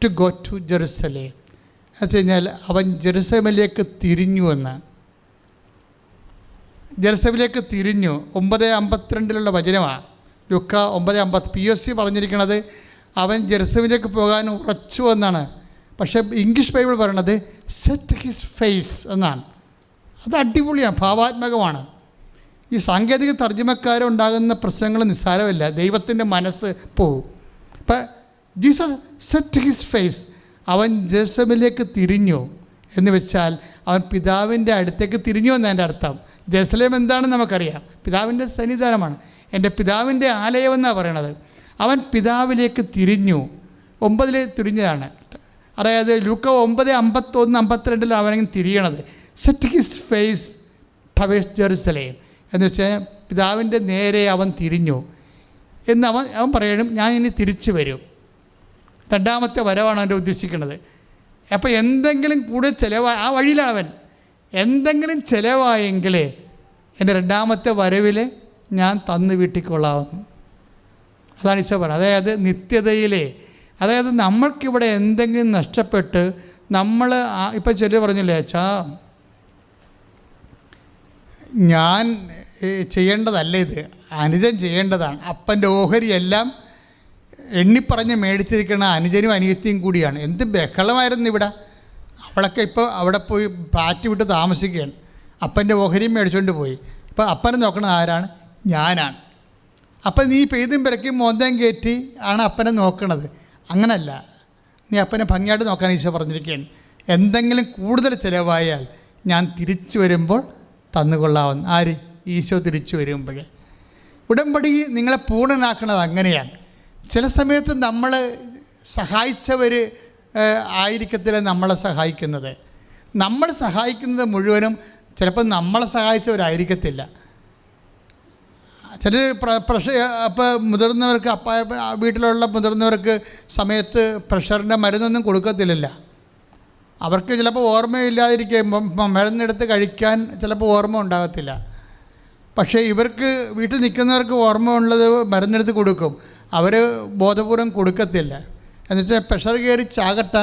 to go to Jerusalem എന്ന് വെച്ച് കഴിഞ്ഞാൽ അവൻ ജെറുസലേമിലേക്ക് തിരിഞ്ഞു എന്ന്. ജെറുസലേമിലേക്ക് തിരിഞ്ഞു. 9:52 വചനമാണ്, ലുക്ക 9:50. POC പറഞ്ഞിരിക്കുന്നത് അവൻ ജെറുസലേമിലേക്ക് പോകാൻ ഉറച്ചു എന്നാണ്. പക്ഷേ ഇംഗ്ലീഷ് ബൈബിൾ പറയണത് സെറ്റ് ഹിസ് ഫേസ് എന്നാണ്. അത് അടിപൊളിയാണ്, ഭാവാത്മകമാണ്. ഈ സാങ്കേതിക തർജ്ജമക്കാരുണ്ടാകുന്ന പ്രശ്നങ്ങൾ നിസ്സാരമല്ല. ദൈവത്തിൻ്റെ മനസ്സ് പോവും. ഇപ്പം ജീസസ് സെറ്റ് ഹിസ് ഫേസ്, അവൻ ജെറുസലേമിലേക്ക് തിരിഞ്ഞു എന്ന് വെച്ചാൽ അവൻ പിതാവിൻ്റെ അടുത്തേക്ക് തിരിഞ്ഞു എന്നതിൻ്റെ അർത്ഥം. ജെറുസലേം എന്താണെന്ന് നമുക്കറിയാം, പിതാവിൻ്റെ സന്നിധാനമാണ്, എൻ്റെ പിതാവിൻ്റെ ആലയമെന്നാണ് പറയണത്. അവൻ പിതാവിലേക്ക് തിരിഞ്ഞു. 9 തിരിഞ്ഞതാണ്. അതായത് ലൂക്ക 9:51-52 അവനെങ്കിലും തിരിയണത്. Set his face towards Jerusalem എന്ന് വെച്ചാൽ പിതാവിൻ്റെ നേരെ അവൻ തിരിഞ്ഞു എന്ന് അവൻ പറയണം, ഞാൻ ഇനി തിരിച്ചു വരും. രണ്ടാമത്തെ വരവാണ് അവൻ്റെ ഉദ്ദേശിക്കുന്നത്. അപ്പോൾ എന്തെങ്കിലും കൂടെ ചിലവായി ആ വഴിയിലാണ് അവൻ. എന്തെങ്കിലും ചിലവായെങ്കിൽ എൻ്റെ രണ്ടാമത്തെ വരവിൽ ഞാൻ തന്നു വീട്ടിക്കൊള്ളാവുന്നു. അതാണ് ഈശോ പറയുന്നത്. അതായത് നിത്യതയിലെ, അതായത് നമ്മൾക്കിവിടെ എന്തെങ്കിലും നഷ്ടപ്പെട്ട് നമ്മൾ ഇപ്പം ചില പറഞ്ഞില്ലേ, അച്ഛാ ഞാൻ ചെയ്യേണ്ടതല്ല ഇത്, അനുജൻ ചെയ്യേണ്ടതാണ്. അപ്പൻ്റെ ഓഹരിയെല്ലാം എണ്ണിപ്പറഞ്ഞ് മേടിച്ചിരിക്കുന്ന അനുജനും അനിയത്തിയും കൂടിയാണ്. എന്ത് ബഹളമായിരുന്നു ഇവിടെ. അവളൊക്കെ ഇപ്പോൾ അവിടെ പോയി പാറ്റ് വിട്ട് താമസിക്കുകയാണ്. അപ്പൻ്റെ ഓഹരിയും മേടിച്ചുകൊണ്ട് പോയി. ഇപ്പോൾ അപ്പനെ നോക്കണത് ആരാണ്? ഞാനാണ്. അപ്പം നീ പെയ്തും പിറക്കും മോന്തം കയറ്റി ആണ് അപ്പനെ നോക്കണത്. അങ്ങനല്ല, നീ അപ്പനെ ഭംഗിയായിട്ട് നോക്കാൻ ഈശോ പറഞ്ഞിരിക്കുകയാണ്. എന്തെങ്കിലും കൂടുതൽ ചിലവായാൽ ഞാൻ തിരിച്ചു വരുമ്പോൾ തന്നുകൊള്ളാവുന്ന. ആര്? ഈശോ തിരിച്ചു വരുമ്പോഴേ. ഉടമ്പടി നിങ്ങളെ പൂർണ്ണനാക്കണത് അങ്ങനെയാണ്. ചില സമയത്ത് നമ്മൾ സഹായിച്ചവർ ആയിരിക്കത്തില്ല നമ്മളെ സഹായിക്കുന്നത്. നമ്മൾ സഹായിക്കുന്നത് മുഴുവനും ചിലപ്പോൾ നമ്മളെ സഹായിച്ചവരായിരിക്കത്തില്ല. ചില അപ്പോൾ മുതിർന്നവർക്ക്, വീട്ടിലുള്ള മുതിർന്നവർക്ക് സമയത്ത് പ്രഷറിൻ്റെ മരുന്നൊന്നും കൊടുക്കത്തില്ലല്ലോ. അവർക്ക് ചിലപ്പോൾ ഓർമ്മയില്ലാതിരിക്കുമ്പം മരുന്നെടുത്ത് കഴിക്കാൻ ചിലപ്പോൾ ഓർമ്മ ഉണ്ടാകത്തില്ല. പക്ഷേ ഇവർക്ക് വീട്ടിൽ നിൽക്കുന്നവർക്ക് ഓർമ്മ ഉള്ളത് മരുന്നെടുത്ത് കൊടുക്കും. അവർ ബോധപൂർവം കൊടുക്കത്തില്ല. എന്നുവെച്ചാൽ പ്രഷർ കയറി ചാകട്ട,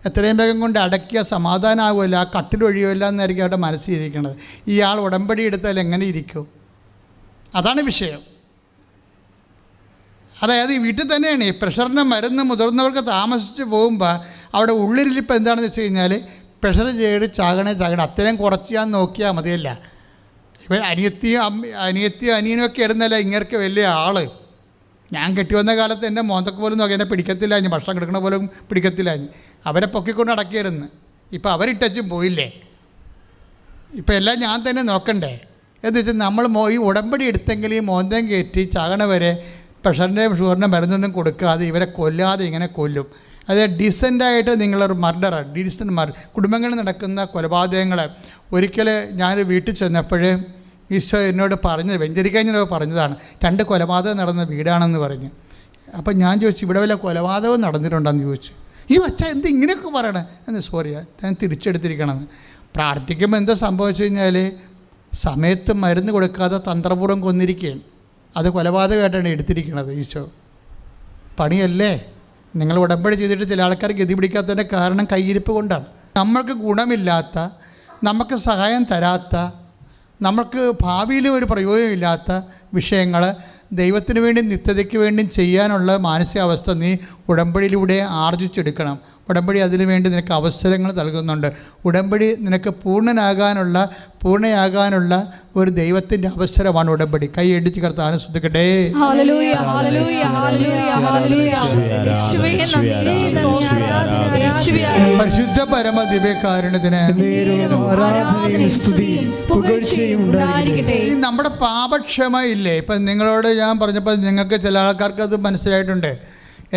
എത്രയും വേഗം കൊണ്ട് അടക്കിയ സമാധാനമാകുമല്ല, ആ കട്ടിലൊഴിയുമല്ല എന്നായിരിക്കും അവരുടെ മനസ്സിലിരിക്കുന്നത്. ഇയാൾ ഉടമ്പടി എടുത്താൽ എങ്ങനെ ഇരിക്കും? അതാണ് വിഷയം. അതായത് ഈ വീട്ടിൽ തന്നെയാണ് ഈ പ്രഷറിൻ്റെ മരുന്ന് മുതിർന്നവർക്ക് താമസിച്ച് പോകുമ്പോൾ അവിടെ ഉള്ളിലിരിപ്പോൾ എന്താണെന്ന് വെച്ച് കഴിഞ്ഞാൽ പ്രഷർ ചെയ്ത് ചാകണേ അത്രയും കുറച്ച് ഞാൻ നോക്കിയാൽ മതിയല്ല. ഇവർ അനിയത്തിയും അനിയനുമൊക്കെ ഇടുന്നല്ല ഇങ്ങനെയൊക്കെ വലിയ ആൾ. ഞാൻ കെട്ടി വന്ന കാലത്ത് എൻ്റെ മോന്തക്ക് പോലും നോക്കി എന്നെ പിടിക്കത്തില്ല, ഇനി ഭക്ഷണം കിടക്കണ പോലും പിടിക്കത്തില്ല. അവരെ പൊക്കിക്കൊണ്ട് അടക്കിയിരുന്നു. ഇപ്പോൾ അവരിട്ടും പോയില്ലേ. ഇപ്പോൾ എല്ലാം ഞാൻ തന്നെ നോക്കണ്ടേ എന്ന് വെച്ചാൽ നമ്മൾ ഈ ഉടമ്പടി എടുത്തെങ്കിൽ ഈ മോന്തം കയറ്റി ചാകണ വരെ പ്രഷറിൻ്റെയും ഷുഗറിൻ്റെ മരുന്നൊന്നും കൊടുക്കാതെ ഇവരെ കൊല്ലാതെ ഇങ്ങനെ കൊല്ലും. അത് ഡീസൻ്റായിട്ട് നിങ്ങളൊരു മർഡറാണ്, ഡീസൻ്റ് കുടുംബങ്ങളിൽ നടക്കുന്ന കൊലപാതകങ്ങൾ. ഒരിക്കൽ ഞാൻ വീട്ടിൽ ചെന്നപ്പോൾ ഈശോ എന്നോട് പറഞ്ഞത്, വെഞ്ചരിക്കഴിഞ്ഞ പറഞ്ഞതാണ്, 2 കൊലപാതകം നടന്ന വീടാണെന്ന് പറഞ്ഞ്. അപ്പം ഞാൻ ചോദിച്ചു, ഇവിടെ വല്ല കൊലപാതകം നടന്നിട്ടുണ്ടെന്ന് ചോദിച്ചു. ഈ അച്ഛാ എന്ത് ഇങ്ങനെയൊക്കെ പറയണേ എന്ന്. സോറി, ഞാൻ തിരിച്ചെടുത്തിരിക്കണമെന്ന്. പ്രാർത്ഥിക്കുമ്പോൾ എന്താ സംഭവിച്ചു കഴിഞ്ഞാൽ സമയത്ത് മരുന്ന് കൊടുക്കാതെ തന്ത്രപൂർവ്വം കൊന്നിരിക്കുകയാണ്. അത് കൊലപാതകമായിട്ടാണ് എടുത്തിരിക്കുന്നത് ഈശോ. പണിയല്ലേ? നിങ്ങൾ ഉടമ്പടി ചെയ്തിട്ട് ചില ആൾക്കാർ ഗതി പിടിക്കാത്തതിൻ്റെ കാരണം കയ്യിരിപ്പ് കൊണ്ടാണ്. നമ്മൾക്ക് ഗുണമില്ലാത്ത, നമുക്ക് സഹായം തരാത്ത, നമുക്ക് ഭാവിയിലും ഒരു പ്രയോജനമില്ലാത്ത വിഷയങ്ങൾ ദൈവത്തിന് വേണ്ടി നിത്യതയ്ക്ക് വേണ്ടി ചെയ്യാനുള്ള മാനസികാവസ്ഥ നീ ഉടമ്പടിയിലൂടെ ആർജിച്ചെടുക്കണം. ഉടമ്പടി അതിനു വേണ്ടി നിനക്ക് അവസരങ്ങൾ നൽകുന്നുണ്ട്. ഉടമ്പടി നിനക്ക് പൂർണ്ണയാകാനുള്ള ഒരു ദൈവത്തിൻ്റെ അവസരമാണ് ഉടമ്പടി. കൈ അടിച്ച് കർത്താവിനെ സ്തുതിക്കട്ടെ. പരിശുദ്ധ പരമ ദിവ്യകാരുണ്യത്തിന് ഈ നമ്മുടെ പാപക്ഷമ ഇല്ലേ? ഇപ്പം നിങ്ങളോട് ഞാൻ പറഞ്ഞപ്പോൾ നിങ്ങൾക്ക് ചില ആൾക്കാർക്ക് അത് മനസ്സിലായിട്ടുണ്ട്.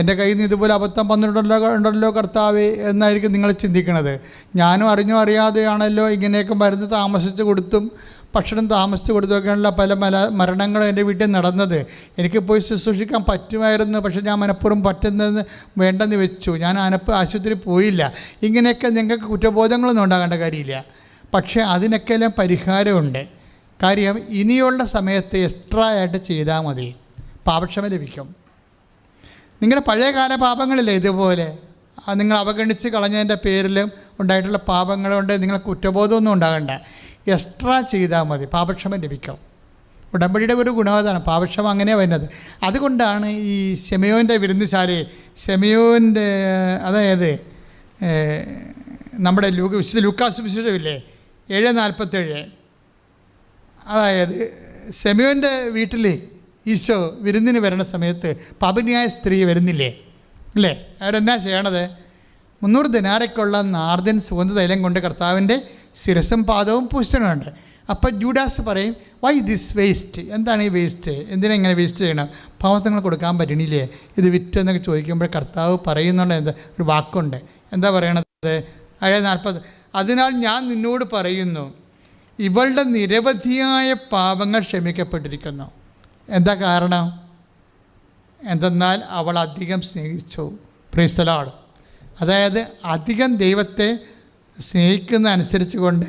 എൻ്റെ കയ്യിൽ നിന്ന് ഇതുപോലെ അബദ്ധം ഉണ്ടല്ലോ കർത്താവേ എന്നായിരിക്കും നിങ്ങൾ ചിന്തിക്കുന്നത്. ഞാനും അറിഞ്ഞോ അറിയാതെയാണല്ലോ ഇങ്ങനെയൊക്കെ മരുന്ന് താമസിച്ച് കൊടുത്തും ഭക്ഷണം താമസിച്ച് കൊടുത്തൊക്കെയുള്ള പല മരണങ്ങളും എൻ്റെ വീട്ടിൽ നടന്നത്. എനിക്ക് പോയി ശുശ്രൂഷിക്കാൻ പറ്റുമായിരുന്നു, പക്ഷേ ഞാൻ മനഃപൂർവ്വം പറ്റുന്നതെന്ന് വേണ്ടെന്ന് വെച്ചു. ഞാൻ ആശുപത്രി പോയില്ല. ഇങ്ങനെയൊക്കെ നിങ്ങൾക്ക് കുറ്റബോധങ്ങളൊന്നും ഉണ്ടാകേണ്ട കാര്യമില്ല. പക്ഷേ അതിനൊക്കെല്ലാം പരിഹാരമുണ്ട്. കാര്യം ഇനിയുള്ള സമയത്ത് എക്സ്ട്രാ ആയിട്ട് ചെയ്താൽ മതി, പാപക്ഷമ ലഭിക്കും. നിങ്ങളുടെ പഴയകാല പാപങ്ങളില്ലേ ഇതുപോലെ നിങ്ങൾ അവഗണിച്ച് കളഞ്ഞതിൻ്റെ പേരിലും ഉണ്ടായിട്ടുള്ള പാപങ്ങളുണ്ട്. നിങ്ങൾ കുറ്റബോധമൊന്നും ഉണ്ടാകണ്ട, എക്സ്ട്രാ ചെയ്താൽ മതി, പാപക്ഷമ ലഭിക്കും. ഉടമ്പടിയുടെ ഒരു ഗുണവതാണ് പാപക്ഷമ അങ്ങനെ വരുന്നത്. അതുകൊണ്ടാണ് ഈ ശെമയോൻ്റെ വിരുന്നുശാലയിൽ ശെമയോൻ്റെ അതായത് നമ്മുടെ വിശുദ്ധ ലൂക്കാസ് വിശേഷമില്ലേ 7:47, അതായത് ശെമയോൻ്റെ വീട്ടിൽ ഈശോ വിരുന്നിന് വരുന്ന സമയത്ത് പാപിനിയായ സ്ത്രീ വരുന്നില്ലേ അല്ലേ? അവരെന്നാ ചെയ്യണത്? 300 ദിനാരയ്ക്കുള്ള നാർദൻ സുഗന്ധതൈലം കൊണ്ട് കർത്താവിൻ്റെ ശിരസും പാദവും പൂശിച്ചിട്ടുണ്ട്. അപ്പോൾ ജൂഡാസ് പറയും, വൈ ദിസ് വേസ്റ്റ്? എന്താണ് ഈ വേസ്റ്റ്? എന്തിനാ ഇങ്ങനെ വേസ്റ്റ് ചെയ്യണം? പാവത്തങ്ങൾ കൊടുക്കാൻ പറ്റണില്ലേ ഇത് വിറ്റെന്നൊക്കെ ചോദിക്കുമ്പോൾ കർത്താവ് പറയുന്നുണ്ട്, എന്താ ഒരു വാക്കുണ്ട്, എന്താ പറയണത്? 7:40, അതിനാൽ ഞാൻ നിന്നോട് പറയുന്നു, ഇവളുടെ നിരവധിയായ പാപങ്ങൾ ക്ഷമിക്കപ്പെട്ടിരിക്കുന്നു. എന്താ കാരണം? എന്തെന്നാൽ അവൾ അധികം സ്നേഹിച്ചു. Price the Lord. അതായത് അധികം ദൈവത്തെ സ്നേഹിക്കുന്ന അനുസരിച്ച് കൊണ്ട്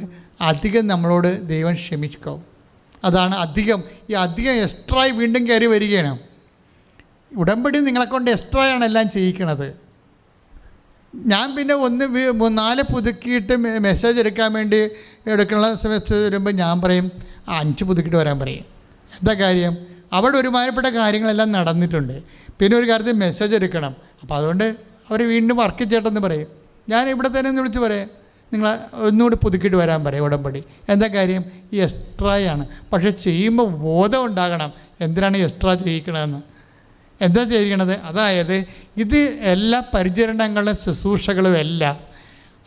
അധികം നമ്മളോട് ദൈവം ക്ഷമിക്കും. അതാണ് അധികം. ഈ അധികം എക്സ്ട്രായി വീണ്ടും കയറി വരികയാണ്. ഉടമ്പടി നിങ്ങളെക്കൊണ്ട് എക്സ്ട്രായാണ് എല്ലാം ചെയ്യിക്കണത്. ഞാൻ പിന്നെ 4 പുതുക്കിയിട്ട് മെസ്സേജ് എടുക്കാൻ വേണ്ടി എടുക്കുന്ന സമയത്ത് വരുമ്പോൾ ഞാൻ പറയും 5 പുതുക്കിയിട്ട് വരാൻ പറയും. എന്താ കാര്യം? അവിടെ ഒരുമാതിരിപ്പെട്ട കാര്യങ്ങളെല്ലാം നടന്നിട്ടുണ്ട്. പിന്നെ ഒരു കാര്യത്തിൽ മെസ്സേജ് എടുക്കണം. അപ്പോൾ അതുകൊണ്ട് അവർ വീണ്ടും വർക്ക് ചെയ്യട്ടെന്ന് പറയും. ഞാൻ ഇവിടെ തന്നെ ഒന്ന് വിളിച്ച് പറയാം, നിങ്ങൾ ഒന്നുകൂടി പുതുക്കിയിട്ട് വരാൻ പറയും ഉടമ്പടി. എന്താ കാര്യം? ഈ എക്സ്ട്രായാണ്. പക്ഷേ ചെയ്യുമ്പോൾ ബോധം ഉണ്ടാകണം എന്തിനാണ് എക്സ്ട്രാ ചെയ്യിക്കണമെന്ന്. എന്താ ചെയ്യണത്? അതായത് ഇത് എല്ലാ പരിചരണങ്ങളും ശുശ്രൂഷകളും എല്ലാം,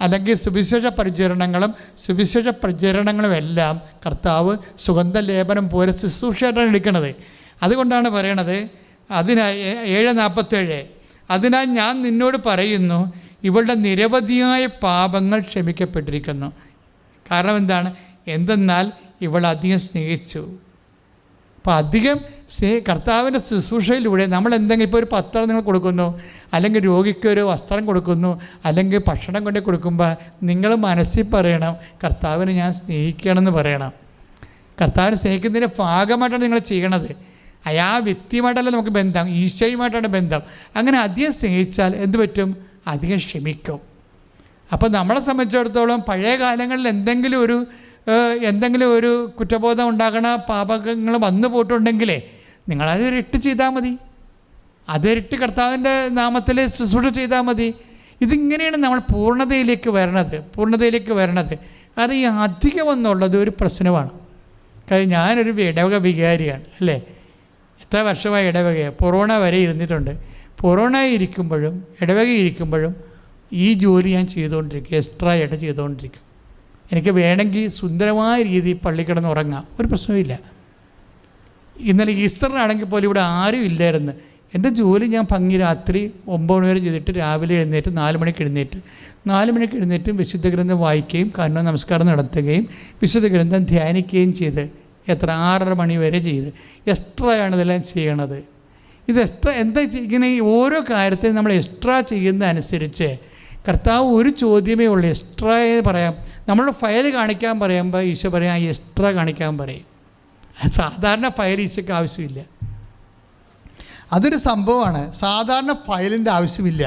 അല്ലെങ്കിൽ സുവിശേഷ പ്രചരണങ്ങളും എല്ലാം കർത്താവ് സുഗന്ധലേപനം പോലെ ശുശ്രൂഷയായിട്ടാണ് എടുക്കുന്നത്. അതുകൊണ്ടാണ് പറയണത് 7:47, അതിനാൽ ഞാൻ നിന്നോട് പറയുന്നു, ഇവളുടെ നിരവധിയായ പാപങ്ങൾ ക്ഷമിക്കപ്പെട്ടിരിക്കുന്നു. കാരണം എന്തെന്നാൽ ഇവൾ അധികം സ്നേഹിച്ചു. അപ്പോൾ അധികം കർത്താവിൻ്റെ ശുശ്രൂഷയിലൂടെ നമ്മൾ എന്തെങ്കിലും ഇപ്പോൾ ഒരു പത്രം നിങ്ങൾ കൊടുക്കുന്നു, അല്ലെങ്കിൽ രോഗിക്ക് ഒരു വസ്ത്രം കൊടുക്കുന്നു, അല്ലെങ്കിൽ ഭക്ഷണം കൊണ്ട് കൊടുക്കുമ്പോൾ നിങ്ങൾ മനസ്സിൽ പറയണം, കർത്താവിനെ ഞാൻ സ്നേഹിക്കണമെന്ന് പറയണം. കർത്താവിനെ സ്നേഹിക്കുന്നതിൻ്റെ ഭാഗമായിട്ടാണ് നിങ്ങൾ ചെയ്യണത്. ആ വ്യക്തിയുമായിട്ടല്ല നമുക്ക് ബന്ധം, ഈശോയുമായിട്ടാണ് ബന്ധം. അങ്ങനെ അധികം സ്നേഹിച്ചാൽ എന്ത് പറ്റും? അധികം ക്ഷമിക്കും. അപ്പോൾ നമ്മളെ സംബന്ധിച്ചിടത്തോളം പഴയ കാലങ്ങളിൽ എന്തെങ്കിലും ഒരു കുറ്റബോധം ഉണ്ടാകണ പാപങ്ങൾ വന്നു പോയിട്ടുണ്ടെങ്കിലേ നിങ്ങളത് ഇരട്ടി ചെയ്താൽ മതി, അതിരട്ടി കർത്താവിൻ്റെ നാമത്തിൽ ശുശ്രൂഷ ചെയ്താൽ മതി. ഇതിങ്ങനെയാണ് നമ്മൾ പൂർണ്ണതയിലേക്ക് വരണത്. അത് ഈ അധികം എന്നുള്ളത് ഒരു പ്രശ്നമാണ്. കാര്യം ഞാനൊരു ഇടവക വികാരിയാണ് അല്ലേ, എത്ര വർഷമായി ഇടവക, കൊറോണ വരെ ഇരുന്നിട്ടുണ്ട്. കൊറോണ ഇരിക്കുമ്പോഴും ഇടവക ഇരിക്കുമ്പോഴും ഈ ജോലി ഞാൻ ചെയ്തുകൊണ്ടിരിക്കും, എക്സ്ട്രാ ആയിട്ട് ചെയ്തുകൊണ്ടിരിക്കും. എനിക്ക് വേണമെങ്കിൽ സുന്ദരമായ രീതിയിൽ പള്ളി കിടന്ന് ഉറങ്ങാം, ഒരു പ്രശ്നവുമില്ല. ഇന്നലെ ഈസ്റ്ററിനാണെങ്കിൽ പോലും ഇവിടെ ആരും ഇല്ലായിരുന്നു. എൻ്റെ ജോലി ഞാൻ ഭംഗി രാത്രി 9 മണി വരെ ചെയ്തിട്ട് രാവിലെ എഴുന്നേറ്റ് 4 മണിക്ക് എഴുന്നേറ്റ് വിശുദ്ധ ഗ്രന്ഥം വായിക്കുകയും കർണ നമസ്കാരം നടത്തുകയും വിശുദ്ധ ഗ്രന്ഥം ധ്യാനിക്കുകയും ചെയ്ത് 6:30 മണി വരെ ചെയ്ത് എക്സ്ട്രായാണ് ഇതെല്ലാം ചെയ്യണത്. ഇത് എക്സ്ട്രാ എന്താ ഇങ്ങനെ ഓരോ കാര്യത്തിൽ നമ്മൾ എക്സ്ട്രാ ചെയ്യുന്ന അനുസരിച്ച് കർത്താവ് ഒരു ചോദ്യമേ ഉള്ളൂ, എക്സ്ട്രാ പറയാം. നമ്മളുടെ ഫയൽ കാണിക്കാൻ പറയുമ്പോൾ ഈശോ പറയാം എക്സ്ട്രാ കാണിക്കാൻ പറയും. സാധാരണ ഫയൽ ഈശോയ്ക്ക് ആവശ്യമില്ല. അതൊരു സംഭവമാണ്. സാധാരണ ഫയലിൻ്റെ ആവശ്യമില്ല.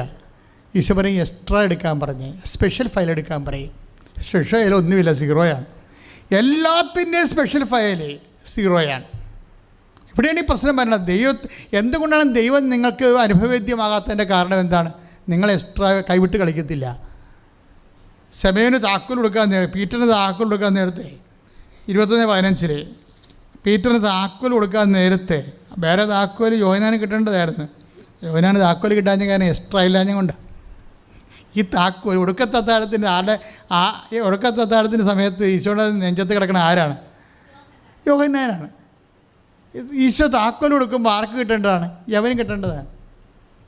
ഈശോ പറയും എക്സ്ട്രാ എടുക്കാൻ പറഞ്ഞ്, സ്പെഷ്യൽ ഫയൽ എടുക്കാൻ പറയും. സ്പെഷ്യൽ ഫയൽ ഒന്നുമില്ല, 0ആണ്. എല്ലാത്തിൻ്റെയും സ്പെഷ്യൽ ഫയൽ 0ആണ്. ഇവിടെയാണ് ഈ പ്രശ്നം വരുന്നത്. എന്തുകൊണ്ടാണ് ദൈവം നിങ്ങൾക്ക് അനുഭവവേദ്യമാകാത്തതിൻ്റെ കാരണം എന്താണ്? നിങ്ങൾ എക്സ്ട്രാ കൈവിട്ട് കളിക്കത്തില്ല. ശമേന് താക്കോൽ കൊടുക്കാൻ പീറ്ററിന് താക്കോൽ കൊടുക്കാൻ നേരത്തെ 21:15 പീറ്ററിന് താക്കോൽ കൊടുക്കാൻ നേരത്തെ വേറെ താക്കോൽ യോഹന്നാന് കിട്ടേണ്ടതായിരുന്നു. യോഹന്നാന് താക്കോൽ കിട്ടാഞ്ഞ കാരണം എക്സ്ട്രാ ഇല്ലാഞ്ഞ കൊണ്ട് ഈ താക്കോൽ ഒടുക്കത്തത്താഴത്തിൻ്റെ സമയത്ത് ഈശോയുടെ നെഞ്ചത്ത് കിടക്കണ ആരാണ്? യോഹന്നാനാണ്. ഈശോ താക്കോൽ കൊടുക്കുമ്പോൾ ആർക്ക് കിട്ടേണ്ടതാണ്? യവന് കിട്ടേണ്ടതാണ്.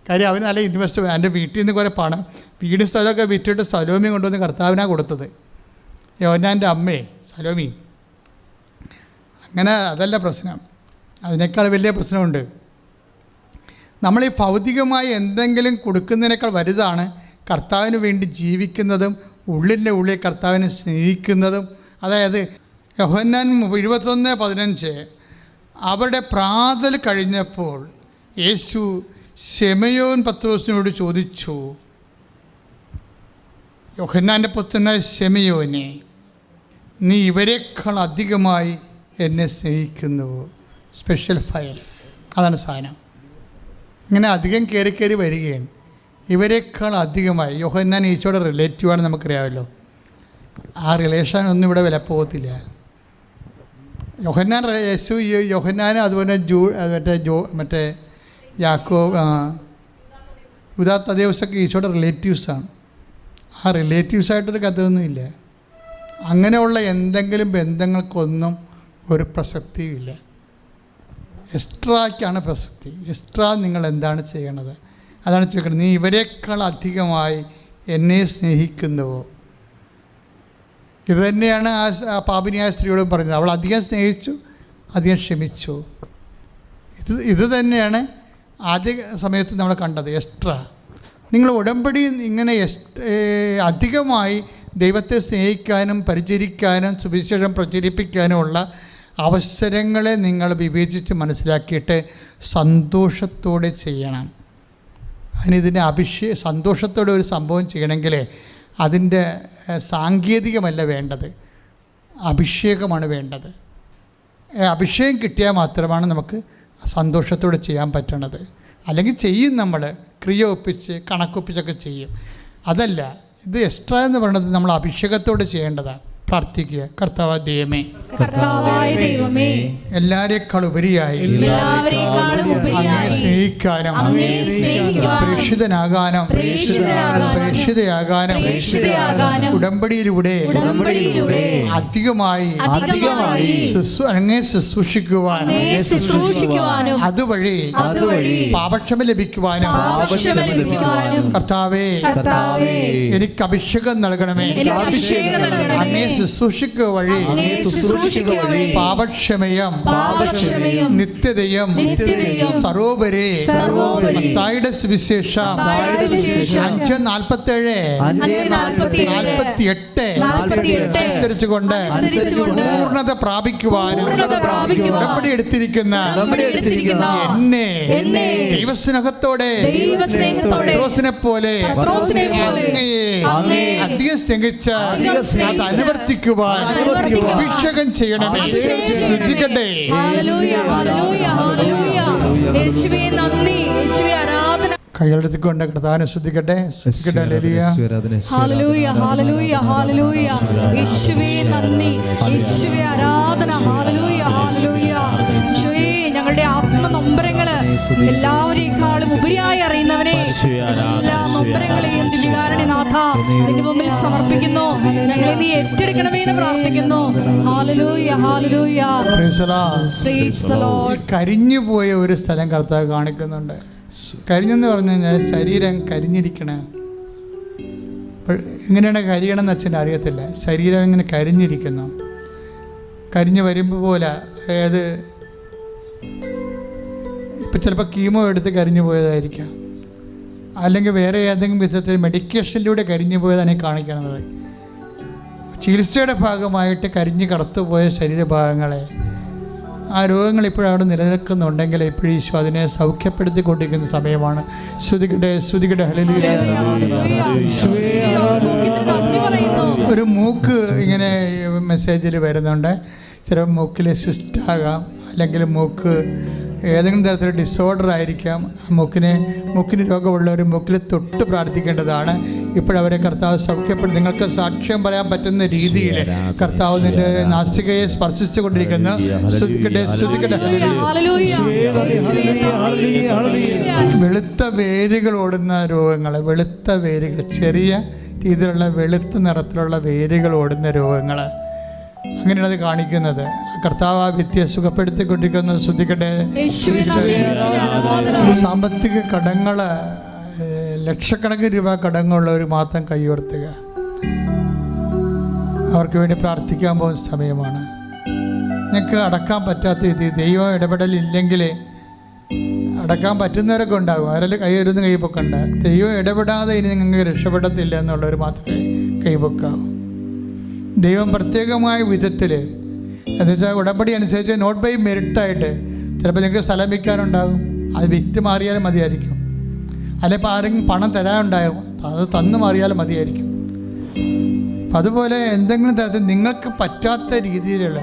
കാര്യം അവന് നല്ല ഇൻവെസ്റ്റ്. എൻ്റെ വീട്ടിൽ നിന്ന് കുറേ പണം, വീടും സ്ഥലമൊക്കെ വിറ്റിട്ട് സലോമി കൊണ്ടുവന്ന് കർത്താവിനാണ് കൊടുത്തത്. യോഹന്നാൻ്റെ അമ്മേ സലോമി. അങ്ങനെ അതല്ല പ്രശ്നം, അതിനേക്കാൾ വലിയ പ്രശ്നമുണ്ട്. നമ്മൾ ഈ ഭൗതികമായി എന്തെങ്കിലും കൊടുക്കുന്നതിനേക്കാൾ വലുതാണ് കർത്താവിന് വേണ്ടി ജീവിക്കുന്നതും ഉള്ളിൻ്റെ ഉള്ളിൽ കർത്താവിനെ സ്നേഹിക്കുന്നതും. അതായത് യോഹന്നാൻ 21:15 അവരുടെ പ്രാതൽ കഴിഞ്ഞപ്പോൾ യേശു ശെമയോൻ പത്രോസിനോട് ചോദിച്ചു, യോഹന്നാൻ്റെ പുത്രനായ ശെമയോനെ, നീ ഇവരെക്കാൾ അധികമായി എന്നെ സ്നേഹിക്കുന്നുവോ? സ്പെഷ്യൽ ഫയൽ, അതാണ് സാധനം. ഇങ്ങനെ അധികം കയറി വരികയാണ്. ഇവരെക്കാൾ അധികമായി. യോഹന്നാൻ ഈശോയുടെ റിലേറ്റീവാണ്, നമുക്കറിയാമല്ലോ. ആ റിലേഷൻ ഒന്നും ഇവിടെ വില പോകത്തില്ല. യോഹന്നാൻ യോഹന്നാൻ അതുപോലെ മറ്റേ യാക്കോബ്, യൂദാ തദേവൂസൊക്കെ ഈശോയുടെ റിലേറ്റീവ്സാണ്. ആ റിലേറ്റീവ്സായിട്ടൊരു കഥയൊന്നുമില്ല. അങ്ങനെയുള്ള എന്തെങ്കിലും ബന്ധങ്ങൾക്കൊന്നും ഒരു പ്രസക്തിയുമില്ല. എക്സ്ട്രായ്ക്കാണ് പ്രസക്തി. എക്സ്ട്രാ നിങ്ങൾ എന്താണ് ചെയ്യണത്? അതാണ് ചോദിക്കുന്നത്. നീ ഇവരെക്കാൾ അധികമായി എന്നെ സ്നേഹിക്കുന്നുവോ? ഇത് തന്നെയാണ് ആ പാപിനിയായ സ്ത്രീയോടും പറഞ്ഞത്. അവൾ അധികം സ്നേഹിച്ചു, അധികം ക്ഷമിച്ചു. ഇത് തന്നെയാണ് ആദ്യ സമയത്ത് നമ്മൾ കണ്ടത്. എക്സ്ട്രാ നിങ്ങൾ ഉടമ്പടി ഇങ്ങനെ അധികമായി ദൈവത്തെ സ്നേഹിക്കാനും പരിചരിക്കാനും സുവിശേഷം പ്രചരിപ്പിക്കാനുമുള്ള അവസരങ്ങളെ നിങ്ങൾ വിവേചിച്ച് മനസ്സിലാക്കിയിട്ട് സന്തോഷത്തോടെ ചെയ്യണം. അതിനിതിൻ്റെ സന്തോഷത്തോടെ ഒരു സംഭവം ചെയ്യണമെങ്കിൽ അതിൻ്റെ സാങ്കേതികമല്ല വേണ്ടത്, അഭിഷേകമാണ് വേണ്ടത്. അഭിഷേകം കിട്ടിയാൽ മാത്രമാണ് നമുക്ക് സന്തോഷത്തോടെ ചെയ്യാൻ പറ്റണത്. അല്ലെങ്കിൽ ചെയ്യും, നമ്മൾ ക്രിയ ഒപ്പിച്ച് കണക്കൊപ്പിച്ചൊക്കെ ചെയ്യും. അതല്ല, ഇത് എക്സ്ട്രാ എന്ന് പറയുന്നത് നമ്മൾ അഭിഷേകത്തോടെ ചെയ്യേണ്ടതാണ്. പ്രാർത്ഥിക്കുക. കർത്താവായ ദൈവമേ, എല്ലാവരേക്കാൾ ഉപരിയായി അങ്ങയെ സ്നേഹിക്കാനും പ്രേക്ഷിതനാകാനും പ്രേക്ഷിതയാകാനും ഉടമ്പടിയിലൂടെ അധികമായി അങ്ങയെ ശുശ്രൂഷിക്കുവാനും അതുവഴി പാപക്ഷമ ലഭിക്കുവാനും കർത്താവേ എനിക്ക് അഭിഷേകം നൽകണമേ. അങ്ങയെ ശുശ്രൂഷിക്കുക വഴി പാപക്ഷമയം നിത്യതയും സരോവരേ മത്തായിയുടെ സുവിശേഷം 5:47 അനുസരിച്ചുകൊണ്ട് പൂർണ്ണത പ്രാപിക്കുവാനും ഉടമ്പടി എടുത്തിരിക്കുന്ന എന്നെ ദൈവസ്നേഹത്തോടെ പത്രോസിനെ പോലെ അങ്ങയെ അധികം സ്നേഹിച്ച അത് അനുവർത്തിക്കുവാൻ അഭിഷേകം ചെയ്യണമേ. ശ്രദ്ധിക്കട്ടെ. കൈകളെടുത്തിക്കൊണ്ട് കർത്താവിനെ ശ്രദ്ധിക്കട്ടെ. Hallelujah, hallelujah, hallelujah. യേശുവേ നന്ദി, യേശുവേ ആരാധന. Hallelujah, hallelujah. യേശുവേ ഞങ്ങളുടെ ആത്മനൊമ്പരങ്ങള് എല്ലാവരേക്കാളും ഉപരിയായി അറിയുന്നവനെ, എല്ലാ നൊമ്പരങ്ങളെയും ദിവ്യകാരുണ്യ നാഥ നിന്റെ മുമ്പിൽ സമർപ്പിക്കുന്നു. ഞങ്ങളെ നീ ഏറ്റെടുക്കണമേ എന്ന് പ്രാർത്ഥിക്കുന്നു. Hallelujah, hallelujah. Praise the lord. കരിഞ്ഞുപോയ ഒരു സ്ഥലം കർത്താവ് കാണിക്കുന്നുണ്ട്. കരിഞ്ഞെന്ന് പറഞ്ഞു കഴിഞ്ഞാൽ ശരീരം കരിഞ്ഞിരിക്കണേ. എങ്ങനെയാണ് കരിയണമെന്ന് അച്ഛൻ അറിയത്തില്ല. ശരീരം ഇങ്ങനെ കരിഞ്ഞിരിക്കുന്നു. കരിഞ്ഞ് വരുമ്പോൾ പോലെ, അതായത് ഇപ്പം ചിലപ്പോൾ കീമോ എടുത്ത് കരിഞ്ഞു പോയതായിരിക്കാം, അല്ലെങ്കിൽ വേറെ ഏതെങ്കിലും വിധത്തിൽ മെഡിക്കേഷനിലൂടെ കരിഞ്ഞു പോയതാണ് കാണിക്കുന്നത്. ചികിത്സയുടെ ഭാഗമായിട്ട് കരിഞ്ഞ് കറുത്തുപോയ ശരീരഭാഗങ്ങളെ, ആ രോഗങ്ങൾ ഇപ്പോഴവിടെ നിലനിൽക്കുന്നുണ്ടെങ്കിൽ ഇപ്പോഴും ഈശോ അതിനെ സൗഖ്യപ്പെടുത്തിക്കൊണ്ടിരിക്കുന്ന സമയമാണ്. ശ്രുതികടെ ഹല്ലേലൂയ. ഒരു മൂക്ക് ഇങ്ങനെ മെസ്സേജിൽ വരുന്നുണ്ട്. ചിലപ്പോൾ മൂക്കിൽ സിസ്റ്റാകാം, അല്ലെങ്കിൽ മൂക്ക് ഏതെങ്കിലും തരത്തിലുള്ള ഡിസോർഡർ ആയിരിക്കാം. മൂക്കിന് രോഗമുള്ളവർ മൂക്കിൽ തൊട്ട് പ്രാർത്ഥിക്കേണ്ടതാണ്. ഇപ്പോഴവരെ കർത്താവ് സൗഖ്യപ്പെടും. നിങ്ങൾക്ക് സാക്ഷ്യം പറയാൻ പറ്റുന്ന രീതിയിൽ കർത്താവ് നിന്റെ നാസികയെ സ്പർശിച്ചു കൊണ്ടിരിക്കുന്നു. വെളുത്ത വേരുകൾ ഓടുന്ന രോഗങ്ങൾ, വെളുത്ത വേരുകൾ, ചെറിയ രീതിയിലുള്ള വെളുത്ത നിറത്തിലുള്ള വേരുകൾ ഓടുന്ന രോഗങ്ങൾ, അങ്ങനെയാണ് അത് കാണിക്കുന്നത്. കർത്താവ് ആ വ്യക്തിയെ സുഖപ്പെടുത്തിക്കൊണ്ടിരിക്കുന്നത് ശ്രദ്ധിക്കട്ടെ. സാമ്പത്തിക കടങ്ങൾ, ലക്ഷക്കണക്കിന് രൂപ കടങ്ങളുള്ളവർ മാത്രം കൈയുയർത്തുക. അവർക്ക് വേണ്ടി പ്രാർത്ഥിക്കാൻ പോകുന്ന സമയമാണ്. നിങ്ങൾക്ക് അടക്കാൻ പറ്റാത്ത രീതിയിൽ ദൈവം ഇടപെടലില്ലെങ്കിൽ അടക്കാൻ പറ്റുന്നവരൊക്കെ ഉണ്ടാകും. അവരെല്ലാം കൈയൊരുന്ന് കൈപ്പൊക്കണ്ട. ദൈവം ഇടപെടാതെ ഇനി നിങ്ങൾക്ക് രക്ഷപ്പെടത്തില്ല എന്നുള്ളവർ മാത്രമേ കൈപ്പൊക്കാവൂ. ദൈവം പ്രത്യേകമായ വിധത്തിൽ എന്നുവെച്ചാൽ ഉടമ്പടി അനുസരിച്ച് നോട്ട് ബൈ മെറിറ്റായിട്ട് ചിലപ്പോൾ നിങ്ങൾക്ക് സ്ഥലം വിൽക്കാനുണ്ടാകും. അത് വിറ്റ് മാറിയാലും മതിയായിരിക്കും. അല്ലെങ്കിൽ ആരെങ്കിലും പണം തരാനുണ്ടാകും, അത് തന്നു മാറിയാലും മതിയായിരിക്കും. അപ്പം അതുപോലെ എന്തെങ്കിലും തരത്തിൽ നിങ്ങൾക്ക് പറ്റാത്ത രീതിയിലുള്ള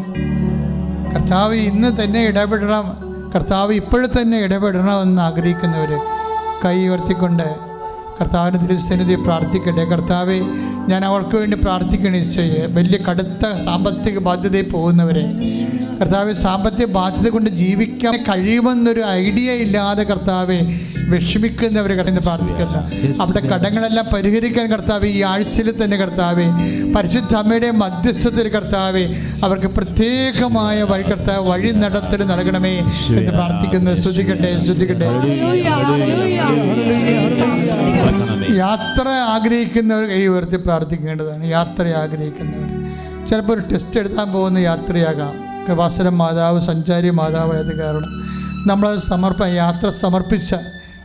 കർത്താവ് ഇന്ന് തന്നെ ഇടപെടണം, കർത്താവ് ഇപ്പോഴും തന്നെ ഇടപെടണമെന്ന് ആഗ്രഹിക്കുന്നവർ കൈ ഉയർത്തിക്കൊണ്ട് കർത്താവിൻ്റെ തിരുസന്നിധി പ്രാർത്ഥിക്കട്ടെ. കർത്താവെ, ഞാൻ അവൾക്ക് വേണ്ടി പ്രാർത്ഥിക്കണേ. വലിയ കടുത്ത സാമ്പത്തിക ബാധ്യതയിൽ പോകുന്നവരെ കർത്താവ്, സാമ്പത്തിക ബാധ്യത കൊണ്ട് ജീവിക്കാൻ കഴിയുമെന്നൊരു ഐഡിയ ഇല്ലാതെ കർത്താവെ വിഷമിക്കുന്നവരെ കടന്ന് പ്രാർത്ഥിക്കുന്ന അവിടെ കടങ്ങളെല്ലാം പരിഹരിക്കാൻ കർത്താവ് ഈ ആഴ്ചയിൽ തന്നെ കർത്താവെ പരിശുദ്ധ അമ്മയുടെ മധ്യസ്ഥത്തിൽ കർത്താവെ അവർക്ക് പ്രത്യേകമായ കർത്താവ് വഴി നടത്തൽ നൽകണമേ എന്ന് പ്രാർത്ഥിക്കുന്നു. ശ്രദ്ധിക്കട്ടെ. യാത്ര ആഗ്രഹിക്കുന്നവർ കൈ ഉയർത്തി പ്രാർത്ഥിക്കേണ്ടതാണ്. യാത്ര ആഗ്രഹിക്കുന്നവർ ചിലപ്പോൾ ഒരു ടെസ്റ്റ് എടുക്കാൻ പോകുന്ന യാത്രയാകാം. കൃപാസനം മാതാവ് സഞ്ചാരി മാതാവായത് കാരണം നമ്മളത് യാത്ര സമർപ്പിച്ച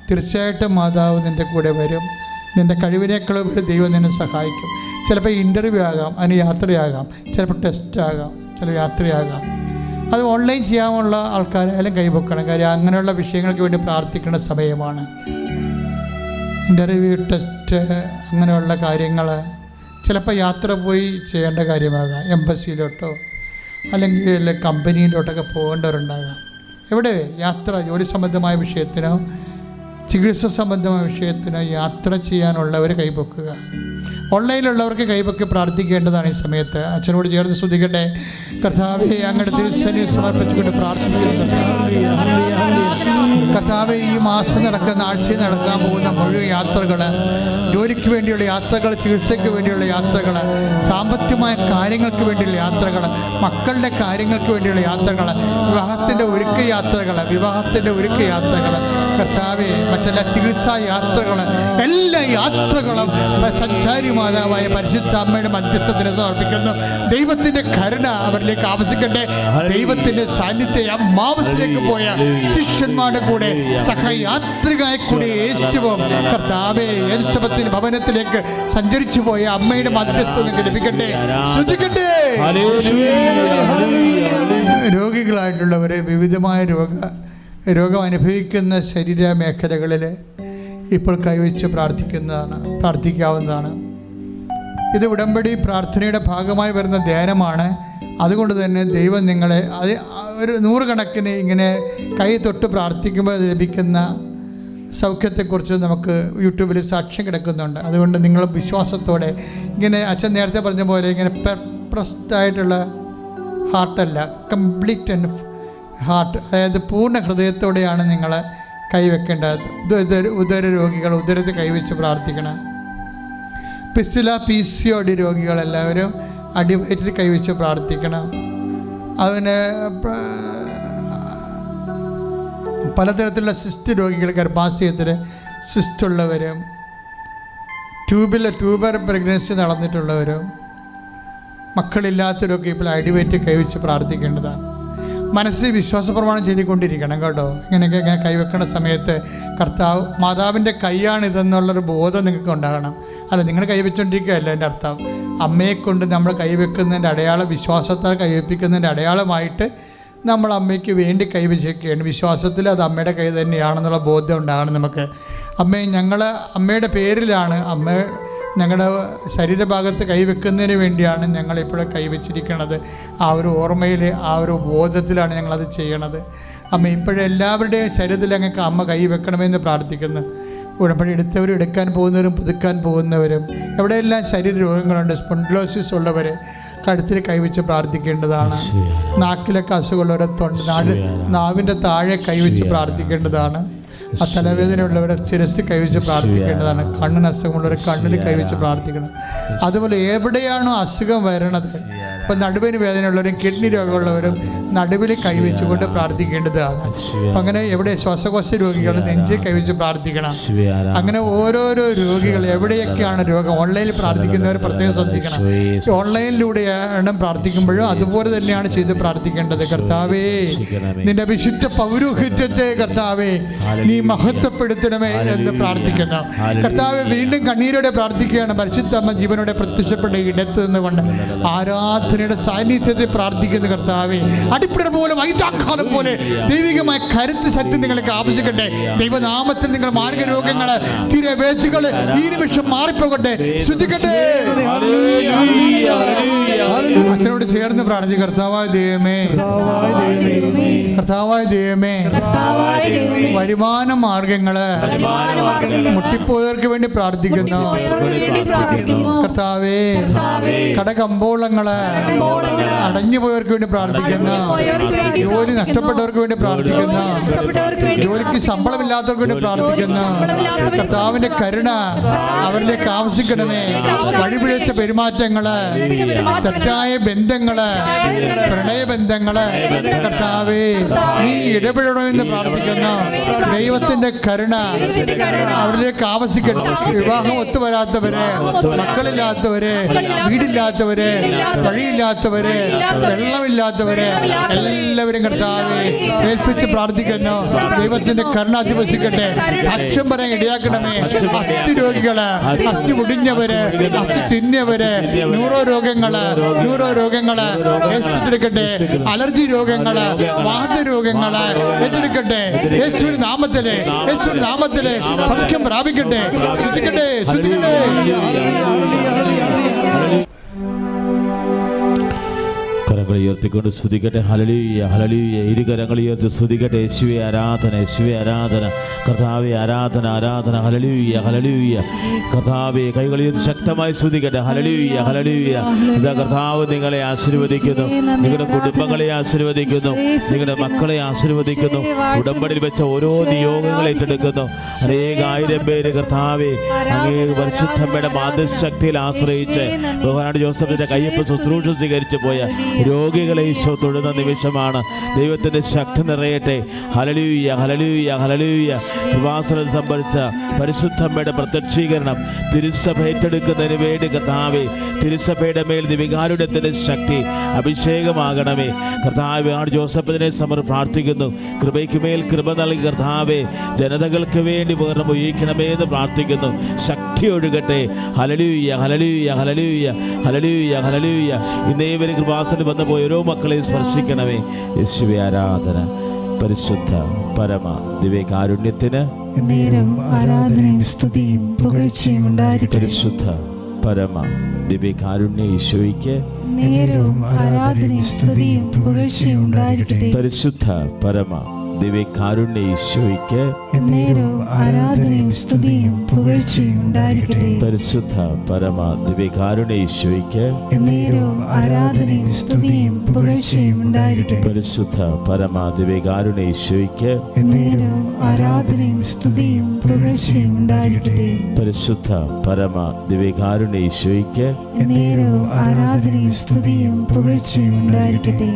തീർച്ചയായിട്ടും മാതാവ് നിൻ്റെ കൂടെ വരും. നിൻ്റെ കഴിവിനേക്കാൾ ഒരു ദൈവം നിന്നെ സഹായിക്കും. ചിലപ്പോൾ ഇൻ്റർവ്യൂ ആകാം, അതിന് യാത്രയാകാം, ചിലപ്പോൾ ടെസ്റ്റ് ആകാം, ചിലപ്പോൾ യാത്രയാകാം. അത് ഓൺലൈൻ ചെയ്യാനുള്ള ആൾക്കാരായാലും കൈപൊക്കണം. കാര്യം അങ്ങനെയുള്ള വിഷയങ്ങൾക്ക് വേണ്ടി പ്രാർത്ഥിക്കേണ്ട സമയമാണ്. ഇൻ്റർവ്യൂ, ടെസ്റ്റ്, അങ്ങനെയുള്ള കാര്യങ്ങൾ ചിലപ്പോൾ യാത്ര പോയി ചെയ്യേണ്ട കാര്യമാകാം. എംബസിയിലോട്ടോ അല്ലെങ്കിൽ കമ്പനിയിലോട്ടൊക്കെ പോകേണ്ടവരുണ്ടാകാം. എവിടെ യാത്ര, ജോലി സംബന്ധമായ വിഷയത്തിനോ ചികിത്സ സംബന്ധമായ വിഷയത്തിനോ യാത്ര ചെയ്യാനുള്ളവർ കൈപൊക്കുക. ഓൺലൈനിലുള്ളവർക്ക് കൈപൊക്കി പ്രാർത്ഥിക്കേണ്ടതാണ് ഈ സമയത്ത്. അച്ഛനോട് ചേർന്ന് ശ്രദ്ധിക്കട്ടെ. കർത്താവെ, അങ്ങയുടെ തിരുസന്നിധിയിൽ സമർപ്പിച്ചുകൊണ്ട് പ്രാർത്ഥിക്കുന്നു. കർത്താവെ, ഈ മാസം നടക്കുന്ന ആഴ്ചയിൽ നടക്കാൻ പോകുന്ന മുഴുവൻ യാത്രകൾ, ജോലിക്ക് വേണ്ടിയുള്ള യാത്രകൾ, ചികിത്സയ്ക്ക് വേണ്ടിയുള്ള യാത്രകൾ, സാമ്പത്തികമായ കാര്യങ്ങൾക്ക് വേണ്ടിയുള്ള യാത്രകൾ, മക്കളുടെ കാര്യങ്ങൾക്ക് വേണ്ടിയുള്ള യാത്രകൾ, വിവാഹത്തിൻ്റെ ഒരുക്ക യാത്രകൾ, കർത്താവെ, മറ്റെല്ലാ ചികിത്സാ യാത്രകൾ, എല്ലാ യാത്രകളും സഞ്ചാരി മാതാവായ പരിശുദ്ധ അമ്മയുടെ മധ്യസ്ഥത്തിന് സമർപ്പിക്കുന്നു. ദൈവത്തിൻ്റെ കരുണ അവരിലേക്ക് ആവശ്യിക്കട്ടെ. ദൈവത്തിൻ്റെ സാന്നിധ്യം അമ്മാവസിലേക്ക് പോയ ശിഷ്യന്മാരുടെ കൂടെ സഹയാത്രികമായി കൂടി യേശുവും കർത്താവെ എലിസബത്തിന്റെ ഭവനത്തിലേക്ക് സഞ്ചരിച്ചു പോയ അമ്മയുടെ മധ്യസ്ഥത ലഭിക്കട്ടെ. ശ്രദ്ധിക്കട്ടെ. രോഗികളായിട്ടുള്ളവരെ, വിവിധമായ രോഗം അനുഭവിക്കുന്ന ശരീര മേഖലകളിൽ ഇപ്പോൾ കൈവച്ച് പ്രാർത്ഥിക്കാവുന്നതാണ്. ഇത് ഉടമ്പടി പ്രാർത്ഥനയുടെ ഭാഗമായി വരുന്ന ധ്യാനമാണ്. അതുകൊണ്ട് തന്നെ ദൈവം നിങ്ങളെ ഒരു 100 കണക്കിന് ഇങ്ങനെ കൈ തൊട്ട് പ്രാർത്ഥിക്കുമ്പോൾ ലഭിക്കുന്ന സൗഖ്യത്തെക്കുറിച്ച് നമുക്ക് യൂട്യൂബിൽ സാക്ഷ്യം കിടക്കുന്നുണ്ട്. അതുകൊണ്ട് നിങ്ങൾ വിശ്വാസത്തോടെ ഇങ്ങനെ അച്ഛൻ നേരത്തെ പറഞ്ഞ പോലെ ഇങ്ങനെ പെർപ്രസ്ഡ് ആയിട്ടുള്ള ഹാർട്ടല്ല, കംപ്ലീറ്റ് ആൻഡ് ഹാർട്ട്, അതായത് പൂർണ്ണ ഹൃദയത്തോടെയാണ് നിങ്ങൾ കൈവെക്കേണ്ടത്. ഉദര രോഗികൾ ഉദരത്തിൽ കൈവച്ച് പ്രാർത്ഥിക്കണം. പിസ്റ്റുല PCOD രോഗികളെല്ലാവരും അടിവയറ്റിൽ കൈവച്ച് പ്രാർത്ഥിക്കണം. അതിന് പലതരത്തിലുള്ള സിസ്റ്റ് രോഗികൾ, ഗർഭാശയത്തിൽ സിസ്റ്റുള്ളവരും ട്യൂബർ പ്രഗ്നൻസി നടന്നിട്ടുള്ളവരും മക്കളില്ലാത്തവരൊക്കെ ഇപ്പോൾ അടിവയറ്റിൽ കൈവച്ച് പ്രാർത്ഥിക്കേണ്ടതാണ്. മനസ്സിൽ വിശ്വാസപ്രമാണം ചെയ്തുകൊണ്ടിരിക്കണം കേട്ടോ. ഇങ്ങനെയൊക്കെ ഇങ്ങനെ കൈവെക്കുന്ന സമയത്ത് കർത്താവ് മാതാവിൻ്റെ കൈയാണിതെന്നുള്ളൊരു ബോധം നിങ്ങൾക്ക് ഉണ്ടാകണം. അല്ല, നിങ്ങൾ കൈവച്ചുകൊണ്ടിരിക്കുകയല്ല എൻ്റെ അർത്ഥം. അമ്മയെക്കൊണ്ട് നമ്മൾ കൈവെക്കുന്നതിൻ്റെ അടയാളം, വിശ്വാസത്താൽ കൈവെപ്പിക്കുന്നതിൻ്റെ അടയാളമായിട്ട് നമ്മൾ അമ്മയ്ക്ക് വേണ്ടി കൈവച്ചിരിക്കുകയാണ്. വിശ്വാസത്തിൽ അത് അമ്മയുടെ കൈ തന്നെയാണെന്നുള്ള ബോധ്യം ഉണ്ടാകണം നമുക്ക്. അമ്മയുടെ പേരിലാണ്, അമ്മ ഞങ്ങളുടെ ശരീരഭാഗത്ത് കൈവെക്കുന്നതിന് വേണ്ടിയാണ് ഞങ്ങളിപ്പോഴും കൈവച്ചിരിക്കുന്നത്. ആ ഒരു ഓർമ്മയിൽ, ആ ഒരു ബോധത്തിലാണ് ഞങ്ങളത് ചെയ്യണത്. അമ്മ ഇപ്പോഴും എല്ലാവരുടെയും ശരീരത്തിൽ ഞങ്ങൾക്ക് അമ്മ കൈവെക്കണമെന്ന് പ്രാർത്ഥിക്കുന്നു. ഉടമ്പടി എടുത്തവരും എടുക്കാൻ പോകുന്നവരും പുതുക്കാൻ പോകുന്നവരും എവിടെയെല്ലാം ശരീര രോഗങ്ങളുണ്ട്, സ്പോണ്ടിലോസിസ് ഉള്ളവർ കഴുത്തിൽ കൈവച്ച് പ്രാർത്ഥിക്കേണ്ടതാണ്. നാക്കിലൊക്കെ അസുഖമുള്ളവരെ നാവിൻ്റെ താഴെ കൈവച്ച് പ്രാർത്ഥിക്കേണ്ടതാണ്. ആ തലവേദനയുള്ളവരെ ശിരസ് കൈവച്ച് പ്രാർത്ഥിക്കേണ്ടതാണ്. കണ്ണിന് അസുഖമുള്ളവരെ കണ്ണിൽ കൈവച്ച് പ്രാർത്ഥിക്കണം. അതുപോലെ എവിടെയാണോ അസുഖം വരണത് ഇപ്പം നടുവിന് വേദനയുള്ളവരും കിഡ്നി രോഗമുള്ളവരും നടുവിൽ കൈവച്ചുകൊണ്ട് പ്രാർത്ഥിക്കേണ്ടതാണ്. അപ്പം അങ്ങനെ എവിടെ ശ്വാസകോശ രോഗികൾ നെഞ്ചിൽ കൈവച്ച് പ്രാർത്ഥിക്കണം. അങ്ങനെ ഓരോരോ രോഗികൾ എവിടെയൊക്കെയാണ് രോഗം ഓൺലൈനിൽ പ്രാർത്ഥിക്കുന്നവർ പ്രത്യേകം ശ്രദ്ധിക്കണം. ഓൺലൈനിലൂടെയാണ് പ്രാർത്ഥിക്കുമ്പോഴും അതുപോലെ തന്നെയാണ് ചെയ്ത് പ്രാർത്ഥിക്കേണ്ടത്. കർത്താവേ, നിന്റെ വിശുദ്ധ പൗരോഹിത്യത്തെ കർത്താവേ നീ മഹത്വപ്പെടുത്തണമേ എന്ന് പ്രാർത്ഥിക്കുന്നു. കർത്താവെ, വീണ്ടും കണ്ണീരോടെ പ്രാർത്ഥിക്കുകയാണ്. പരിശുദ്ധമ്മ ജീവനോടെ പ്രത്യക്ഷപ്പെട്ട ഇടത്ത് നിന്നുകൊണ്ട് ആരാധനയുടെ സാന്നിധ്യത്തെ പ്രാർത്ഥിക്കുന്നു. കർത്താവെ, അടിപ്പിട പോലെ വൈതാക്കാലം പോലെ ദൈവികമായ കരുത്ത് ശക്തി നിങ്ങൾക്ക് ആവശ്യിക്കട്ടെ. ദൈവനാമത്തിൽ നിങ്ങൾ മാർഗരോഗങ്ങൾ തിരവേശികൾ ഈ നിമിഷം മാറിപ്പോകട്ടെ. ശ്രദ്ധിക്കട്ടെ. അച്ഛനോട് ചേർന്ന് പ്രാർത്ഥിക്കും. കർത്താവായ ദൈവമേ, കർത്താവായ ദൈവമേ, വരുമാന മാർഗങ്ങള് മുട്ടിപ്പോയവർക്ക് വേണ്ടി പ്രാർത്ഥിക്കുന്നു. കർത്താവേ, കടകമ്പോളങ്ങള് അടഞ്ഞുപോയവർക്ക് വേണ്ടി പ്രാർത്ഥിക്കുന്നു. ജോലി നഷ്ടപ്പെട്ടവർക്ക് വേണ്ടി പ്രാർത്ഥിക്കുന്നു. ജോലിക്ക് ശമ്പളമില്ലാത്തവർക്ക് വേണ്ടി പ്രാർത്ഥിക്കുന്നു. കർത്താവിന്റെ കരുണ അവരിലേക്ക് ആവശ്യിക്കണമേ. വഴിപിഴച്ച പെരുമാറ്റങ്ങള്, തെറ്റായ ബന്ധങ്ങള്, പ്രണയബന്ധങ്ങള് കർത്താവേ നീ ഇടപെടണമെന്ന് പ്രാർത്ഥിക്കുന്നു. ദൈവത്തിന്റെ കരുണ അവരിലേക്ക് ആവശ്യിക്കട്ടെ. വിവാഹം ഒത്തുവരാത്തവര്, മക്കളില്ലാത്തവര്, വീടില്ലാത്തവര്, വഴിയില്ലാത്തവര്, വെള്ളമില്ലാത്തവര് എല്ലാവരും കർത്താവെ ഏൽപ്പിച്ച് പ്രാർത്ഥിക്കുന്നു. ദൈവത്തിന്റെ കരുണ അധിവസിക്കട്ടെ. സാക്ഷ്യം പറയാൻ ഇടയാക്കണമേ. അസ്ഥി രോഗികള്, അസ്ഥി മുടിഞ്ഞവര്, അസ്ഥി ചിഹ്നവര്, ന്യൂറോ രോഗങ്ങള് ഏറ്റെടുക്കട്ടെ. അലർജി രോഗങ്ങള്, വാതരോഗങ്ങള് ഏറ്റെടുക്കട്ടെ. യേശുവിന്റെ നാമത്തിലെ സൗഖ്യം പ്രാപിക്കട്ടെ. ശ്രദ്ധിക്കട്ടെ. കരങ്ങൾ ഉയർത്തിക്കൊണ്ട് സ്തുതിക്കട്ടെ. Hallelujah, hallelujah. ഇരുകരങ്ങൾ ഉയർത്തി സ്തുതിക്കട്ടെ. യേശുവേ ആരാധന, യേശുവേ ആരാധന, കർത്താവേ ആരാധന, ആരാധന. Hallelujah, hallelujah. കർത്താവേ കൈകൾ ഉയർത്തി ശക്തമായി സ്തുതിക്കട്ടെ. Hallelujah, hallelujah. ഇതാ കർത്താവ് നിങ്ങളെ ആശീർവദിക്കുന്നു, നിങ്ങളുടെ കുടുംബങ്ങളെ ആശീർവദിക്കുന്നു, നിങ്ങളുടെ മക്കളെ ആശീർവദിക്കുന്നു. ഉടമ്പടിയിൽ വെച്ച ഓരോ നിയോഗങ്ങളെ ഏറ്റെടുക്കുന്നു. അനേകായിരം പേര് കർത്താവേ അങ്ങേ പരിശുദ്ധമ്മയുടെ മാതൃശക്തിയിൽ ആശ്രയിച്ച് ബഹുമാനപ്പെട്ട ജോസഫിന്റെ കയ്യൊപ്പ് ശുശ്രൂഷ സ്വീകരിച്ചു പോയ രോഗികളെ ഈശോ തൊടുന്ന നിമിഷമാണ്. ദൈവത്തിന്റെ ശക്തി നിറയട്ടെ. Hallelujah, hallelujah, hallelujah. കൃപാസനം സംഭരിച്ച പരിശുദ്ധമ്മയുടെ പ്രത്യക്ഷീകരണം തിരുസഭ ഏറ്റെടുക്കുന്നതിന് വേണ്ടി കർത്താവേ തിരുസഭയുടെ മേൽ ദിവികാരുണ്യത്തിന്റെ ശക്തി അഭിഷേകമാകണമേ. കർത്താവേ ജോസഫിനെ പ്രാർത്ഥിക്കുന്നു. കൃപയ്ക്ക് മേൽ കൃപ നൽകി കർത്താവേ ജനതകൾക്ക് വേണ്ടി ഉപകരണം ഉപയോഗിക്കണമേ എന്ന് പ്രാർത്ഥിക്കുന്നു. ശക്തി ഒഴുകട്ടെ. Hallelujah, hallelujah, hallelujah, hallelujah, hallelujah. ഇന്നേവരും കൃപാസനം വന്നു പോയ ഓരോ മക്കളെയും സ്പർശിക്കണമേ. യേശുവേ ആരാധന. പരിശുദ്ധ പരമ ദിവ്യകാരുണ്യത്തിന് ആരാധനയും സ്തുതിയും പുകഴ്ചയും ഉണ്ടായിരിക്കട്ടെ. പരിശുദ്ധ പരമ ദിവ്യകാരുണ്യ ഈശോയ്ക്ക് ആരാധനയും സ്തുതിയും പുകഴ്ചയും ഉണ്ടായിരിക്കട്ടെ. പരിശുദ്ധ പരമ ദിവ്യകാരുണ്യ ഈശോയ്ക്ക് ആരാധനയും സ്തുതിയും പുകഴ്ചയും ഉണ്ടായിരിക്കട്ടെ. പരിശുദ്ധ പരമ ദിവ്യകാരുണ്യ ഈശോയ്ക്ക് ആരാധനയും സ്തുതിയും പുകഴ്ചയും ഉണ്ടായിരിക്കട്ടെ. പരിശുദ്ധ പരമ ദിവ്യകാരുണ്യ ഈശോയ്ക്ക് ആരാധനയും സ്തുതിയും പുകഴ്ചയും ഉണ്ടായിരിക്കട്ടെ. പരിശുദ്ധ പരമ ദിവ്യകാരുണ്യ ഈശോയ്ക്ക് ആരാധനയും സ്തുതിയും പുകഴ്ചയും ഉണ്ടായിരിക്കട്ടെ.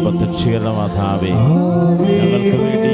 പ്രത്യക്ഷീകരണമാതാവേ ഞങ്ങൾക്ക് വേണ്ടി